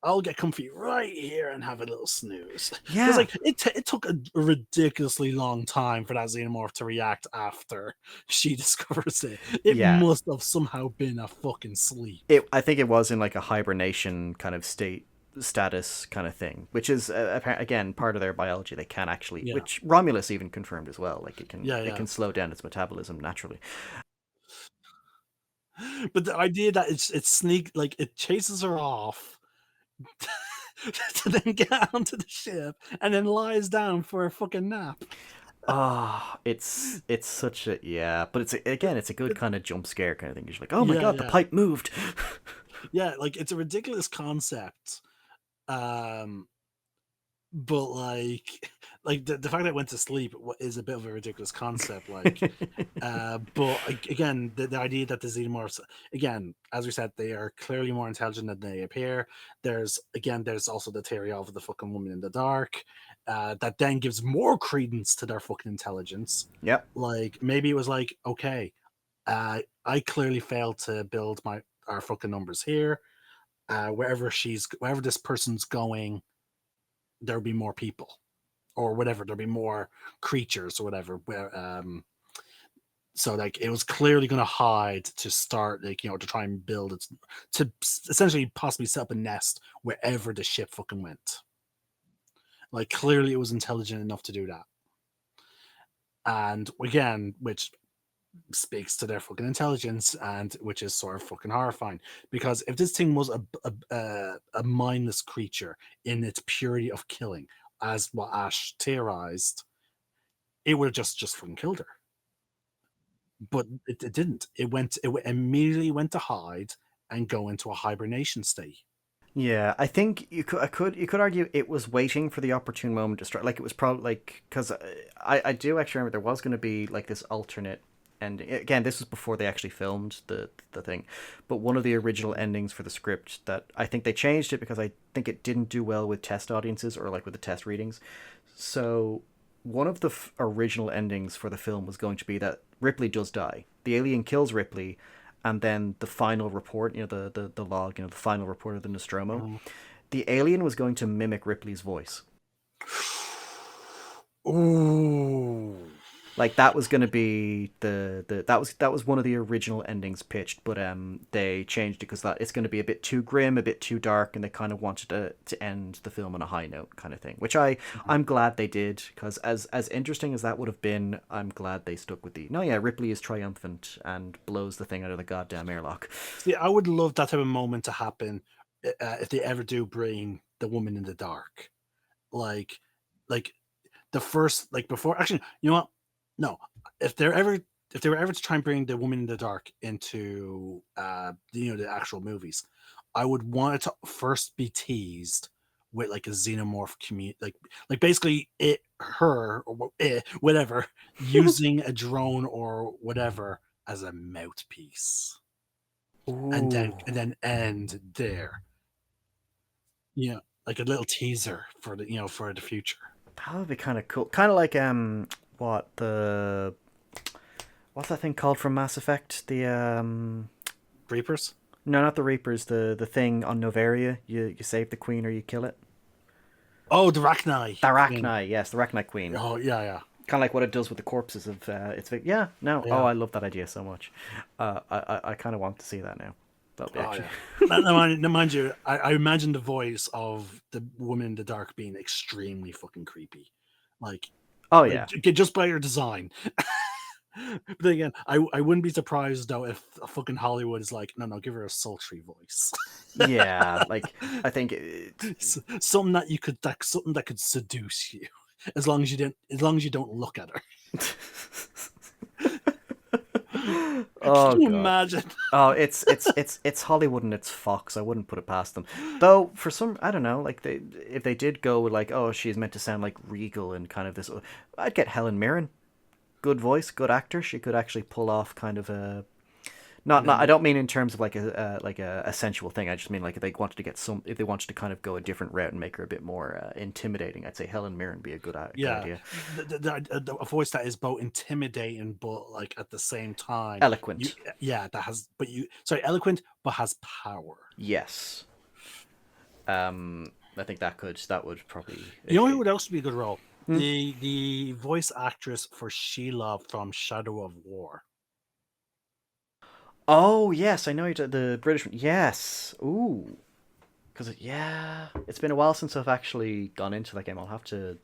I'll get comfy right here and have a little snooze. Yeah, like it took a ridiculously long time for that Xenomorph to react after she discovers it. It must have somehow been a fucking sleep. I think it was in like a hibernation kind of status kind of thing, which is again part of their biology. They can actually, which Romulus even confirmed as well. Like it can slow down its metabolism naturally. But the idea that it chases her off to then get onto the ship and then lies down for a fucking nap. It's such a but it's a good kind of jump scare kind of thing. You're like, oh my god, the pipe moved. Yeah, like it's a ridiculous concept. But like the fact that it went to sleep is a bit of a ridiculous concept. Like, but again, the idea that the Xenomorphs, again, as we said, they are clearly more intelligent than they appear. There's also the theory of the fucking woman in the dark, that then gives more credence to their fucking intelligence. Yep. Like maybe it was like, okay, I clearly failed to build our fucking numbers here. Wherever this person's going, there'll be more people or whatever. There'll be more creatures or whatever. So like it was clearly going to hide to start, like, to try and build it, to essentially possibly set up a nest wherever the ship fucking went. Like clearly it was intelligent enough to do that. And again, which speaks to their fucking intelligence, and which is sort of fucking horrifying, because if this thing was a mindless creature in its purity of killing, as what Ash theorized, it would have just fucking killed her. But it didn't. It immediately went to hide and go into a hibernation state. Yeah, I think you could argue it was waiting for the opportune moment to strike. Like it was probably like, because I do actually remember there was going to be like this alternate. And again, this was before they actually filmed the thing. But one of the original endings for the script that I think they changed it because I think it didn't do well with test audiences or like with the test readings. So one of the original endings for the film was going to be that Ripley does die. The alien kills Ripley, and then the final report, the log, the final report of the Nostromo, Mhm. the alien was going to mimic Ripley's voice. Ooh. Like that was going to be that was one of the original endings pitched, but they changed it because that it's going to be a bit too grim, a bit too dark, and they kind of wanted to end the film on a high note, kind of thing. Which I'm glad they did, because as interesting as that would have been, I'm glad they stuck with the no, yeah, Ripley is triumphant and blows the thing out of the goddamn airlock. See, I would love that type of moment to happen if they ever do bring the woman in the dark. Like, like the first, like before. Actually, you know what? No, if they're ever if they were ever to try and bring the woman in the dark into the actual movies, I would want it to first be teased with like a xenomorph community, like basically her or whatever, using a drone or whatever as a mouthpiece, and Ooh, then end there. Like a little teaser for the future. that would be kind of cool. Kind of like what the what's that thing called from Mass Effect? The Reapers. no, not the Reapers. The thing on Novaria. You save the queen or you kill it. Oh, the Rachni The Queen. Arachni, yes, the Arachni Queen. Oh yeah, yeah, Kind of like what it does with the corpses of its yeah, no, oh, yeah. I love that idea so much. I kind of want to see that now. That'll be Oh actually yeah. Now, mind you, I imagine the voice of the woman in the dark being extremely fucking creepy, like oh like yeah, just by her design. But then again, I wouldn't be surprised though if fucking Hollywood is like, no, no, give her a sultry voice. yeah, like I think Something that could seduce you, as long as you don't look at her. Could oh you god. imagine? Oh, it's Hollywood and it's Fox. I wouldn't put it past them. Though for some, I don't know, like if they did go with like, oh, she's meant to sound like regal and kind of this, I'd get Helen Mirren. Good voice, good actor. She could actually pull off kind of a not. I don't mean in terms of like a sensual thing. I just mean like if they wanted to kind of go a different route and make her a bit more intimidating. I'd say Helen Mirren be a good Yeah, idea. a voice that is both intimidating, but like at the same time, Eloquent, that has, but sorry, eloquent, but has power. yes. I think that would probably. You know who would also be a good role? Hmm? The voice actress for Sheila from Shadow of War. Oh yes, I know the British one. Yes. Ooh. Because yeah, it's been a while since I've actually gone into that game. I'll have to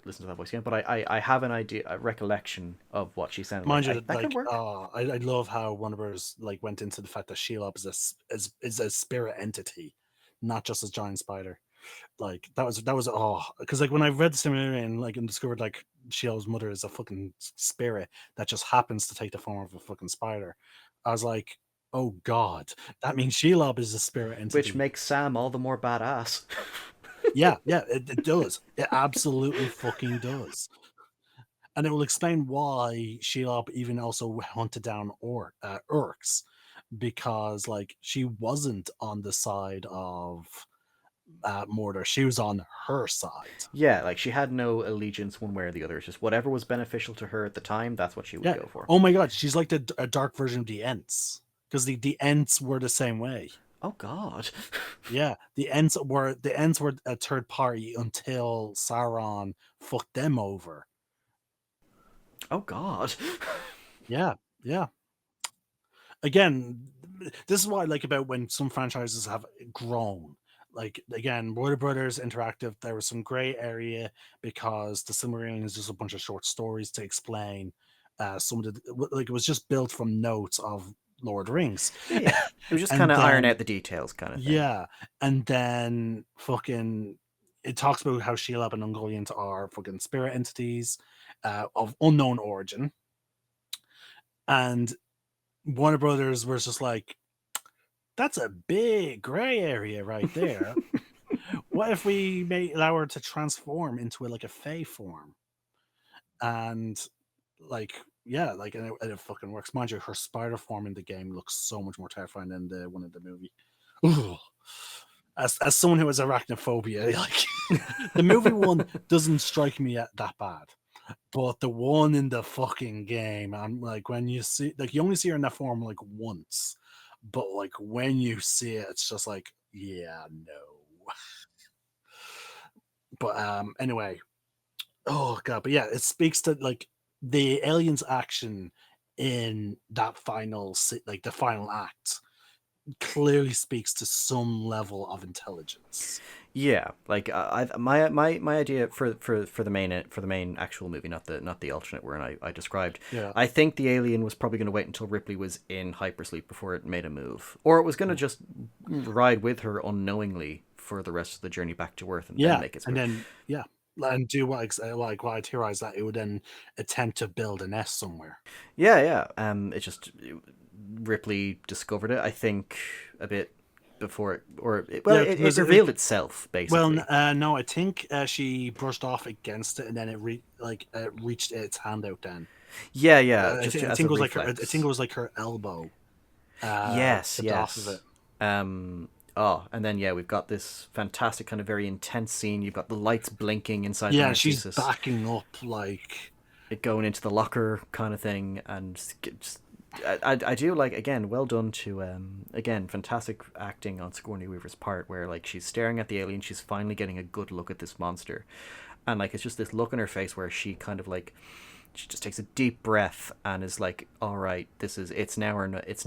listen to that voice again. But I have an idea, a recollection of what she sounded Mind like. you, That could work. I love how Warner Bros. Like went into the fact that Sheila is a spirit entity, not just a giant spider. Like that was because like when I read the scenario and discovered like Shield's mother is a fucking spirit that just happens to take the form of a fucking spider, I was like, oh god, that means Shelob is a spirit Which entity. makes Sam all the more badass. Yeah, yeah, it does. It absolutely fucking does. And it will explain why Shelob even also hunted down orcs, because like she wasn't on the side of Mordor. She was on her side. Yeah, like she had no allegiance one way or the other. It's just whatever was beneficial to her at the time, that's what she would Yeah. go for. Oh my god, she's like a dark version of the Ents, because the Ents were the same way. Oh God. Yeah, the Ents were a third party until Sauron fucked them over. Oh God. Yeah, yeah. Again, this is what I like about when some franchises have grown. Like again, Warner Brothers Interactive, there was some gray area because the Silmarillion is just a bunch of short stories to explain some of the, like, it was just built from notes of Lord of the Rings. Yeah, it was just kind And of iron then out the details, kind of thing. yeah, and then fucking it talks about how Shelob and Ungoliant are fucking spirit entities of unknown origin, and Warner Brothers was just like, that's a big gray area right there. What if we allow her to transform into like a fey form? And like, yeah, like, and it fucking works. Mind you, her spider form in the game looks so much more terrifying than the one in the movie. Ooh. As someone who has arachnophobia, like the movie one doesn't strike me that bad. But the one in the fucking game, I'm like, when you see, like, you only see her in that form like once, but like when you see it, it's just like, yeah, no. But anyway, oh god, but yeah, it speaks to like the aliens' action in that like the final act clearly speaks to some level of intelligence. Yeah, like my idea for the main actual movie, not the alternate one I described. Yeah. I think the alien was probably going to wait until Ripley was in hypersleep before it made a move, or it was going to just ride with her unknowingly for the rest of the journey back to Earth and then Yeah, make its and move. then yeah, and do what like what I theorize that it would then attempt to build a nest somewhere. Yeah, yeah. Ripley discovered it. I think a bit before it, Yeah, it revealed itself basically. no, I think she brushed off against it, and then it reached its hand out. Then Yeah, yeah. Just I as think a it was like I reflex. think it was like her elbow Yes, tipped off of it. yes. Oh, and then yeah, we've got this fantastic kind of very intense scene. You've got the lights blinking inside the Yeah, and she's Narcissus, backing up like it going into the locker kind of thing, and just, I do like, again, well done to again, fantastic acting on Sigourney Weaver's part, where like she's staring at the alien, she's finally getting a good look at this monster, and like it's just this look in her face where she kind of like, she just takes a deep breath and is like, all right, it's now or no, it's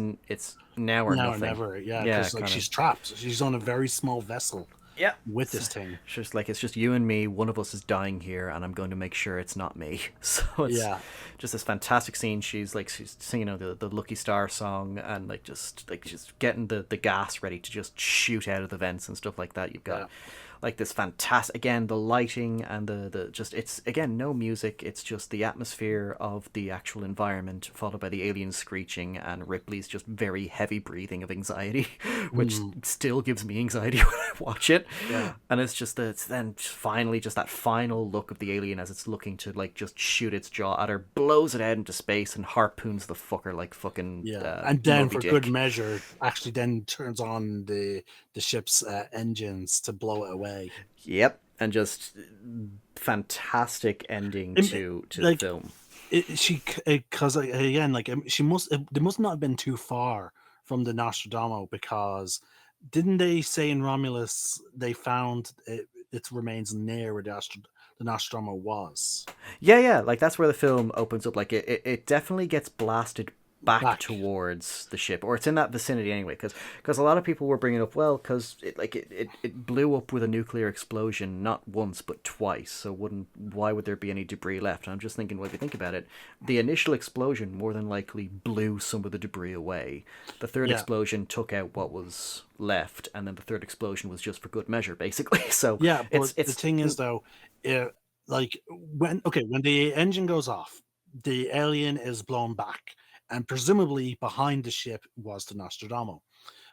now or now or nothing. never. Yeah, Yeah, because like kind of. she's trapped. She's on a very small vessel Yeah. with this thing. It's just like, it's just you and me. One of us is dying here, and I'm going to make sure it's not me. So it's Yeah, just this fantastic scene. She's singing, the Lucky Star song, and like just getting the gas ready to just shoot out of the vents and stuff like that. You've got yeah, like this fantastic, again, the lighting and the just, it's again no music, it's just the atmosphere of the actual environment followed by the aliens screeching and Ripley's just very heavy breathing of anxiety, which still gives me anxiety when I watch it. yeah. And it's just that, it's then finally just that final look of the alien as it's looking to like just shoot its jaw at her, blows it out into space and harpoons the fucker like fucking Yeah, and then Moby for Dick. good measure, actually then turns on the ship's engines to blow it away. Yep, and just fantastic ending to the Like film. she, because again, like she must they must not have been too far from the Nostromo, because didn't they say in Romulus they found its remains near where the Nostromo was? Yeah, yeah, like that's where the film opens up. Like it definitely gets blasted back Back. towards the ship, or it's in that vicinity anyway. Because a lot of people were bringing up, well, because it blew up with a nuclear explosion not once but twice. So why would there be any debris left? And I'm just thinking, well, if you think about it, the initial explosion more than likely blew some of the debris away. The third Yeah. explosion took out what was left, and then the third explosion was just for good measure, basically. So Yeah, but it's the thing is though, like when the engine goes off, the alien is blown back, and presumably behind the ship was the Nostromo.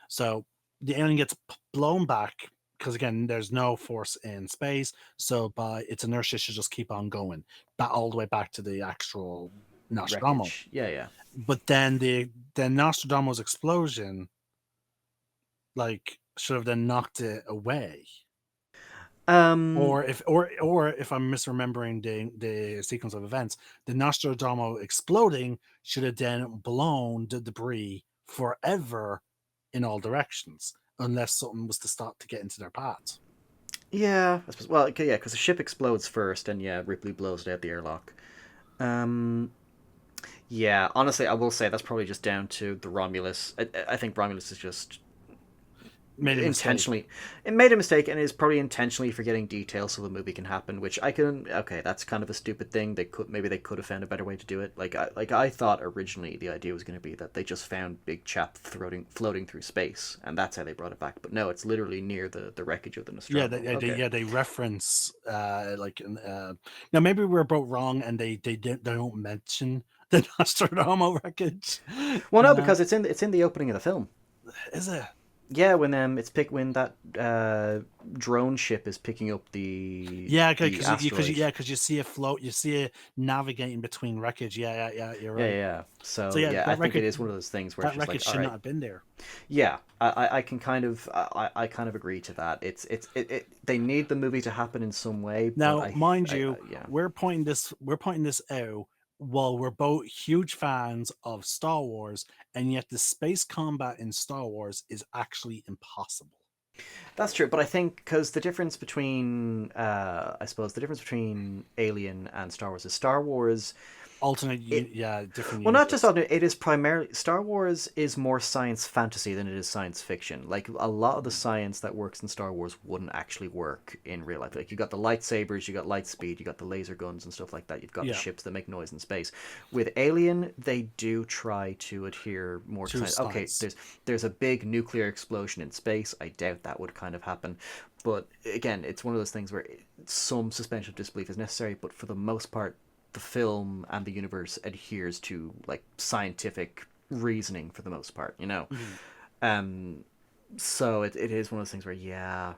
So the alien gets blown back because again, there's no force in space, so by its inertia should just keep on going, back all the way back to the actual Nostromo. wreckage. Yeah, yeah. But then the Nostromo's explosion, like, should have then knocked it away. Um, Or if I'm misremembering the sequence of events, the Nostromo exploding should have then blown the debris forever in all directions, unless something was to stop to get into their path. yeah, I suppose. Well, okay, yeah, because the ship explodes first, and yeah, Ripley blows it out the airlock. Um, yeah, honestly, I will say that's probably just down to the Romulus. I think Romulus is just Made a mistake. intentionally, it made a mistake, and is probably intentionally forgetting details so the movie can happen. Which I can, okay, that's kind of a stupid thing. Maybe they could have found a better way to do it. I thought originally the idea was going to be that they just found Big Chap floating through space, and that's how they brought it back. But no, it's literally near the wreckage of the Nostromo. They reference now maybe we're both wrong, and they don't mention the Nostromo wreckage. Well, no, because it's in the opening of the film. Is it? Yeah, when that drone ship is picking up Yeah, the asteroid. because you see it float, you see it navigating between wreckage. Yeah, you're Yeah, right. yeah. So So yeah, yeah, I think it is one of those things where it's that just wreckage like, all should not right, have been there. yeah, I can kind of I kind of agree to that. They need the movie to happen in some way, but Now, mind you, yeah. we're pointing this out while we're both huge fans of Star Wars, and yet the space combat in Star Wars is actually impossible. That's true, but I think because the difference between I suppose the difference between Alien and Star Wars is Star Wars Alternate, it yeah, different well, not just universe. on it. It is primarily Star Wars is more science fantasy than it is science fiction. Like a lot of the science that works in Star Wars wouldn't actually work in real life. Like you got the lightsabers, you got light speed, you got the laser guns and stuff like that. You've got the Yeah, ships that make noise in space. With Alien, they do try to adhere more to true science. Okay, science. there's a big nuclear explosion in space. I doubt that would kind of happen. But again, it's one of those things where some suspension of disbelief is necessary. But for the most part, the film and the universe adheres to like scientific reasoning for the most part, you know. Mhm. Um, so it is one of those things where yeah,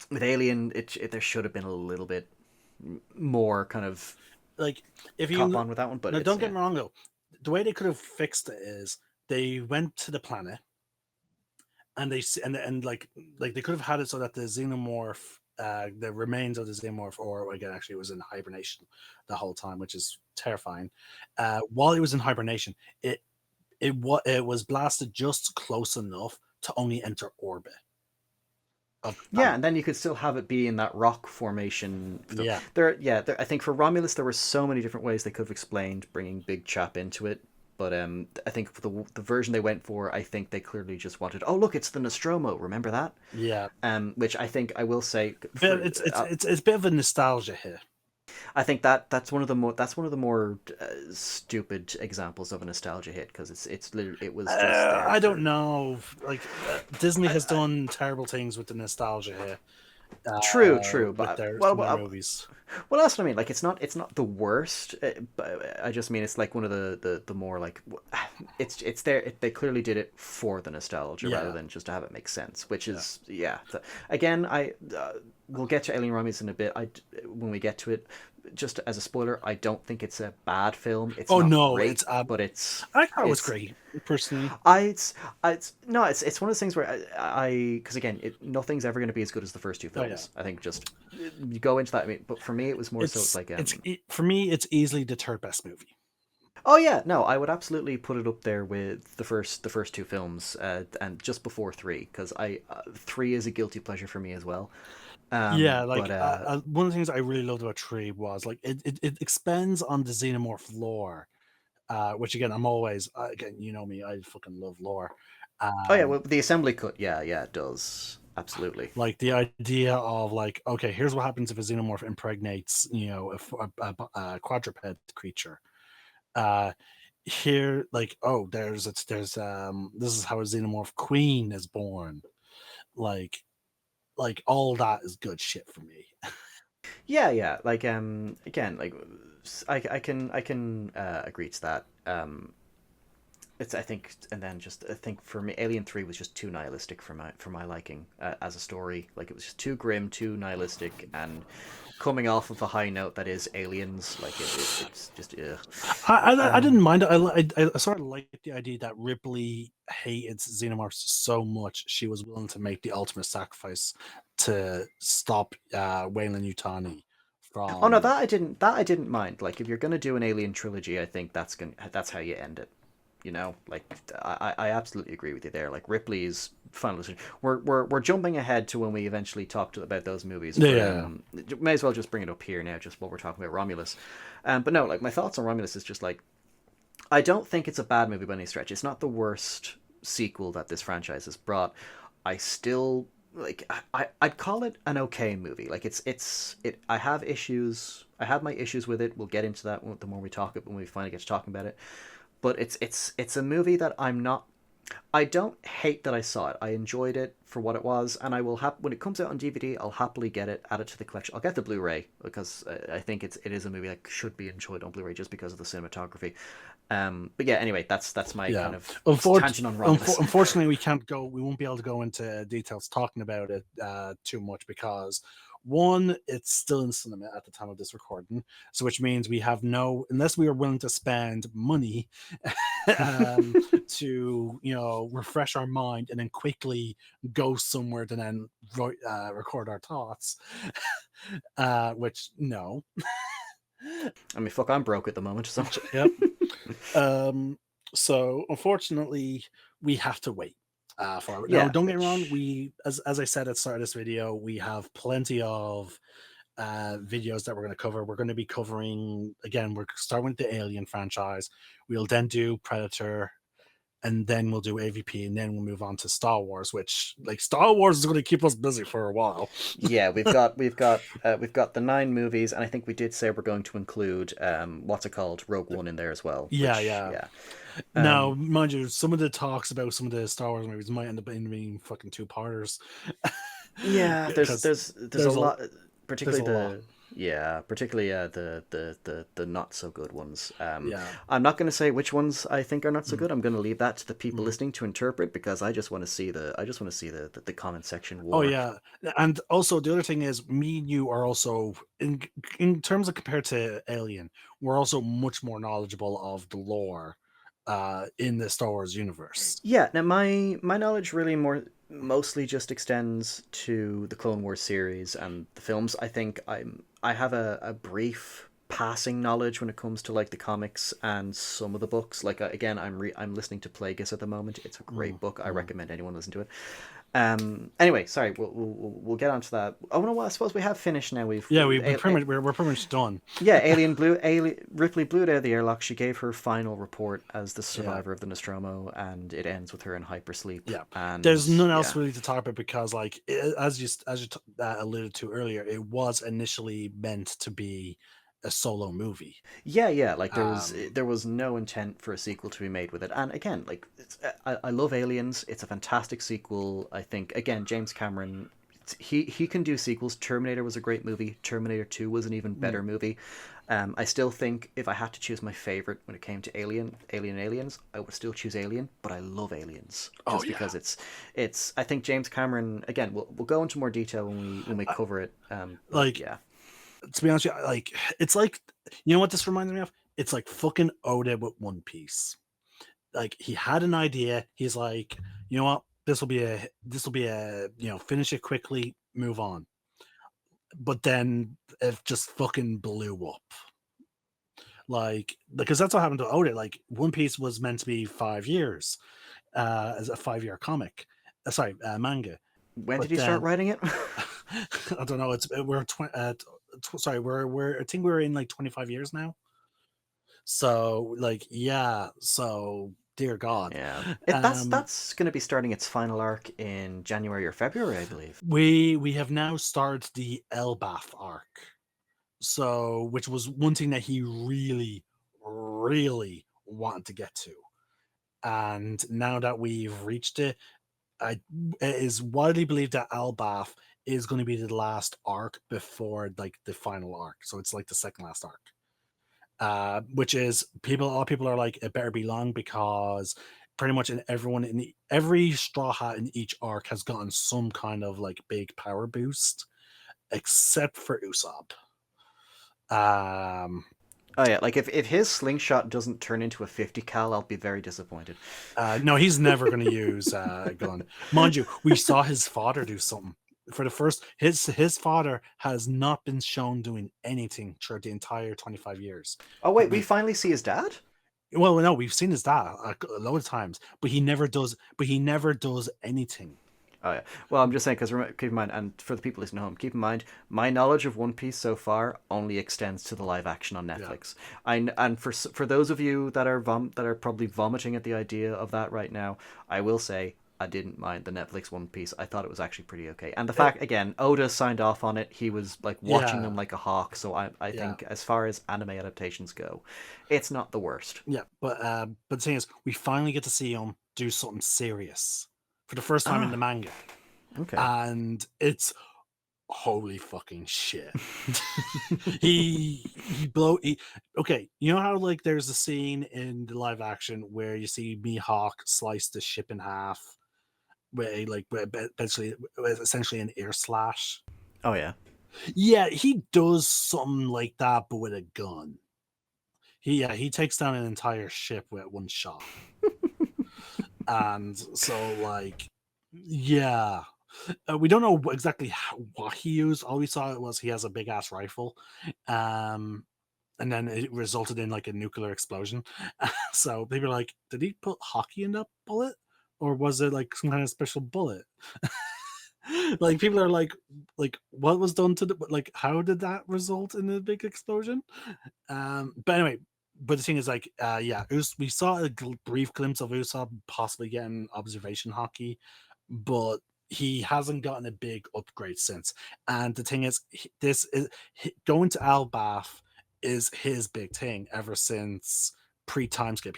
with Alien, there should have been a little bit more kind of Like if cop you on with that one, but now, it's don't get yeah, me wrong though, the way they could have fixed it is they went to the planet and and like they could have had it so that the xenomorph, the remains of the xenomorph, or again, actually, it was in hibernation the whole time, which is terrifying. While it was in hibernation, it was blasted just close enough to only enter orbit of the yeah, planet. and then you could still have it be in that rock formation. Yeah, I think for Romulus there were so many different ways they could have explained bringing Big Chap into it. But I think for the version they went for, I think they clearly just wanted. Oh, look, it's the Nostromo. Remember that? yeah. Which I think I will say But for it's a bit of a nostalgia here. I think that's one of the more stupid examples of a nostalgia hit because it's literally it was just there I don't for know. Like Disney has done terrible things with the nostalgia here, true, with but some of their movies. well, that's what I mean. Like it's not the worst, but I just mean it's like one of the more like it's there. They clearly did it for the nostalgia rather Yeah, than just to have it make sense. Which yeah. is yeah. Again, I we'll get to Alien Romulus in a bit. When we get to it, just as a spoiler, I don't think it's a bad film. It's Oh not no, great, but it's I thought it was it's great personally. it's no, it's one of those things where because again, nothing's ever going to be as good as the first two Oh yeah, films. I think just you go into that. I mean, but for me, it was more so. It's like for me, it's easily the third best movie. oh yeah, no, I would absolutely put it up there with the first two films, and just before three, because I three is a guilty pleasure for me as well. Yeah, But one of the things I really loved about Tree was like it expands on the xenomorph lore, which again, I'm always, again, you know me, I fucking love lore. oh yeah, Um, well the assembly cut, yeah, it does absolutely. like the idea of like, okay, here's what happens if a xenomorph impregnates, a quadruped creature. Uh, Here, like, oh, there's this is how a xenomorph queen is born. Like, all that is good shit for me. Yeah, like again, like I can agree to that. It's I think, and then just I think for me, Alien Three was just too nihilistic for my liking as a story. Like it was just too grim, too nihilistic, and coming off of a high note that is aliens. Like it's just ugh. I didn't Um, mind it. I sort of liked the idea that Ripley hated xenomorphs so much she was willing to make the ultimate sacrifice to stop Weyland-Yutani oh no, from. that I didn't mind. Like if you're gonna do an Alien trilogy, I think that's how you end it. You know, like I absolutely agree with you there. Like Ripley's final decision. We're jumping ahead to when we eventually talked about those movies, but Yeah, may as well just bring it up here now, just while we're talking about Romulus. But no, like my thoughts on Romulus is just like I don't think it's a bad movie by any stretch. It's not the worst sequel that this franchise has brought. I still like I'd call it an okay movie. Like it. I have issues. I have my issues with it. We'll get into that the more we talk it when we finally get to talking about it. But it's a movie that I'm not. I don't hate that I saw it. I enjoyed it for what it was, and I will when it comes out on DVD, I'll happily get it, add it to the collection. I'll get the Blu-ray because I think it is a movie that should be enjoyed on Blu-ray just because of the cinematography. But yeah, anyway, that's my kind of tangent on Romulus. Unfortunately, we won't be able to go into details talking about it too much because one, it's still in cinema at the time of this recording, so which means we have unless we are willing to spend money to refresh our mind and then quickly go somewhere to then record our thoughts, which no. I mean, fuck, I'm broke at the moment, so Yep. So unfortunately, we have to wait for it. Yeah, Now, don't get me wrong. We, as I said at the start of this video, we have plenty of videos that we're going to cover. We're going to be covering, again, we're starting with the Alien franchise. We'll then do Predator, and then we'll do AVP, and then we'll move on to Star Wars, which, like, Star Wars is going to keep us busy for a while. Yeah, we've got the 9 movies, and I think we did say we're going to include what's it called, Rogue One in there as well. Yeah. Now, mind you, some of the talks about some of the Star Wars movies might end up being fucking 2-parters. Yeah, there's a lot, particularly the not so good ones. I'm not going to say which ones I think are not so good. I'm going to leave that to the people listening to interpret, because I just want to see the comment section war. Oh yeah, and also the other thing is, me and you are also in terms of compared to Alien, we're also much more knowledgeable of the lore in the Star Wars universe. Yeah, now my knowledge really mostly just extends to the Clone Wars series and the films. I think I have a brief passing knowledge when it comes to like the comics and some of the books. Like again, I'm listening to Plagueis at the moment. It's a great book. I recommend anyone listen to it. Anyway, sorry, we'll get onto that. Oh no, well, I suppose we have finished now. We're pretty much done. Yeah, Ripley blew it out of the airlock. She gave her final report as the survivor of the Nostromo, and it ends with her in hypersleep. Yeah, and there's nothing else really to talk about because, like, as you alluded to earlier, it was initially meant to be a solo movie. Yeah, like there was no intent for a sequel to be made with it. And again, like I love Aliens. It's a fantastic sequel. I think again, James Cameron, he can do sequels. Terminator was a great movie. Terminator 2 was an even better movie. I still think if I had to choose my favorite when it came to Aliens, I would still choose Alien. But I love Aliens just because it's. I think James Cameron. Again, we'll go into more detail when we cover it. To be honest with you, like, it's like, you know what this reminds me of? It's like fucking Oda with One Piece. Like, he had an idea. He's like, you know what? This will be a finish it quickly, move on. But then it just fucking blew up. Like, because that's what happened to Oda. Like, One Piece was meant to be 5 years, as a 5-year comic. Manga. When did he start writing it? I don't know. We're I think we're in like 25 years now. So like, yeah. So dear God, yeah. That's going to be starting its final arc in January or February, I believe. We have now started the Elbaf arc. So, which was one thing that he really, really wanted to get to, and now that we've reached it, it is widely believed that Elbaf is going to be the last arc before like the final arc. So it's like the second last arc, which is a lot of people are like, it better be long, because pretty much every straw hat in each arc has gotten some kind of like big power boost, except for Usopp. Oh yeah, like if his slingshot doesn't turn into a 50 cal, I'll be very disappointed. No, he's never going to use a gun. Mind you, we saw his father do something. For the first, his father has not been shown doing anything throughout the entire 25 years. Oh wait, we finally see his dad? Well, no, we've seen his dad a lot of times, but he never does anything. Oh yeah. Well, I'm just saying, because keep in mind, and for the people listening at home, keep in mind, my knowledge of One Piece so far only extends to the live action on Netflix. Yeah. And for those of you that are probably vomiting at the idea of that right now, I will say I didn't mind the Netflix One Piece. I thought it was actually pretty okay. And the fact, again, Oda signed off on it. He was like watching them like a hawk. So I think as far as anime adaptations go, it's not the worst. Yeah, but the thing is, we finally get to see him do something serious for the first time in the manga. Okay. and it's holy fucking shit. he blow he, okay, you know how like there's a scene in the live action where you see Mihawk slice the ship in half, where basically with essentially an ear slash. Oh yeah. Yeah, he does something like that, but with a gun. He takes down an entire ship with one shot. And so like, yeah, we don't know exactly what he used. All we saw was he has a big ass rifle, um, and then it resulted in like a nuclear explosion. So people are like, did he put hockey in that bullet, or was it like some kind of special bullet? Like people are like what was done to the like how did that result in a big explosion? But anyway, but the thing is, like, yeah, we saw a brief glimpse of Usopp possibly getting observation hockey, but he hasn't gotten a big upgrade since. And the thing is, this is going to Albath is his big thing ever since pre time skip.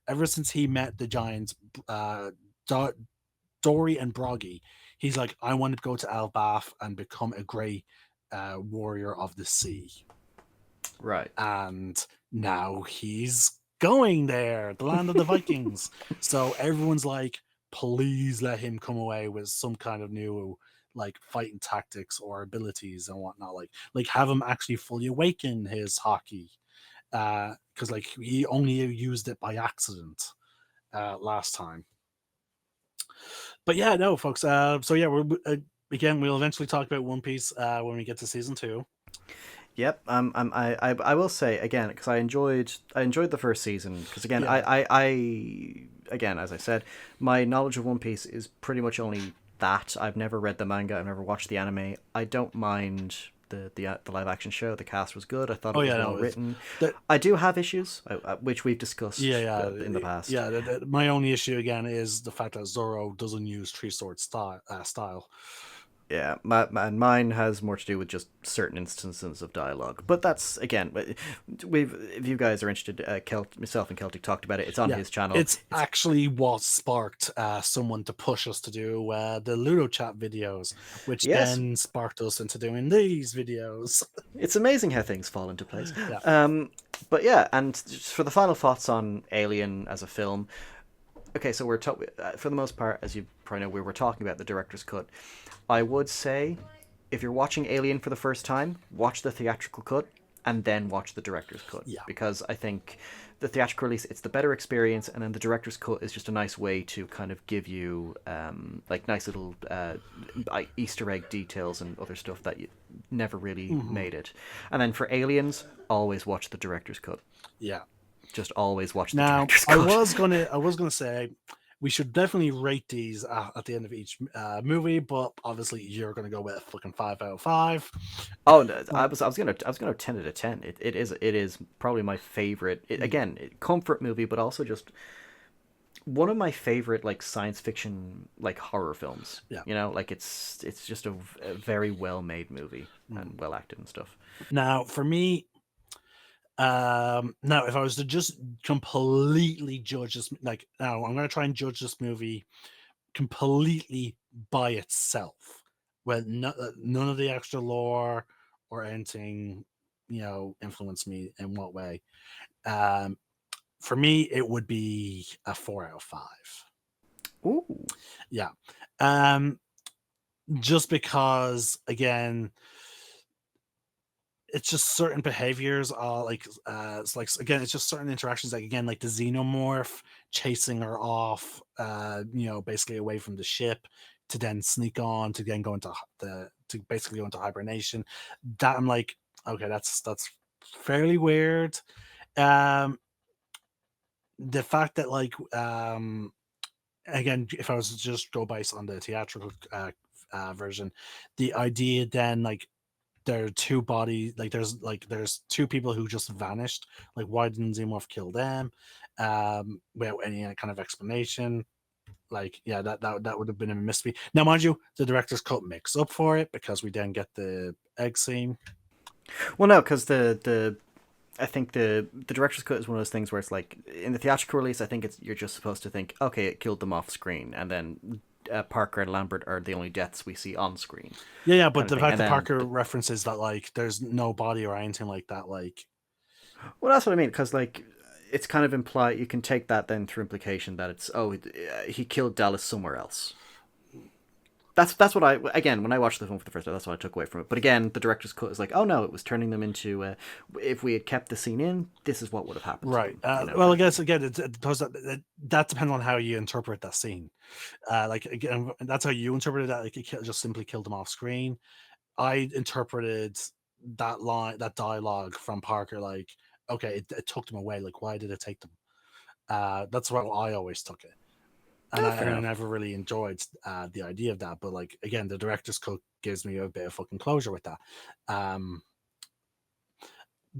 Ever since he met the giants, Do- Dory and Broggy. He's like, I want to go to Albath and become a great warrior of the sea. Right. And now he's going there, the land of the Vikings. So everyone's like, please let him come away with some kind of new like fighting tactics or abilities and whatnot. Like have him actually fully awaken his hockey. Because like he only used it by accident last time. But yeah, no, folks. So yeah, again, we'll eventually talk about One Piece when we get to season 2. Yep. I will say again because I enjoyed the first season because again Yeah. I again as I said my knowledge of One Piece is pretty much only that. I've never read the manga. I've never watched the anime. I don't mind the live action show. The cast was good. I thought it Oh was yeah, well no, written. that I do have issues which we've discussed yeah, in the past. yeah. My only issue again is the fact that Zoro doesn't use Tree Sword style. Yeah, and mine has more to do with just certain instances of dialogue. But that's again, if you guys are interested, myself and Celtic talked about it. It's on Yeah, his channel. it's actually what sparked someone to push us to do the Ludo Chat videos, which Yes, then sparked us into doing these videos. it's amazing how things fall into place. Yeah, But yeah, and just for the final thoughts on Alien as a film. Okay, so for the most part, as you probably know, we were talking about the director's cut. I would say, if you're watching Alien for the first time, watch the theatrical cut and then watch the director's cut yeah. because I think the theatrical release it's the better experience, and then the director's cut is just a nice way to kind of give you like nice little Easter egg details and other stuff that you never really made it. And then for Aliens, always watch the director's cut. Yeah. Just always watch the Now, director's I cut. was gonna say we should definitely rate these at the end of each movie, but obviously you're gonna go with a fucking 5 out of 5. Oh, no, I was gonna 10 out of 10. It is probably my favorite. Again, comfort movie, but also just one of my favorite like science fiction like horror films. Yeah. You know, like it's just a very well made movie and well acted and stuff. Now, for me, now if I was to just completely judge this, like now I'm gonna try and judge this movie completely by itself, with none of the extra lore or anything, influence me in what way. Um, for me, it would be a 4 out of 5. Ooh, Yeah. Um, just because, again, it's just certain behaviors are it's like again it's just certain interactions like again like the xenomorph chasing her off basically away from the ship to then sneak on to then go into to basically go into hibernation. That I'm like, okay, that's fairly weird. um the fact that like again, if I was to just go based on the theatrical version, the idea then like there are two bodies, like there's two people who just vanished. Like, why didn't Xenomorph kill them without any kind of explanation? Like, yeah, that would have been a mystery. Now mind you, the director's cut makes up for it because we then get the egg scene. well, no, because the I think the director's cut is one of those things where it's like in the theatrical release, I think you're just supposed to think, okay, it killed them off screen, and then Parker and Lambert are the only deaths we see on screen, Yeah, but kind of the thing. fact And that then, Parker references that like there's no body or anything like that, like well, that's what I mean, because like it's kind of implied. You can take that then through implication that it's he killed Dallas somewhere else. That's what I, again, when I watched the film for the first time, that's what I took away from it. But again, the director's cut is like, oh no, it was turning them into if we had kept the scene in, this is what would have happened right. to them. You know, Well, kind I of thing. guess again, that depends on how you interpret that scene. Like again, that's how you interpreted that. Like just simply killed them off screen. I interpreted that line, that dialogue from Parker, like, okay, it took them away. Like, why did it take them? That's what I always took it, and Oh, I fair and I enough. never really enjoyed the idea of that. But like again, the director's cut gives me a bit of fucking closure with that. Um,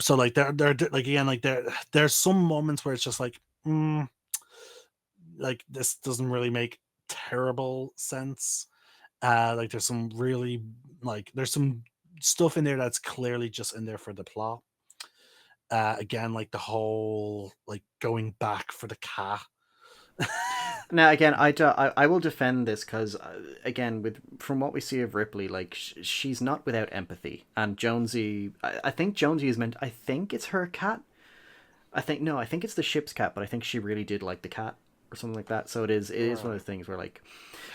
so like there like again like there's some moments where it's just like, like this doesn't really make terrible sense. Like there's some really like there's some stuff in there that's clearly just in there for the plot. Again, like the whole like going back for the cat. Now, again, I will defend this because, again, with from what we see of Ripley, like she's not without empathy, and Jonesy, I think Jonesy is meant. I think it's her cat. I think no, I think it's the ship's cat, but I think she really did like the cat or something like that. So it is. It is one of Right. the things where like,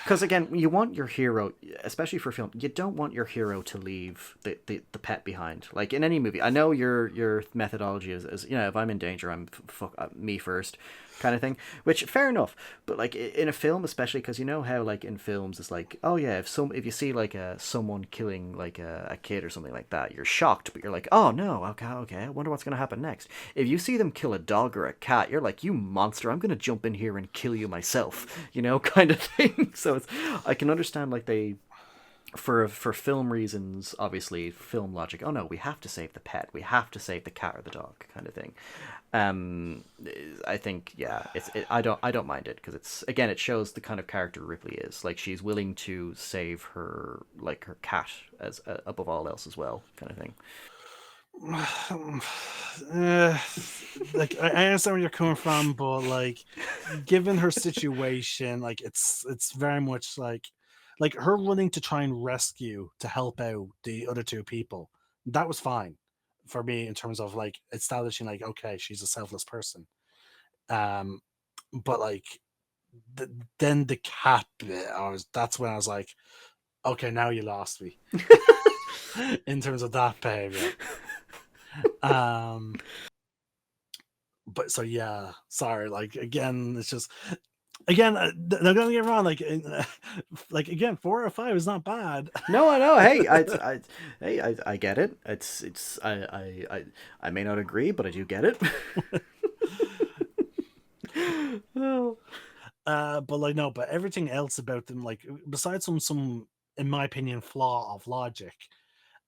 because again, you want your hero, especially for film, you don't want your hero to leave the pet behind. Like in any movie, I know your methodology is you know, if I'm in danger, I'm fuck me first, kind of thing. Which fair enough, but like in a film, especially because you know how like in films it's like, oh yeah, if you see like someone killing like a kid or something like that, you're shocked, but you're like, oh no, okay, I wonder what's gonna happen next. If you see them kill a dog or a cat, you're like, you monster, I'm gonna jump in here and kill you myself, you know, kind of thing. So it's, I can understand like they, for film reasons, obviously film logic. Oh no, we have to save the pet. We have to save the cat or the dog, kind of thing. Um, I think yeah, I don't mind it because it's again it shows the kind of character Ripley is. Like she's willing to save her like her cat as above all else as well, kind of thing. Eh, like I understand where you're coming from, but like given her situation, like it's very much like her running to try and rescue to help out the other two people. That was fine for me in terms of like establishing like okay, she's a selfless person. Um, but like th- then the cat bit, that's when I was like, okay, now you lost me in terms of that behavior. Um, but so yeah, sorry. Like again, it's just again. Don't get me wrong. Like, like again, 4 or 5 is not bad. No, I know. Hey, hey, I get it. It's, I may not agree, but I do get it. Oh. But like no, but everything else about them, like besides some in my opinion flaw of logic,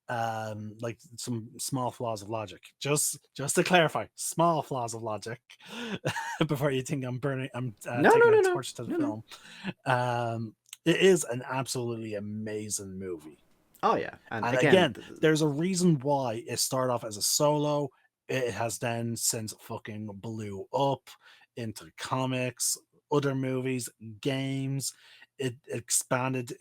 like some small flaws of logic. Just to clarify, small flaws of logic. Before you think I'm No, no, taking a no, no, torch to the no, no. film. It is an absolutely amazing movie. Oh yeah, and And again, again, there's a reason why it started off as a solo. It has then since fucking blew up into comics, other movies, games. It expanded.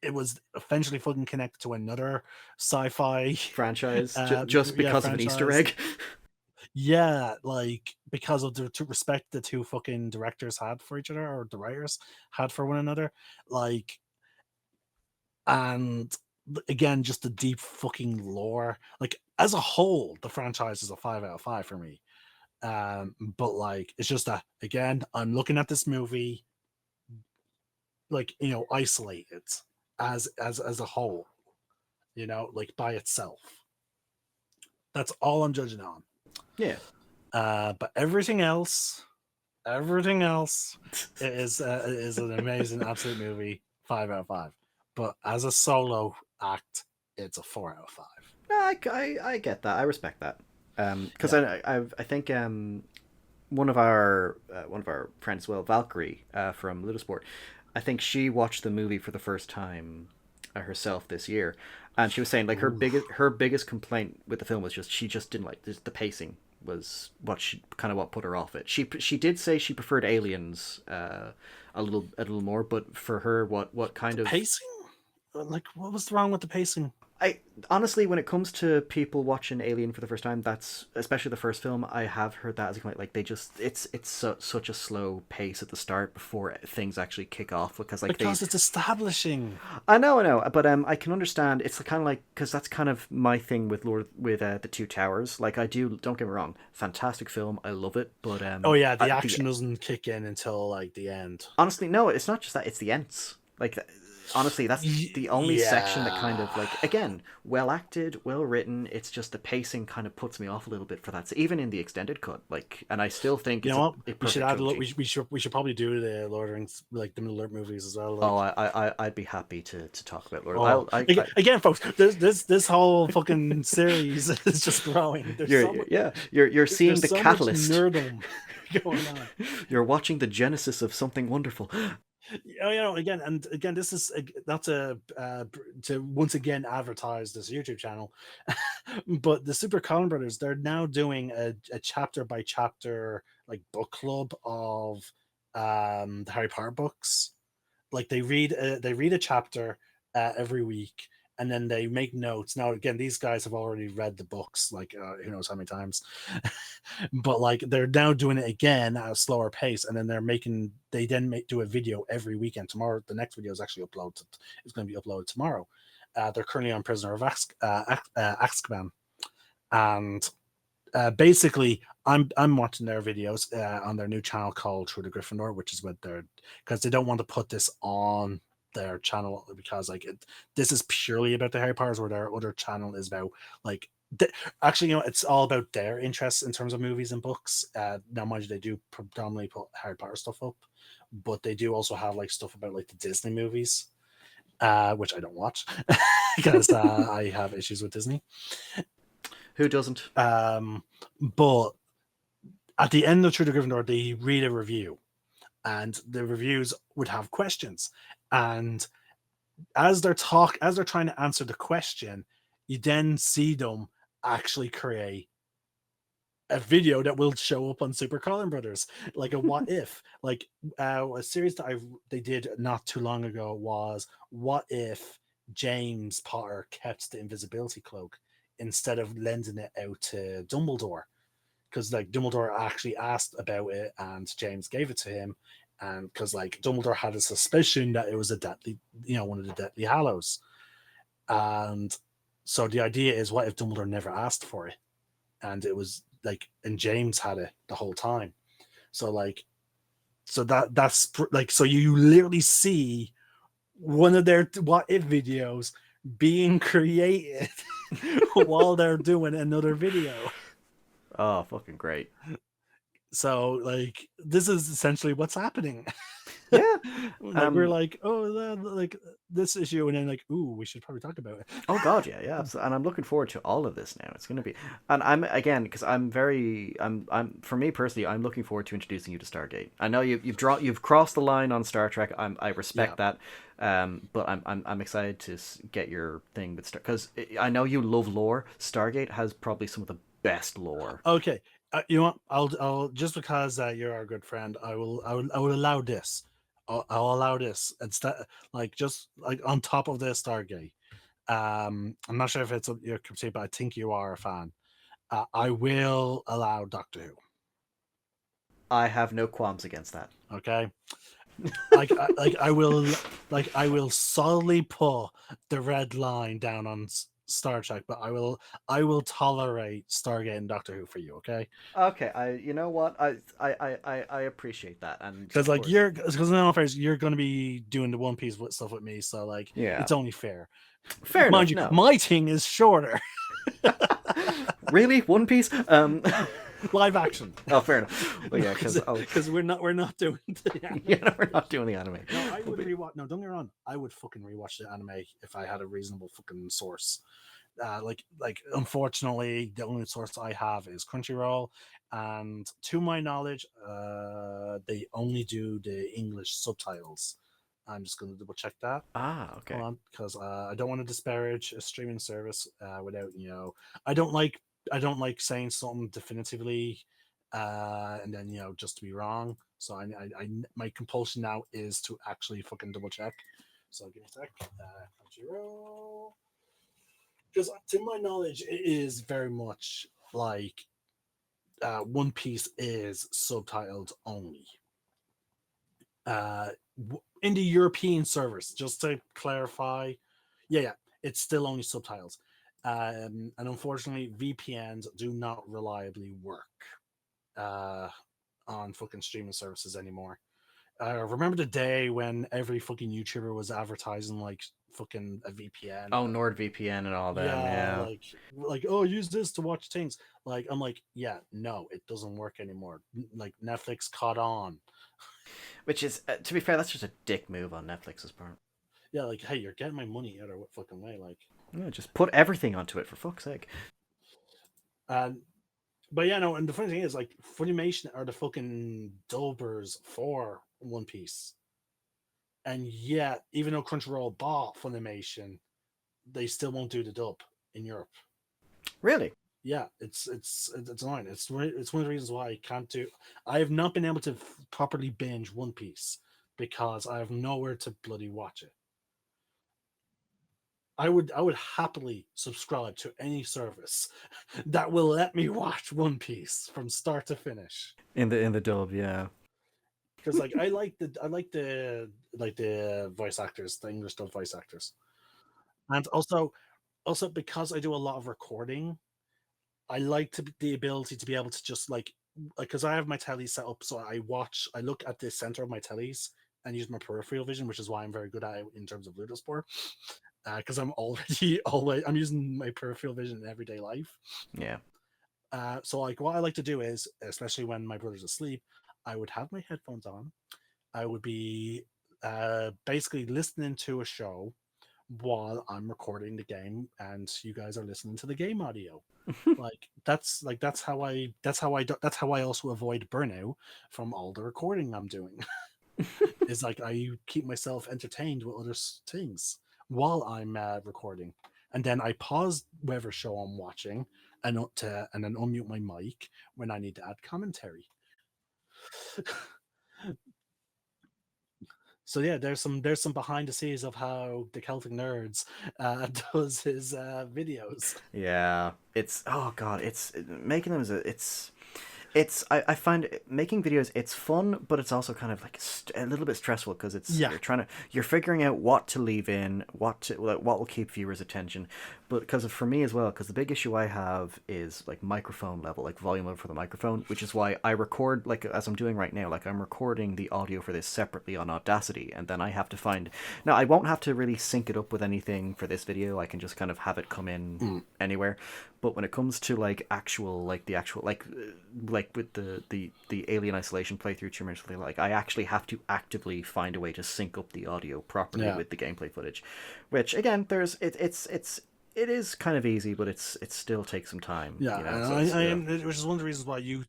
It was eventually fucking connected to another sci-fi, franchise just yeah, because of an Easter franchise. egg. Yeah, like because of the respect the two fucking directors had for each other, or the writers had for one another. Like, and again, just the deep fucking lore. Like as a whole, the franchise is a 5 out of 5 for me. But like it's just that again, I'm looking at this movie like isolated as a whole, like by itself. That's all I'm judging on. Yeah. But everything else is an amazing, absolute movie. 5 out of 5. But as a solo act, it's a 4 out of 5. No, I get that. I respect that. Because Yeah. I think one of our friends, well, Valkyrie from Littlesport, I think she watched the movie for the first time herself this year, and she was saying like Ooh. her biggest complaint with the film was just she just didn't like the pacing. was what put her off it. She did say she preferred Aliens a little more, but for her, what kind The of pacing? Like, what was wrong with the pacing? I honestly, when it comes to people watching Alien for the first time, that's especially the first film. I have heard that as a complaint. Like it's such a slow pace at the start before things actually kick off because Because it's establishing. I know, but I can understand. It's kind of like because that's kind of my thing with the Two Towers. Like I do, don't get me wrong, fantastic film. I love it, but Oh yeah, the action doesn't kick in until like the end. honestly, no, it's not just that. It's the ends. Like honestly, that's the only section that kind of like again well acted, well written. It's just the pacing kind of puts me off a little bit for that. So even in the extended cut, like, and I still think you it's know what we should add a lot. We should probably do the Lord of the Rings, like the Middle Earth movies as well. Like. Oh, I'd be happy to talk about Lord. Oh, again, folks, this whole fucking series is just growing. You're seeing the catalyst. Much nerdom going on. You're watching the genesis of something wonderful. Again, this is not to once again advertise this YouTube channel, but the Super Coen Brothers, they're now doing a chapter by chapter like book club of the Harry Potter books. Like they read a chapter every week, and then they make notes. Now again, these guys have already read the books like who knows how many times, but like they're now doing it again at a slower pace, and then they do a video every weekend. Tomorrow the next video is actually uploaded. It's going to be uploaded tomorrow. They're currently on Prisoner of Azkaban, and basically I'm watching their videos on their new channel called Through the Gryffindor, which is what they're, because they don't want to put this on their channel because like this is purely about the Harry Potters, where their other channel is about like actually it's all about their interests in terms of movies and books. Now mind you, they do predominantly put Harry Potter stuff up, but they do also have like stuff about like the Disney movies, which I don't watch because I have issues with Disney. Who doesn't? But at the end of True to Gryffindor, they read a review, and the reviews would have questions. And as they're trying to answer the question, you then see them actually create a video that will show up on Super Coen Brothers, like a what if. Like a series that they did not too long ago was what if James Potter kept the invisibility cloak instead of lending it out to Dumbledore, because like Dumbledore actually asked about it and James gave it to him, and because like Dumbledore had a suspicion that it was a deadly, one of the Deathly Hallows, and so the idea is what if Dumbledore never asked for it, and it was like, and James had it the whole time, so that's like, so you literally see one of their what if videos being created while they're doing another video. Oh, fucking great. So like this is essentially what's happening. Yeah. We're like, oh, like this issue, and then like, ooh, we should probably talk about it. Oh god, yeah. Absolutely. And I'm looking forward to all of this now. It's gonna be, and I'm again because I'm for me personally, I'm looking forward to introducing you to Stargate. I know you've crossed the line on Star Trek. I respect that, but I'm excited to get your thing with Star, because I know you love lore. Stargate has probably some of the best lore. Okay, you know what? I'll just because you're our good friend, I will allow this. I'll allow this instead, like just like on top of this Stargate. I'm not sure if it's your cup of tea, but I think you are a fan. I will allow Doctor Who. I have no qualms against that. Okay, I will solidly put the red line down on Star Trek, but I will tolerate Stargate and Doctor Who for you. Okay. Okay, you know what, I appreciate that, and because like because now you're going to be doing the One Piece stuff with me, so like it's only fair. Fair enough. Mind you, my thing is shorter. Really, One Piece? Live action. Oh, fair enough. Well, yeah, because we're not doing the anime. Yeah, we're not doing the anime. No, I would rewatch. No, don't get me wrong. I would fucking rewatch the anime if I had a reasonable fucking source. Like unfortunately, the only source I have is Crunchyroll, and to my knowledge, they only do the English subtitles. I'm just going to double check that. Okay. Because I don't want to disparage a streaming service without, I don't like I don't like saying something definitively, and then just to be wrong. So my compulsion now is to actually fucking double check. So give me a sec. Crunchyroll, because to my knowledge, it is very much like One Piece is subtitled only. In the European servers, just to clarify, yeah, it's still only subtitles. And unfortunately, VPNs do not reliably work uh, on fucking streaming services anymore. Remember the day when every fucking YouTuber was advertising like fucking a VPN? Oh, NordVPN and all them, Yeah, yeah. like oh, use this to watch things. Like I'm like, yeah, no, it doesn't work anymore. Like Netflix caught on. Which is, to be fair, that's just a dick move on Netflix's part. Yeah, like hey, you're getting my money out of what fucking way, like. Yeah, just put everything onto it for fuck's sake. And but yeah, no, and the funny thing is, like, Funimation are the fucking dubbers for One Piece, and yet, even though Crunchyroll bought Funimation, they still won't do the dub in Europe. Really? Yeah, it's annoying. It's one of the reasons why I can't do. I have not been able to properly binge One Piece because I have nowhere to bloody watch it. I would happily subscribe to any service that will let me watch One Piece from start to finish. In the dub, yeah. Because like I like the voice actors, the English dub voice actors, and also because I do a lot of recording, I like the ability to be able to just like because I have my telly set up, so I look at the center of my tellies and use my peripheral vision, which is why I'm very good at it in terms of Ludosport. Because I'm already always I'm using my peripheral vision in everyday life. Yeah. So like what I like to do is, especially when my brother's asleep, I would have my headphones on. I would be basically listening to a show while I'm recording the game, and you guys are listening to the game audio. That's how I also avoid burnout from all the recording I'm doing. Is like I keep myself entertained with other things while I'm recording, and then I pause whatever show I'm watching and then unmute my mic when I need to add commentary. So yeah, there's some behind the scenes of how the Celtic Nerds does his videos. Yeah. It's, oh god, it's making them it's I find making videos, it's fun, but it's also kind of like a little bit stressful because Yeah, you're figuring out what to leave in, what will keep viewers' attention. But because for me as well, because the big issue I have is like microphone level, like volume level for the microphone, which is why I record like as I'm doing right now, like I'm recording the audio for this separately on Audacity, and then I have to find. Now I won't have to really sync it up with anything for this video. I can just kind of have it come in anywhere. But when it comes to like the actual like with the Alien Isolation playthrough too much, like I actually have to actively find a way to sync up the audio properly yeah, with the gameplay footage, which again it is kind of easy, but it still takes some time, yeah. you know. And So it's which is one of the reasons why you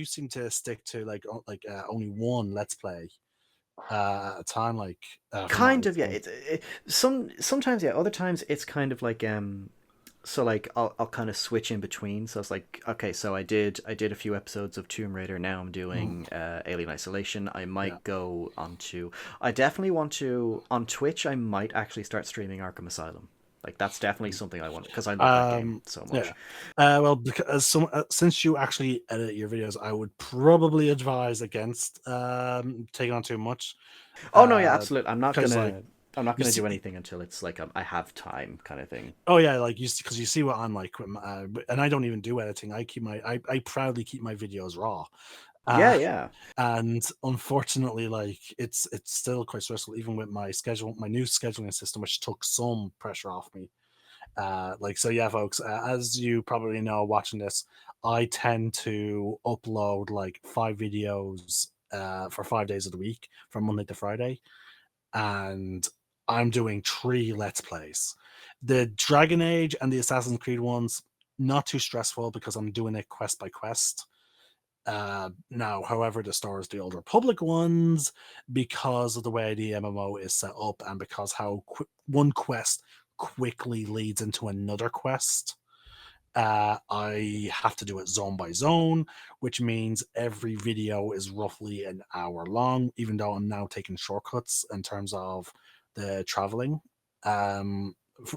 seem to stick to only one Let's Play at a time, like from what I kind of, yeah. understand. Sometimes, yeah. Other times it's kind of like so like I'll kind of switch in between. So it's like, okay, so I did a few episodes of Tomb Raider. Now I'm Mm, doing Alien Isolation. I yeah. might go on to. I definitely want to on Twitch. I might actually start streaming Arkham Asylum. Like that's definitely something I want because I love that game so Yeah. much. Well, because since you actually edit your videos, I would probably advise against taking on too much. Oh no, yeah, absolutely. Because like I'm not you gonna see, do anything until it's like I have time kind of thing. oh yeah, like because you see what I'm like, and I don't even do editing. I proudly keep my videos raw. Yeah, Uh, yeah. and unfortunately, like it's still quite stressful, even with my new scheduling system, which took some pressure off me. So yeah, folks, as you probably know, watching this, I tend to upload like 5 videos for 5 days of the week from Monday to Friday, and I'm doing 3 Let's Plays. The Dragon Age and the Assassin's Creed ones, not too stressful because I'm doing it quest by quest. Now, however, the stars the Old Republic ones, because of the way the MMO is set up and because how one quest quickly leads into another quest. I have to do it zone by zone, which means every video is roughly an hour long, even though I'm now taking shortcuts in terms of the traveling,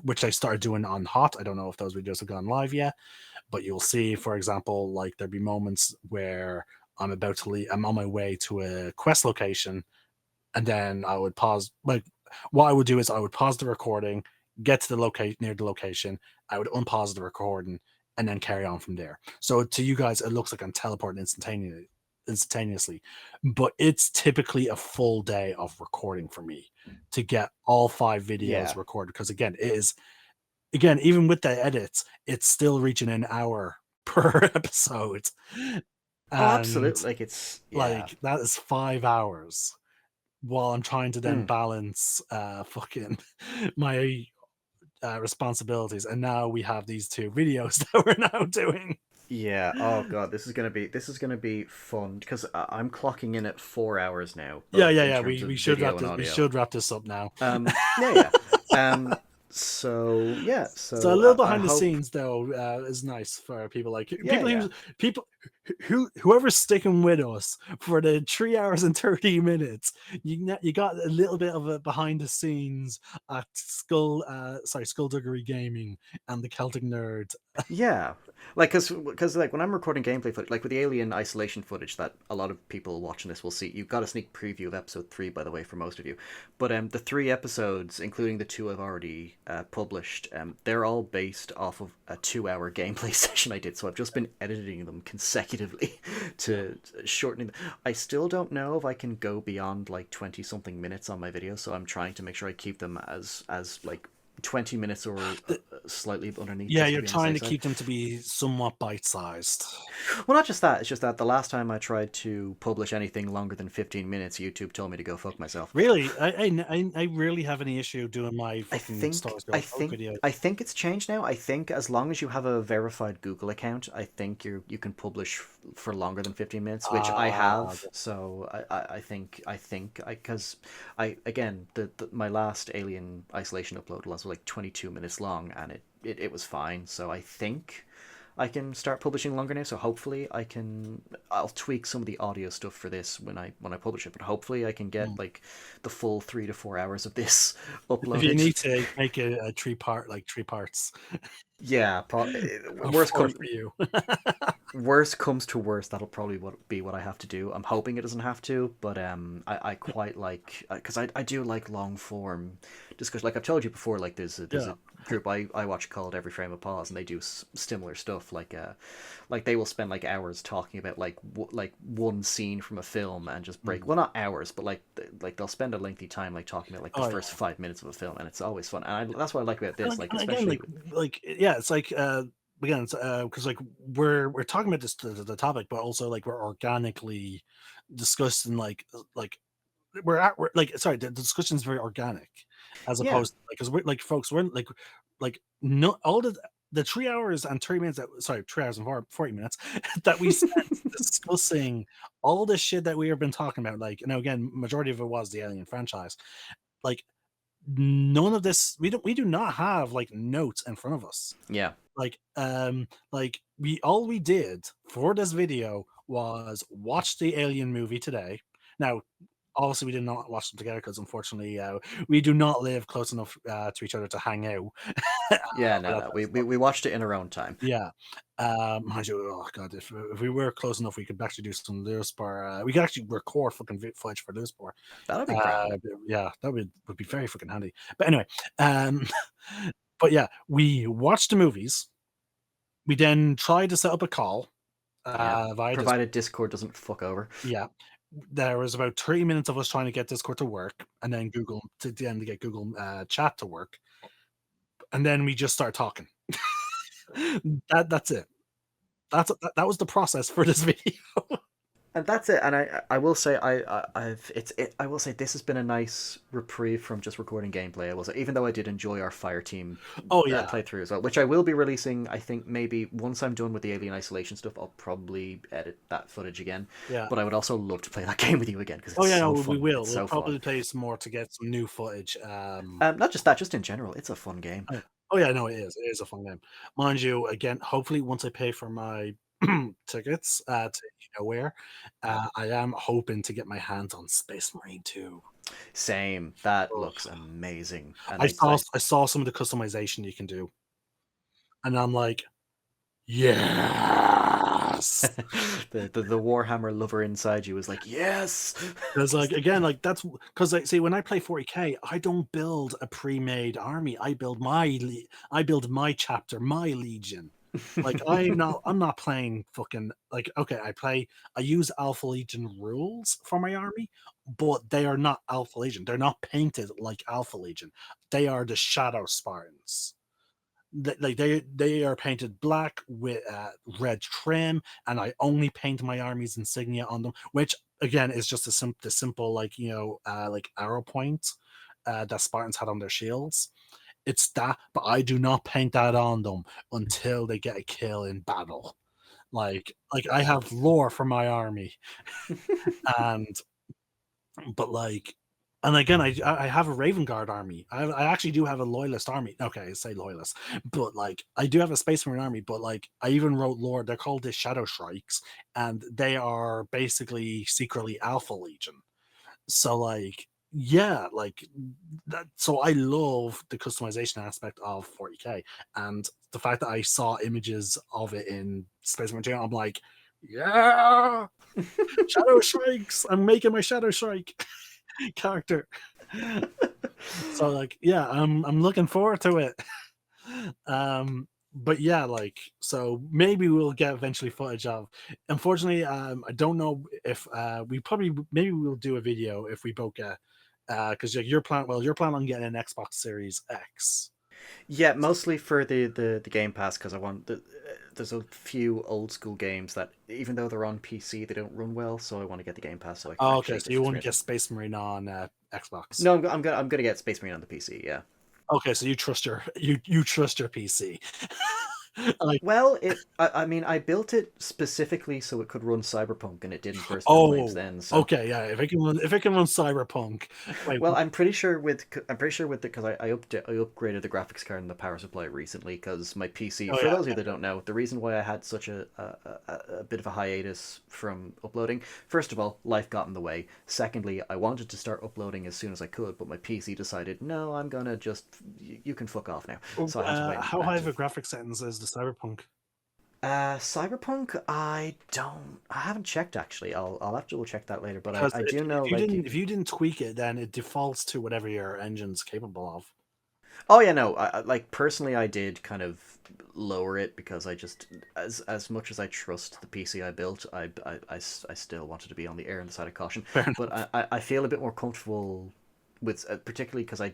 which I started doing on Hot. I don't know if those videos have gone live yet, but you'll see, for example, like there'll be moments where I'm about to leave, I'm on my way to a quest location, and then I would pause. Like, what I would do is I would pause the recording, get to the location near the location, I would unpause the recording, and then carry on from there. So to you guys, it looks like I'm teleporting instantaneously, but it's typically a full day of recording for me to get all 5 Yeah. videos recorded. Because again, it is, again, even with the edits, it's still reaching an hour per episode. Oh, And absolutely. Like it's yeah. like that is 5 hours while I'm trying to then Mm. balance fucking my responsibilities. And now we have these 2 videos that we're now doing. Yeah. Oh god, this is gonna be fun because I'm clocking in at 4 hours now, Yeah, both yeah, in yeah. terms We of should wrap video and this. We audio. should wrap this up now. Yeah, yeah. So yeah, So a so little I behind the hope. scenes though is nice for people like Yeah, yeah, people whoever's sticking with us for the 3 hours and 30 minutes. You got a little bit of a behind the scenes at Skullduggery Gaming and the Celtic Nerd. yeah. Like, cause like when I'm recording gameplay footage, like with the Alien isolation footage that a lot of people watching this will see. You've got a sneak preview of episode 3, by the way, for most of you. But the 3 episodes, including the 2 I've already published, they're all based off of a 2-hour gameplay session I did. So I've just been editing them consecutively to shorten. I still don't know if I can go beyond like 20 something minutes on my videos. So I'm trying to make sure I keep them as like 20 minutes or slightly underneath, Yeah, just to you're be on the trying safe to side. keep them to be somewhat bite-sized. Well, not just that, it's just that the last time I tried to publish anything longer than 15 minutes, YouTube told me to go fuck myself. Really, I rarely have any issue doing my I fucking think Stars I Go Folk think videos. I think it's changed now. I think as long as you have a verified Google account, I think you can publish for longer than 15 minutes, which I Ah, have. So I think because I again my last Alien Isolation upload was like 22 minutes long, and it was fine. So I think I can start publishing longer now. So hopefully I'll tweak some of the audio stuff for this when I publish it. But hopefully I can get mm. like the full 3 to 4 hours of this If you uploaded. need to make it a 3 part, like 3 parts Yeah, of worst 4 come for you. worst comes to worst, that'll probably be what I have to do. I'm hoping it doesn't have to, but I quite like because I do like long form discussion. Like I've told you before, like there's Yeah. a group I watch called Every Frame of Pause, and they do similar stuff. Like they will spend like hours talking about like one scene from a film and just break. Mm. Well, not hours, but like they'll spend a lengthy time like talking about like the Oh first yeah. 5 minutes of a film, and it's always fun. And that's what I like about this, like And again, especially with like yeah, it's like again, it's because like we're talking about this the topic, but also like we're organically discussing like we're like sorry, the discussion is very organic as yeah. opposed to like because we're like folks, we're like no all the 3 hours and 30 minutes that sorry 3 hours and 40 minutes that we spent discussing all the shit that we have been talking about. Like, again, majority of it was the Alien franchise. Like, none of this, we do not have like notes in front of us. Yeah. Like we all we did for this video was watch the Alien movie today. Now, obviously, we did not watch them together because unfortunately, we do not live close enough to each other to hang out. Yeah, for no, that no. type We, of we stuff. we watched it in our own time. Yeah. Mind you, oh god, if we were close enough, we could actually do some Lewis bar. We could actually record fucking footage for Lewis bar. That'd be grand. Yeah, that would be very fucking handy. But anyway, um, but yeah, we watched the movies. We then tried to set up a call Yeah. via Discord. Provided Discord doesn't fuck over. Yeah, there was about 30 minutes of us trying to get Discord to work, and then to get Google Chat to work, and then we just start talking. That's it. That was the process for this video. And that's it. And I will say I will say this has been a nice reprieve from just recording gameplay. I will say, even though I did enjoy our Fireteam Oh yeah, playthrough as well, which I will be releasing. I think maybe once I'm done with the Alien Isolation stuff, I'll probably edit that footage again. yeah. But I would also love to play that game with you again because Oh it's yeah, no, so we fun. will. It's We'll so fun. probably play some more to get some new footage. Not just that, just in general, it's a fun game. Oh yeah, no, it is. It is a fun game, mind you. Again, hopefully, once I pay for my tickets to where, I am hoping to get my hands on Space Marine 2. Same. That Oh, looks amazing, and I saw some of the customization you can do, and I'm like, yes. the Warhammer lover inside you is like, yes. Because like again, like that's because like see when I play 40K, I don't build a pre-made army. I build my chapter, my legion. Like I'm not playing fucking like okay, I use Alpha Legion rules for my army, but they are not Alpha Legion. They're not painted like Alpha Legion. They are the Shadow Spartans. Like they are painted black with red trim, and I only paint my army's insignia on them, which again is just the simple like like arrow point that Spartans had on their shields. It's that, but I do not paint that on them until they get a kill in battle. Like I have lore for my army, and but like, and again, I have a Raven Guard army. I actually do have a loyalist army. Okay, I say loyalist, but like I do have a Space Marine army. But like I even wrote lore. They're called the Shadow Shrikes, and they are basically secretly Alpha Legion. So like yeah, like that. So I love the customization aspect of 40K, and the fact that I saw images of it in Space Marine 2, I'm like, yeah, Shadow Shrikes. I'm making my Shadow Shrike character. So like yeah, I'm looking forward to it. But yeah, like so maybe we'll get eventually footage of. Unfortunately, I don't know if we probably maybe we'll do a video if we both get because like you're planning on getting an Xbox Series X. Yeah, mostly for the Game Pass because I want there's a few old school games that even though they're on PC they don't run well, so I want to get the Game Pass so I can Oh, okay, actually so you want to experience get them. Space Marine on Xbox. No, I'm gonna get Space Marine on the PC. Yeah. Okay, so you trust you trust your PC. Like Well, I mean, I built it specifically so it could run Cyberpunk, and it didn't burst my waves oh, then. So, okay, yeah. If it can run Cyberpunk, wait, well, I'm pretty sure with because I upgraded the graphics card and the power supply recently because my PC. oh For yeah, those of you that don't know, the reason why I had such a bit of a hiatus from uploading, first of all, life got in the way. Secondly, I wanted to start uploading as soon as I could, but my PC decided, no, I'm gonna just you can fuck off now. So I had to wait. how high of a graphic settings is the Cyberpunk? Cyberpunk, I haven't checked actually. I'll have to double check that later. But Because I if, do know if you like, didn't tweak it, then it defaults to whatever your engine's capable of. oh yeah, no, like personally, I did kind of lower it because I just as much as I trust the PC I built, I still wanted to be on the air on the side of caution. Fair But enough. I feel a bit more comfortable with particularly because I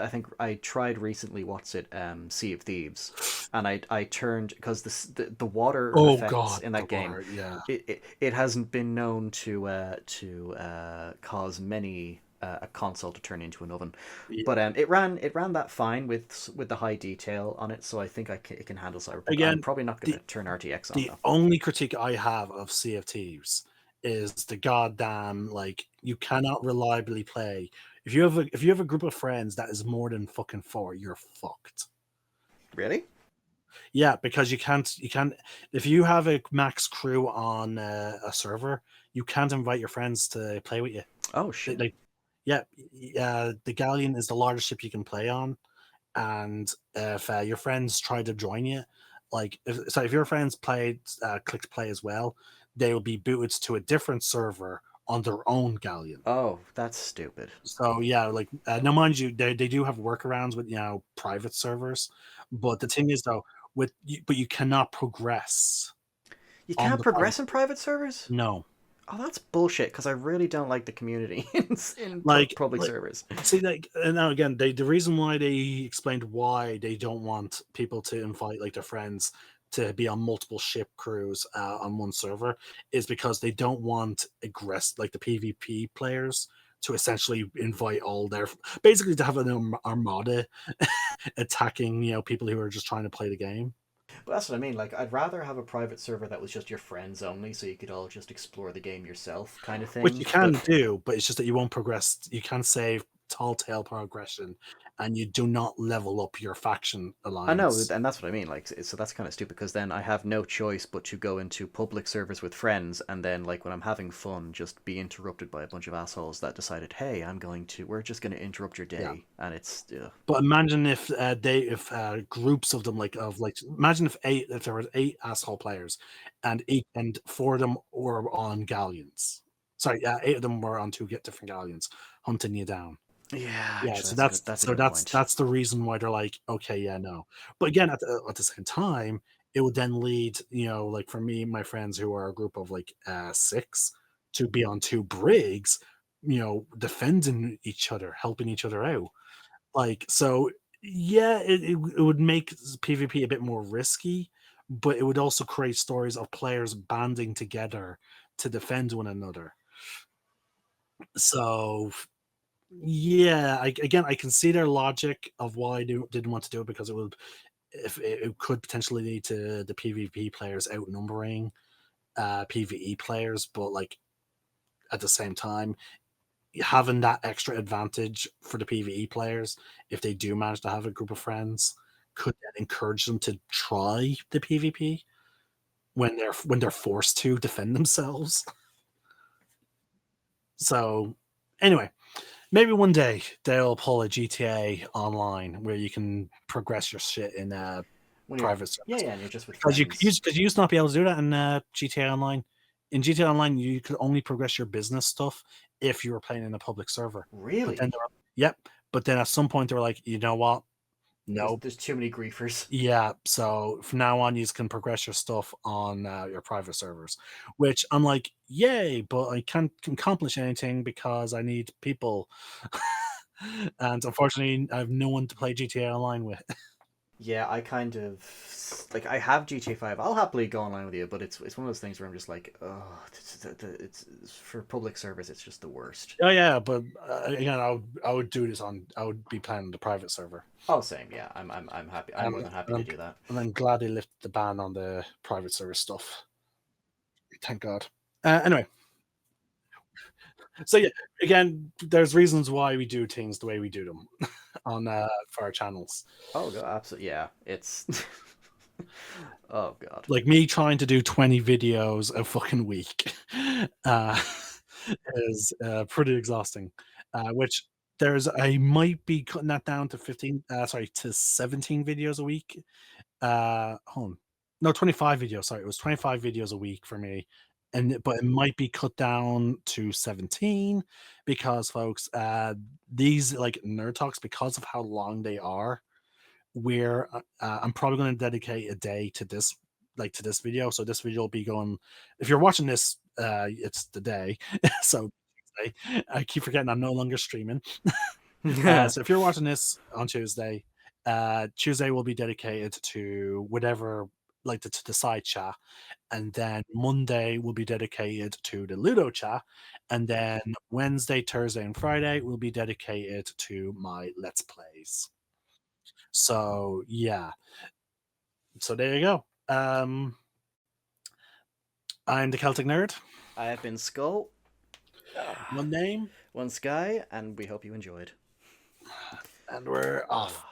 think I tried recently what's it Sea of Thieves, and I turned because the water Oh effects God, in the that game water. Yeah. it hasn't been known to cause many a console to turn into an oven, Yeah. but it ran that fine with the high detail on it, so I think it can handle Cyberpunk. I'm Again, probably not going the to turn RTX on the though. only critique I have of Sea of Thieves is the goddamn like you cannot reliably play. If you have a group of friends that is more than fucking four, you're fucked. Really? Yeah, because you can't if you have a max crew on a server, you can't invite your friends to play with you. Oh shit! Like yeah, the galleon is the largest ship you can play on, and if your friends try to join you, like if your friends played clicked play as well, they will be booted to a different server on their own galleon. Oh, that's stupid. So yeah, like now mind you, they do have workarounds with private servers, but the thing is though, but you cannot progress You on can't the private. progress in private servers? No, Oh, that's bullshit. Because I really don't like the community in like public like servers. see like and now again the reason why they explained why they don't want people to invite like their friends to be on multiple ship crews on one server is because they don't want like the PvP players to essentially invite all their basically to have an armada attacking people who are just trying to play the game. But that's what I mean. Like, I'd rather have a private server that was just your friends only, so you could all just explore the game yourself, kind of Which thing. you can But do, but it's just that you won't progress. You can save tall tale progression, and you do not level up your faction I know, alliance. and that's what I mean. Like, so that's kind of stupid because then I have no choice but to go into public servers with friends, and then like when I'm having fun, just be interrupted by a bunch of assholes that decided, hey, we're just going to interrupt your Yeah. day, and it's But imagine if if groups of them imagine if there were 8 asshole players, and 4 of them were on galleons. Sorry, 8 of them were on 2 different galleons hunting you down. yeah. Yeah, Actually, so that's a good point. that's the reason why they're like, okay, yeah, no. But again, at the same time, it would then lead, like for me, my friends who are a group of like 6, to be on 2 brigs, defending each other, helping each other out. Like, so yeah, it would make PvP a bit more risky, but it would also create stories of players banding together to defend one another. So yeah, again, I can see their logic of why they didn't want to do it because if it could potentially lead to the PvP players outnumbering PvE players, but like at the same time, having that extra advantage for the PvE players, if they do manage to have a group of friends, could then encourage them to try the PvP when they're forced to defend themselves. So anyway, maybe one day they'll pull a GTA online where you can progress your shit in When you're private yeah, servers yeah, and you're just with because friends. you used to not be able to do that in GTA Online. In GTA Online, you could only progress your business stuff if you were playing in a public server. But then Really? yep. But then at some point they were like, you know what? No. There's too many griefers. Yeah. So from now on, you can progress your stuff on your private servers, which I'm like, yay! But I can't accomplish anything because I need people. And unfortunately, I have no one to play GTA Online with. Yeah, I kind of like I have GTA 5. I'll happily go online with you, but it's one of those things where I'm just like, oh, it's for public service. It's just the worst. Oh yeah, but again, I would do this on. I would be playing the private server. Oh, same. Yeah, I'm happy. I'm Um, more than happy and to I'm do that. and I'm glad they lifted the ban on the private server stuff. Thank God. Anyway, so yeah, again, there's reasons why we do things the way we do them on for our channels. Oh, God, absolutely. Yeah, it's. Oh God. Like me trying to do 20 videos a fucking week uh, is pretty exhausting. Which I might be cutting that down to 15. Sorry, to 17 videos a week. Hold on. No, 25 videos. Sorry, it was 25 videos a week for me. But it might be cut down to 17 because folks, these like nerd talks, because of how long they are, where I'm probably going to dedicate a day to this, like to this video. So this video will be going. If you're watching this, it's the day. So I keep forgetting I'm no longer streaming. So if you're watching this on Tuesday, Tuesday will be dedicated to whatever, like to the side chat, and then Monday will be dedicated to the Ludo chat, and then Wednesday, Thursday, and Friday will be dedicated to my Let's Plays. So yeah, so there you go. I'm the Celtic Nerd. I have been Skull. One name, One Sky, and we hope you enjoyed. and we're off. Ah.